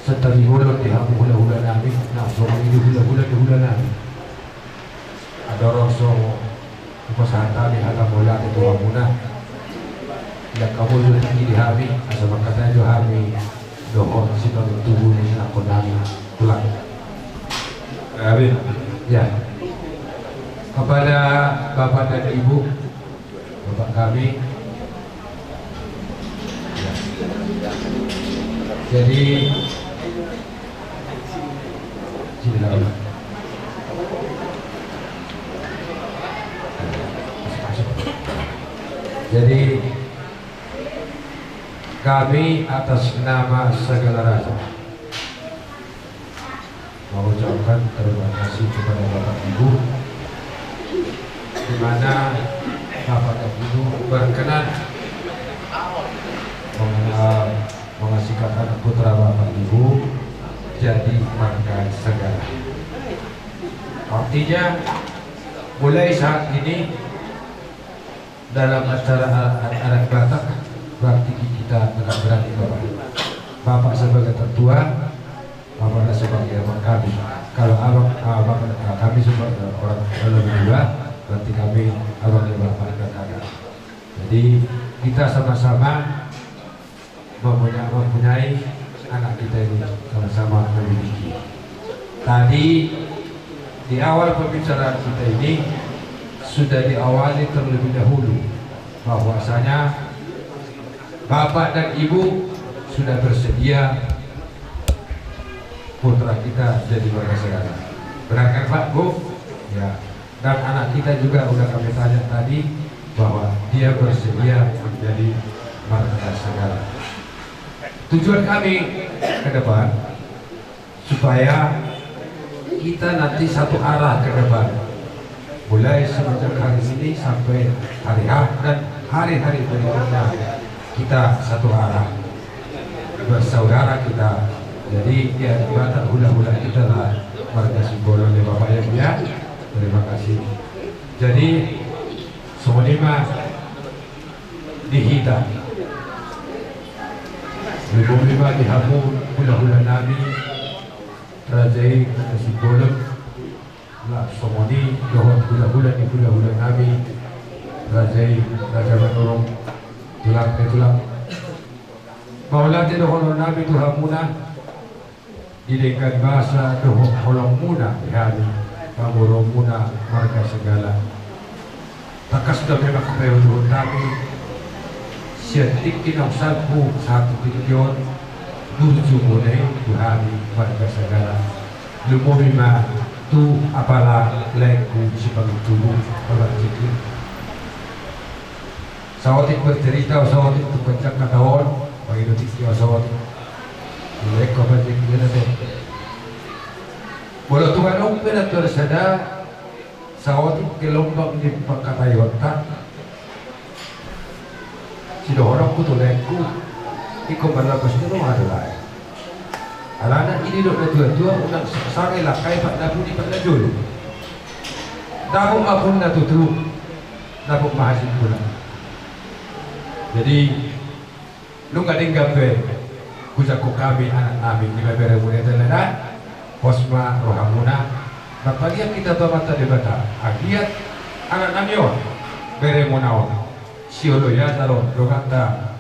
J: Setari hula di hamu hula nami, nah soal ini hula nami. Ada orang so upasahan di halam hula itu hamuna. Tidak kamu juga tinggi di hami, asal katanya juga hami dohon sikap tubuh ini aku nami pulang.
F: Amin.
J: Ya. Kepada Bapak dan Ibu, Bapak kami, ya. Jadi kami atas nama Sagala Raja mengucapkan terima kasih kepada Bapak Ibu, di mana Bapak dan Ibu berkenan mengasihkan anak putra Bapak Ibu jadi marga Sagala. Artinya mulai saat ini dalam acara adat Batak berarti kita akan berani Bapak sebagai tertua, Bapak sebagai abang kami. Kalau abang kami sebagai orang lebih tua, berarti kami abangnya Bapak dan kakak. Jadi kita sama-sama mempunyai anak kita ini sama-sama memiliki. Tadi di awal pembicaraan kita ini sudah diawali terlebih dahulu bahwasanya Bapak dan Ibu sudah bersedia putra kita jadi marga Sagala. Benar kan Pak Bu? Ya. Dan anak kita juga sudah kami tanya tadi bahwa dia bersedia menjadi marga Sagala. Tujuan kami ke depan supaya kita nanti satu arah ke depan, mulai semenjak hari ini sampai hari H dan hari-hari berikutnya kita satu arah, bersaudara kita. Jadi ya Batak hula-hula kita lah marga Sibolon ya Bapak ya. Terima kasih. Jadi semua lima dihitam. 25 dihamu hula-hula nami Rajai Sibolon lah semua ni dohon hula-hula ni hula-hula nami Rajai Raja Banorong tulang Maulati dohon nami tuhamuna didekat bahasa dohon holong muna yani pamurong muna marga Sagala. Takas sudah memang kapayo dohon nami siatik kinang salpu satu bilyon burju mulai tuhani marga Sagala. Lumumima tu apalah lengku sebagai tubuh pada cikgu. Sawatik bercerita, sawatik bercakap tahun bagi detik dia sawatik. Mereka
F: kapatid kita deh. Bola Tuhan open at tersada sawat gelombang di pagkatayota. Sidohorang ko tulengku iko malabas nyo adalah alana ini dok na tua-tua unang sakay lakay pak nabu di panajul dapong mapun na tutulog dapong mahasin pula. Jadi lu gak gabe kusa ko kami anak namin di babere muna talana posma rohamuna napalian kita mata debata agiat anak namyo bere muna siolo ya taro dogata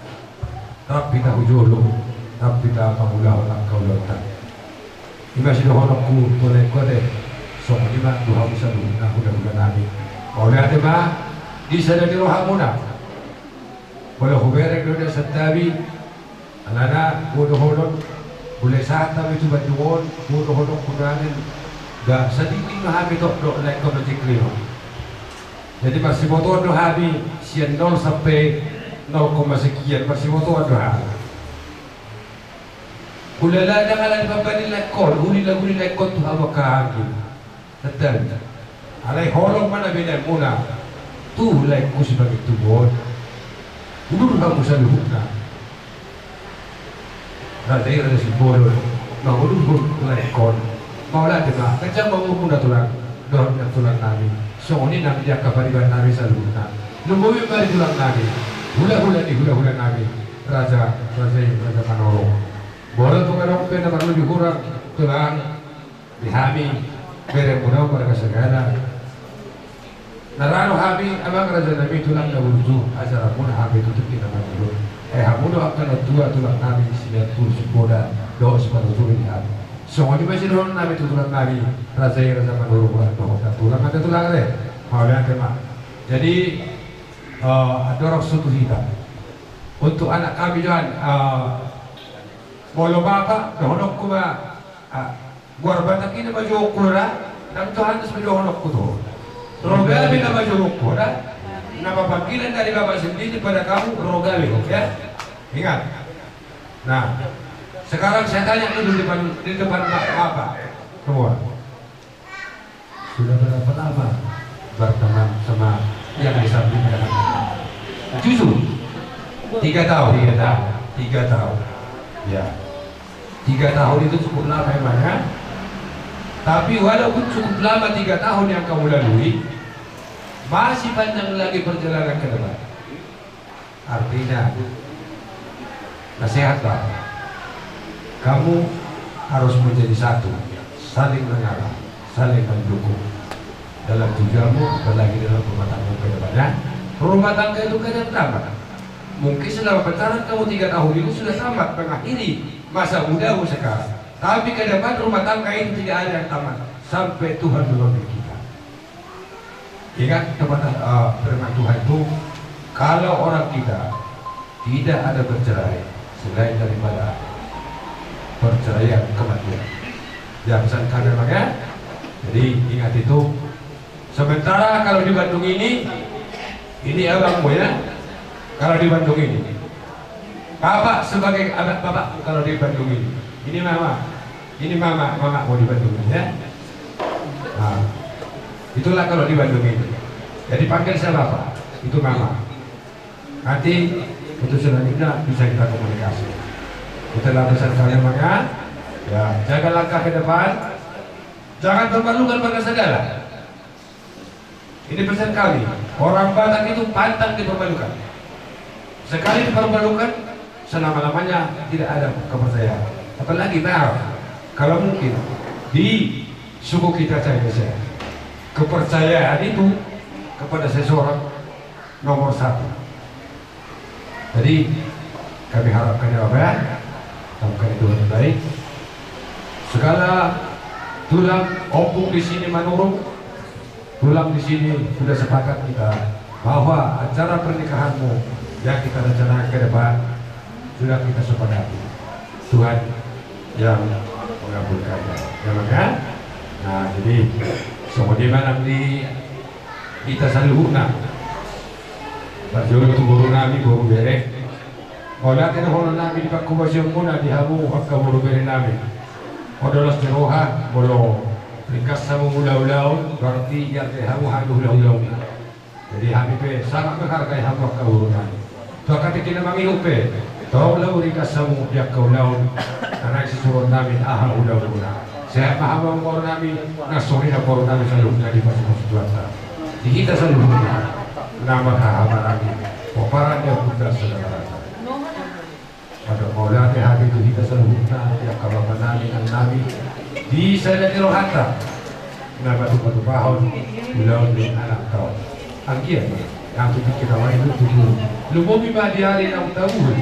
F: tapi tak ujulu tapi tak pangulah nak kau letak iba sih dohonok ku toleh kode so iba doha bisa dulu nah udah nabi oleh ada bah di sana di rohamuna boleh huberek dulu setabi alana bodoh hodon boleh saat tapi tu bantuan bodoh hodon kudanin dah sedikit mahami tok dok naik kau berjikliho. Jadi masih motor doa habis sian 0 sampai 0, sekian masih motor doa. Ulala janganlah babani lekol, ulila lekol tu apa kaki. Tetan. Alai holong mana bina muna. Tu lekku sebagai tubuh. Ulur kamu saluhna. Radai ada si bodoh. Nah ulur lekol. Maulah dengar. Kencang mau muna tulang. Dorong tulang nabi. So ini nabi dia kapariban nabi saluhna. Lumbuwi bari tulang nabi. Hula-hula nabi. Raja Manoro. Bola tu kan orang pernah lebih kurang tulang dihami bere munau pada segala. Narano hami abang raja nabi tulang dah urju ajar pun hami tutup kita dulu. Hamudo akan dua tulang nabi sila tu sekolah doa separuh tulang hami. So ini masih orang nabi tulang nabi raja Manoro doa tulang ada tulang ada. Maulah tema. Jadi ada orang suatu hitam untuk anak kami jangan Bolo baka, dohonok ko ba? Guarbata kina majok ko na? Nang Tuhan sa dohonok ko to. Rogabi na majok ko na? Napapagilan dari Bapak sendiri pada kamu, rogabi, ya? Ingat. Nah, sekarang saya tanya dulu di depan Bapak. Semua. Sudah berapa lama berteman sama yang di samping kanan? Justru 3 tahun. 3 tahun. Ya. 3 tahun itu cukup lama memang ya. Tapi walaupun cukup lama 3 tahun yang kamu lalui, masih panjang lagi perjalanan ke depan. Artinya nasihat Pak, kamu harus menjadi satu, saling mengalah, saling mendukung dalam tujuanmu, apalagi dalam rumah tangga ke depannya. Rumah tangga itu kadang tamat. Mungkin selama pacaran kamu 3 tahun itu sudah tamat, mengakhiri masa mudamu sekarang. Tapi ke depan rumah tangga ini tidak ada yang tamat sampai Tuhan menolong kita. Ingat kepada firman Tuhan itu, kalau orang kita tidak ada bercerai selain daripada perceraian kematian. Jangan sangka namanya. Jadi ingat itu. Sementara kalau di Bandung ini abangmu ya. Kalau di Bandung ini, Bapak sebagai anak Bapak kalau di Bandung ini mama mau di Bandung ini ya. Nah, itulah kalau di Bandung ini. Jadi panggil saya Bapak, itu mama. Nanti keputusan kita bisa kita komunikasi. Itulah pesan kalian maka, ya jaga langkah ke depan, jangan permalukan pada segala. Ini pesan kami. Orang Batak itu pantang dipermalukan. Sekali dipermalukan, selama-lamanya tidak ada kepercayaan. Apalagi kalau mungkin di suku kita Chinese, kepercayaan itu kepada seseorang nomor 1. Jadi kami harapkan ya Bapak ya, lakukan itu dengan baik. Segala tulang opung di sini menurun, tulang di sini sudah sepakat kita bahwa acara pernikahanmu yang kita rencanakan ke depan sudah kita sepakati. Tuhan yang mengabulkannya. Ya maka, nah jadi sebagaimana di kita saluhna. Bajul itu guru nabi guru berek. Wala tinahon namin pagkubasyon muna dihamu pagkaburo beri namin. Odolos tiroha bolo ringkas sa mula-ulaw berarti ya dihamu halu ulaw-ulaw. Jadi kami pe sangat menghargai hamu pagkaburo namin. So ketika mangihup pe, tolong ringkas sa mula ulaw karena susuruh namin ahal ulaw-ulaw. Saya paham orang namin nasori na orang namin sa loob na di pasok-pasok. Di kita sa loob na nama kahabaragi. Para dia buka saudara. Pada maulati hati itu kita seluruhnya yang kababan namin ang namin di sana di rohata na batu-batu bahon ulaw din anak tao. Ang kiyan, ang tubig kinawa ito tuloy. Lumobi ba diari ng taon?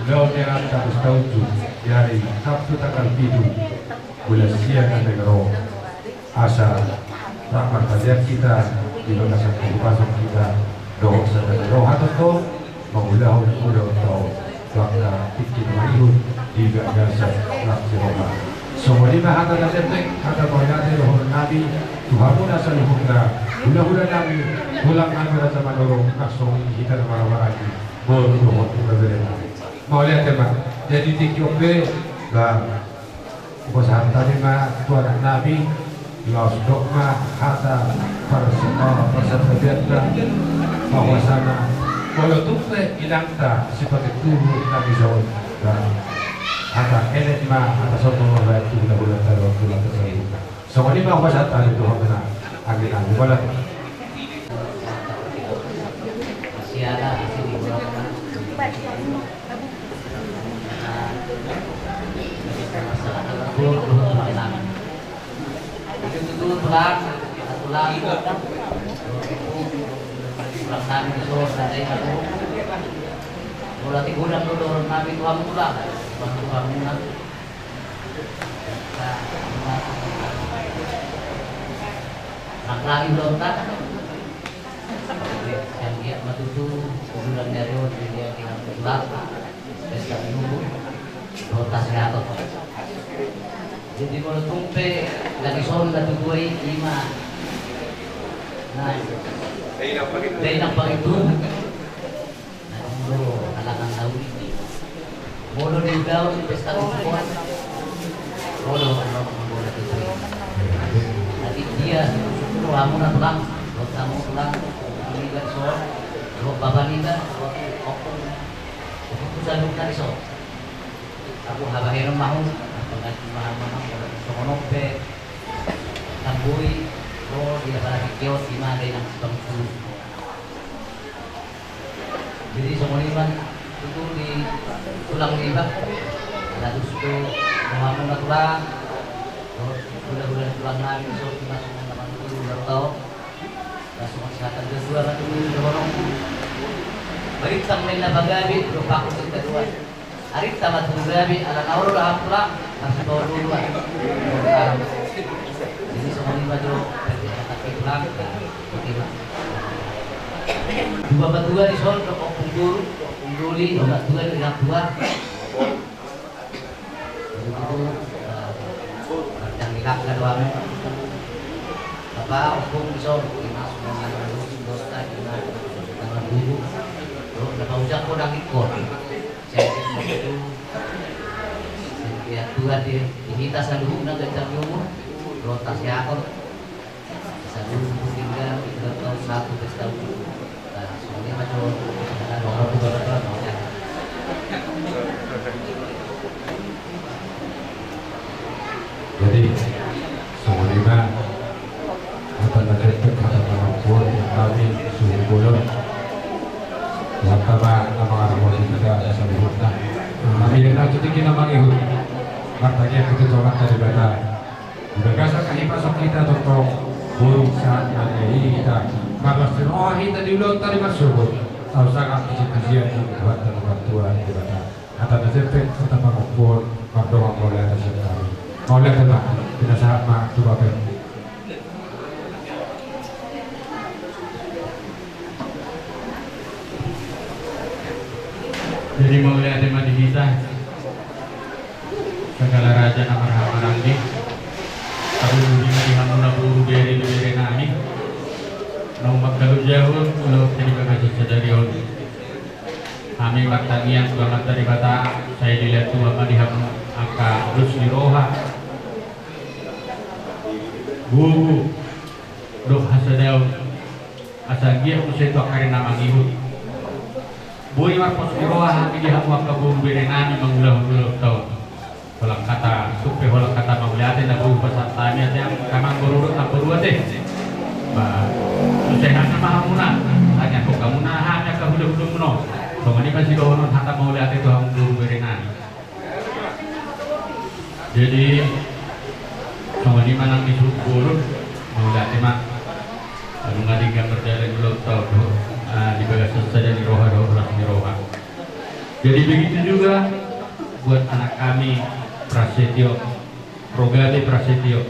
F: Ulaw din ang tapos taon ito. Diari, Sabtu takal pitu. Bulan siya ng negro. Asa, rahmat kajian kita, di bagasan kebupasok kita, doon sa rohata to, mangulaw tao. Baka bikin mayu di gagasan laksi roha. Semua lima hata nasetek hata bayade roh nabi Tuhan pun asal hukna. Hula nabi pulang angkara sama dorong langsung kita nama lagi. Bolu roh berbeda. Mau lihat tema. Jadi tikyope bah usaha tadi mah tuan nabi los dogma hata persetujuan bahwa sana kalau tuh hilang tak seperti turun nabi Saud dan ada enet mah ada soto orang itu kita boleh taruh pulang ke sana. Semua ini mau bahasa tadi tuh benar agak agak boleh.
K: Masih ada masih di bulan pulang nabi itu dari aku mulai gudang dulu nabi tuang pulang nak nak lagi belum tak yang dia matutu bulan dari dia tinggal pulang pesta dulu rotas gatot jadi kalau tumpe lagi soal lagi gue lima nah dari nampak itu, nah kalangan tahu ini, bodoh di gaul pesta upacara, bodoh bodoh itu. Nanti dia suruh kamu pulang, kamu pulang, ini kan soal, bapak ini kan, okun, saduk dari soal. Aku habahin mau, pengganti mahal-mahal, sokonope, tambui. Oh, dia pada kios di mana yang sebangku. Jadi semua ini kan itu di tulang libak, ada itu mengamun tulang, bulan tulang nabi so kita semua teman itu udah tahu, langsung kesehatan kedua kan itu dorong. Bagi tambahin na bagabi, lupa aku kedua. Hari tamat bagabi, ala nauru lah pulang, langsung bawa dulu. Jadi semua ini baju pulang dua berdua di sol pungguli dua di dua itu yang dikak dua apa hukum di sol dinas mengenai dosa dinas tanggal dulu terus dapat ujak kodang ikut saya itu ya dua di kita selalu nak kejar umur rotasi akor satu tinggal tahun satu tahun nah semuanya macam ada orang juga maunya
F: jadi semua lima apa nanti kata pengampun kami suhu bulan yang pertama nama orang kita sebutnya kami yang nanti kita mengikut katanya kita tolak dari bata berdasar kahipasok kita untuk burung saat ini kita malas kita diulang tadi masuk tahu sangat kecil-kecilan buat bantuan kita kata nasibet kita mengumpul berdoa mulai atas kami mulai kita tidak saat mak coba pen
B: jadi mulai ada mati kita segala raja nama Hamaranggi aku dulu di Hamuna buru beri nami mau magkalu jauh kalau jadi bakal sadari kami bertanian selamat dari bata saya dilihat tua melihat angka Rusli Roha bubu dok hasadau asagia usai tu akari nama ngihut bui marpos Roha kami dihamu ke bubu berenani mengulang-ulang tahun holang kata supe holang kata menguliatin dan bubu pasatanya yang kamang berurut nak berdua deh usai hanya mahamuna hanya kok kamu hanya kahulu-hulu menong so ini pasti doon hata mau lihat itu ang guru berenang. Jadi so ini manang disubur mau lihat mak lalu nggak gambar dari belum tahu di bagas saja di roha di roha. Jadi begitu juga buat anak kami Prasetyo Rogade Prasetyo,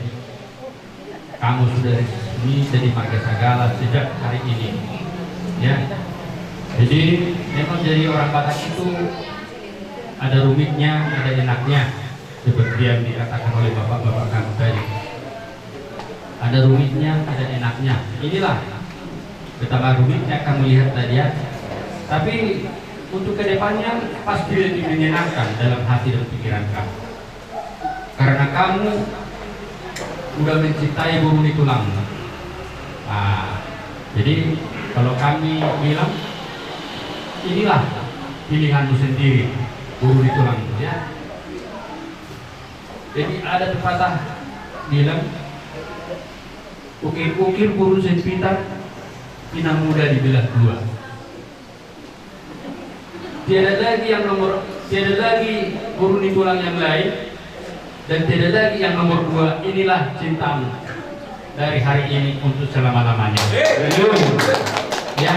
B: kamu sudah resmi jadi Marga Sagala sejak hari ini ya. Jadi memang jadi orang Batak itu ada rumitnya, ada enaknya, seperti yang dikatakan oleh bapak-bapak kamu tadi. Ada rumitnya, ada enaknya. Inilah betapa rumitnya kamu lihat tadi ya. Tapi untuk kedepannya pasti lebih menyenangkan dalam hati dan pikiran kamu. Karena kamu sudah mencintai Buruni Tulang. Nah, jadi kalau kami bilang inilah pilihanmu sendiri, Buruni Tulang ya. Jadi ada pepatah bilang ukir-ukir burung sempitan pinang muda dibelah dua. Tiada lagi Buruni Tulang yang lain dan tiada lagi yang nomor dua. Inilah cintamu dari hari ini untuk selama-lamanya. Ya,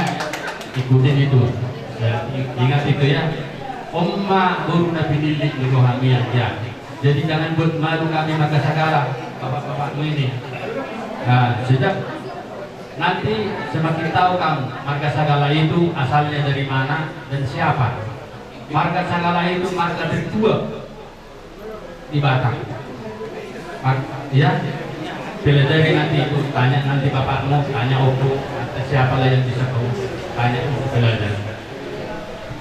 B: ikutin itu. Ya, ingat itu ya, Omma Buruna Pinilik Nurohamiah ya. Jadi jangan buat malu kami Marga Sagala, bapak-bapakmu ini. Nah, sejak nanti semakin tahu kamu Marga Sagala itu asalnya dari mana dan siapa. Marga Sagala itu marga tertua di Batak. Ya, bila dari nanti itu tanya nanti bapakmu, tanya opo, siapa lah yang bisa kamu tanya untuk belajar.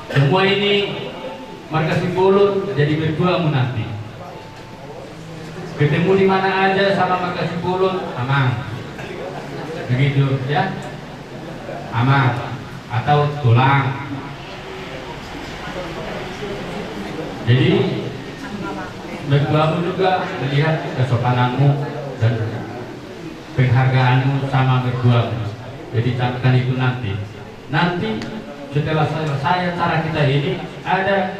B: Semua ini Marga Sipulun jadi berduamu nanti. Ketemu di mana aja sama Marga Sipulun aman. Begitu ya. Aman atau tulang. Jadi berduamu juga melihat kesopananmu dan penghargaanmu sama berduamu. Jadi camkan itu nanti. Nanti setelah selesai cara kita ini ada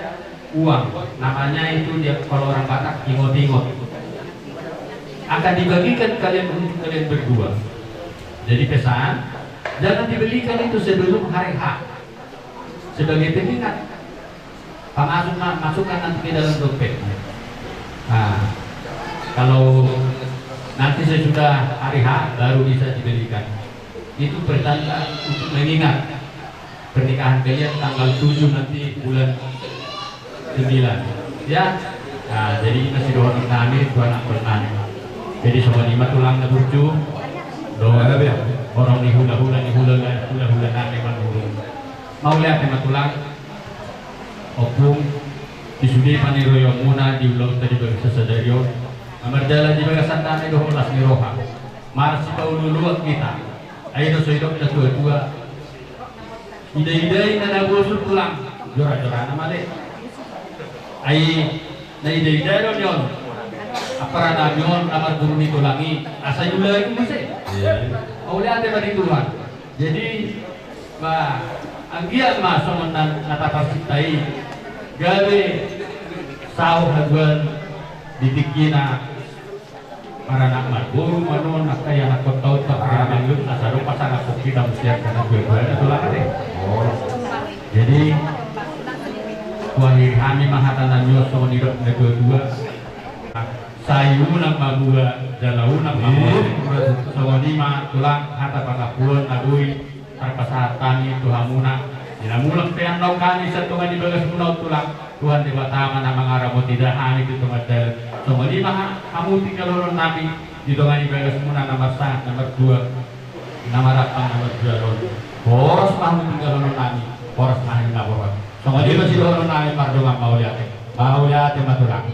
B: uang, namanya itu dia kalau orang Batak ingot-ingot, akan dibagikan kalian untuk kalian berdua. Jadi pesan jangan dibelikan itu sebelum hari H sebagai pengingat. Masukkan nanti ke dalam dompet. Nah, kalau nanti sesudah hari H baru bisa dibelikan. Itu pertanda untuk mengingat pernikahan kalian tanggal 7 nanti bulan 9 ya. Nah, jadi masih doa kami Tuhan akan nanya. Jadi sobat lima tulang na burju doa orang ni hula-hula nami manurung mau lihat tema tulang opung disudi paniroyo muna di ulang tadi bagi sesadario amarjala di bagasan tanah doh ulas ni roha marsi paululuak kita ayo soidok na tua-tua ida-idai na nabusur tulang jora-jora nama deh ay na ida-idai don yon apara namyon namar Buruni Tulangi asa yula itu masih oleh ate bari Tuhan jadi ba anggian masuk natapasitai gawe sao haguan didikina para nak guru manon nak kaya nak tahu tak kaya mangut asaro pasang aku kita mesti karena gue itu lah deh. Jadi wahai kami mahatanan yoso nidok dua sayu nak mabua jalau nak mabua sawanima tulang hata pakapuan agui perpasatan itu hamuna dinamulang peandau kami setungan di bagas munau tulang Tuhan di batama na mangaramu tidak hani itu temadal sawanima kamu tinggal lorong nabi di dongan di bagas muna nomor 1 nomor 2 nomor 8 nomor 2 boros kamu tinggal lorong nabi boros mahal lapor Sama dia masih doon namin mardungan Mauliate matulang.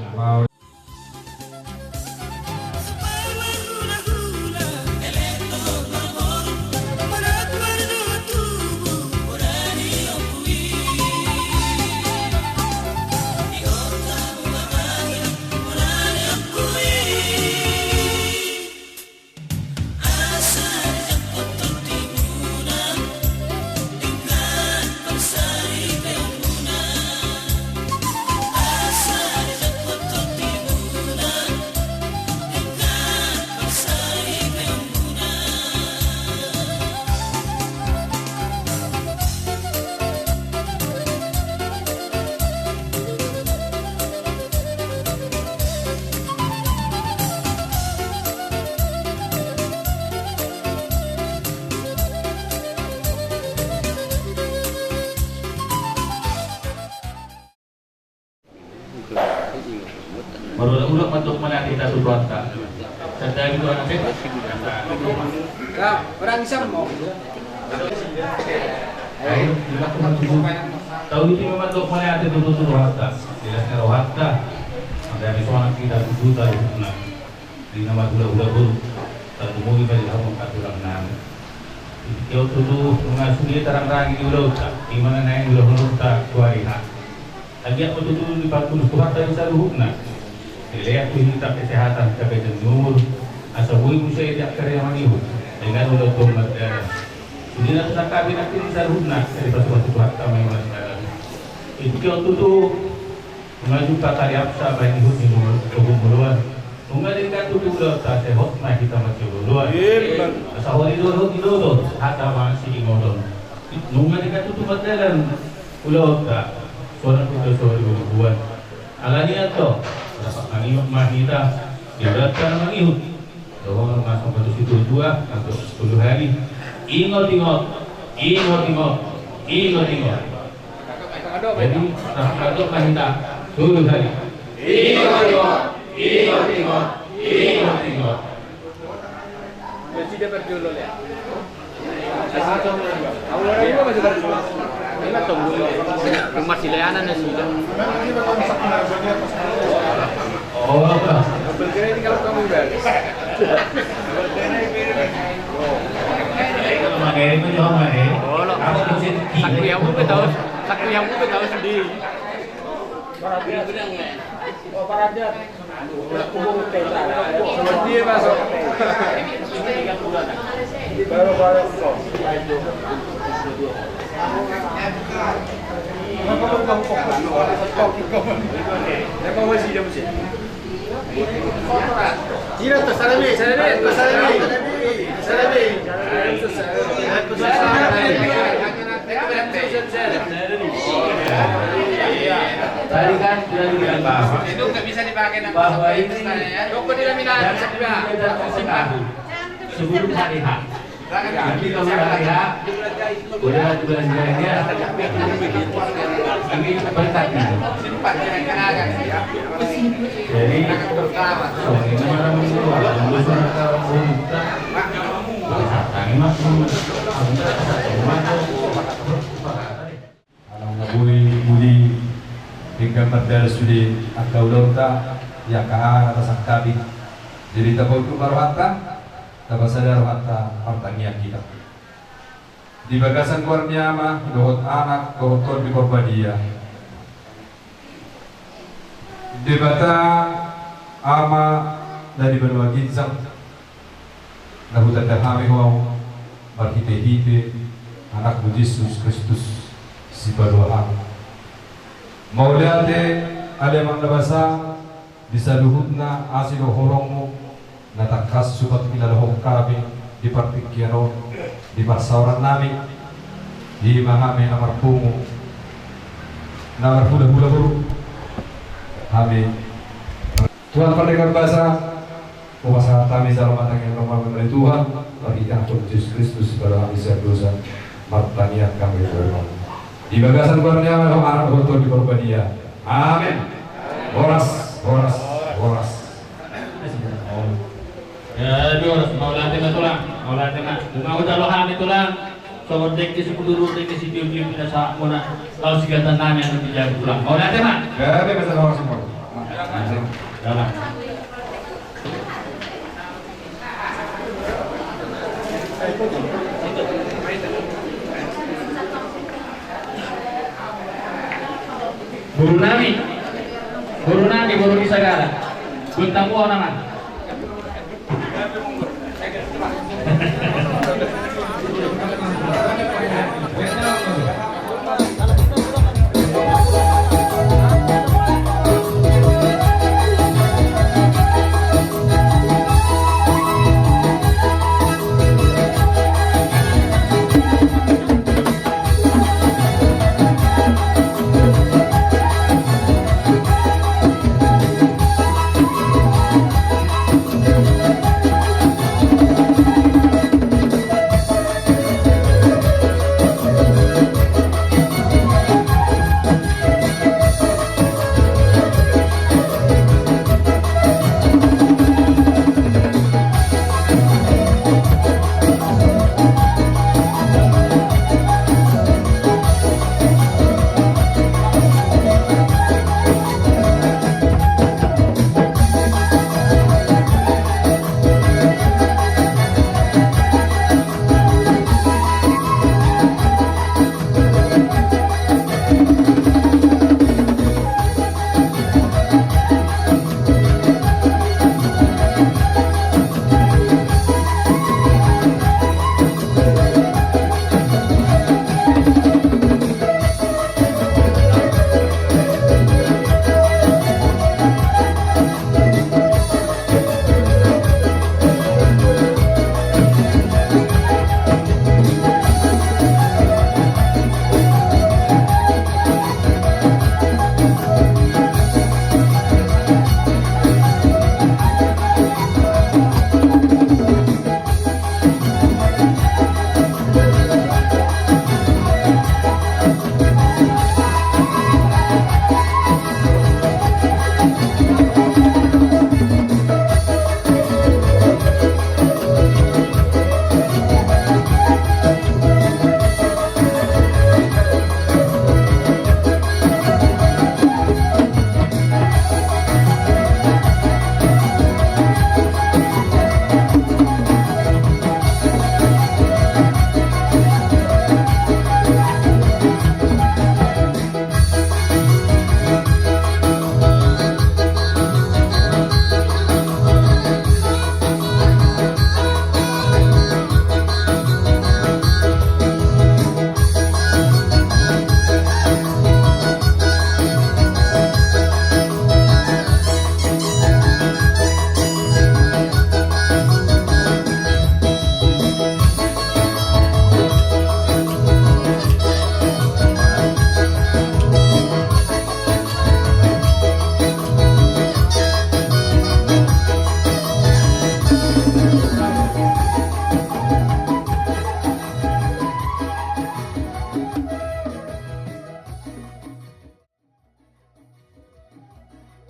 B: Ulang untuk menarik kita subrata. Sedang itu anak
C: Kak, orang bisa mau.
A: Tahu ini memang untuk menarik itu subrata. Jelasnya rohata. Ada seorang kita juta itu nak. Di nama ulah pun. Tapi mungkin pada kamu katulang nan. Kau tuh mengasuhi terang-terang di ulah. Di mana naik ulah tak kuariha. Lagi aku tuh di batu subrata bisa luhukna. Lihat minta kesehatan sampai jemur, asal bui musai tidak kerja manihu dengan udah tomat darah. Jadi nak nak kami nak ini saruna dari batu-batu harta memang darah. Itu tuh mengaju kata diapsa baik itu di luar. Mengadilkan tuh udah tak sehat nah kita macam luar. Asal hari itu harta masih ingodon. Mengadilkan tuh matalan udah tak soalnya kita soal buat. Alanya tuh dapat mengikut mahita diadakan mengikut doang masuk ke situ dua atau 10 hari ingat jadi dapat mahita 10 hari ingat
C: Jadi dapat dulu ya. Awalnya juga masih berdua. Ini tunggu rumah silayanan sih.
A: oh
C: Berkira ini kalau kamu beres.
A: kalau magari itu juga mana
C: Saku yang gue tahu sendiri. Oh, Paradat. Seperti dia masuk. Baru-baru kok.
A: tadi kan sudah dibilang bahwa
C: Itu nggak bisa dipakai
A: bahwa ini
C: Toko di laminat bisa dipakai.
A: sebelum hari H. Nanti kalau hari H udah bulan-bulannya ini berkatnya. Jadi soalnya orang
J: budi hingga berdara sudi atau lauta ya kaan atas akabi jadi tabau itu marwata tabau sadar wata pertanian kita di bagasan keluarnya mah dohot anak dohot di korbadia di bata ama dari benua ginsang nahutan dahami wau berhipe-hipe anak Yesus Kristus si badoa Mauliate alemang nabasa bisa luhutna asilo horongmu natakas subat kinalahong kami di partikiano di pasauran nami di mahami namar pungu namar hula-hula buru kami Tuhan pendengar bahasa kuasa kami dalam matang yang nomor mengenai Tuhan bagi ampun Yesus Kristus pada kami dosa martaniat kami Tuhan di bagasan keluarnya anak botol di korbadia. Amin. Boras.
B: Ya, Maulate na tulang. Maulate na. Kung ako dalohan itulang. so dek si kuduru dek si piu-piu pina sa muna kau si gatan nami anu dijang pulang. Mau nanti mak?
F: Gabe masalah orang semua.
B: Jalan. Guru nami, guru di Sagala. Buntang buah nama.
F: Hahaha.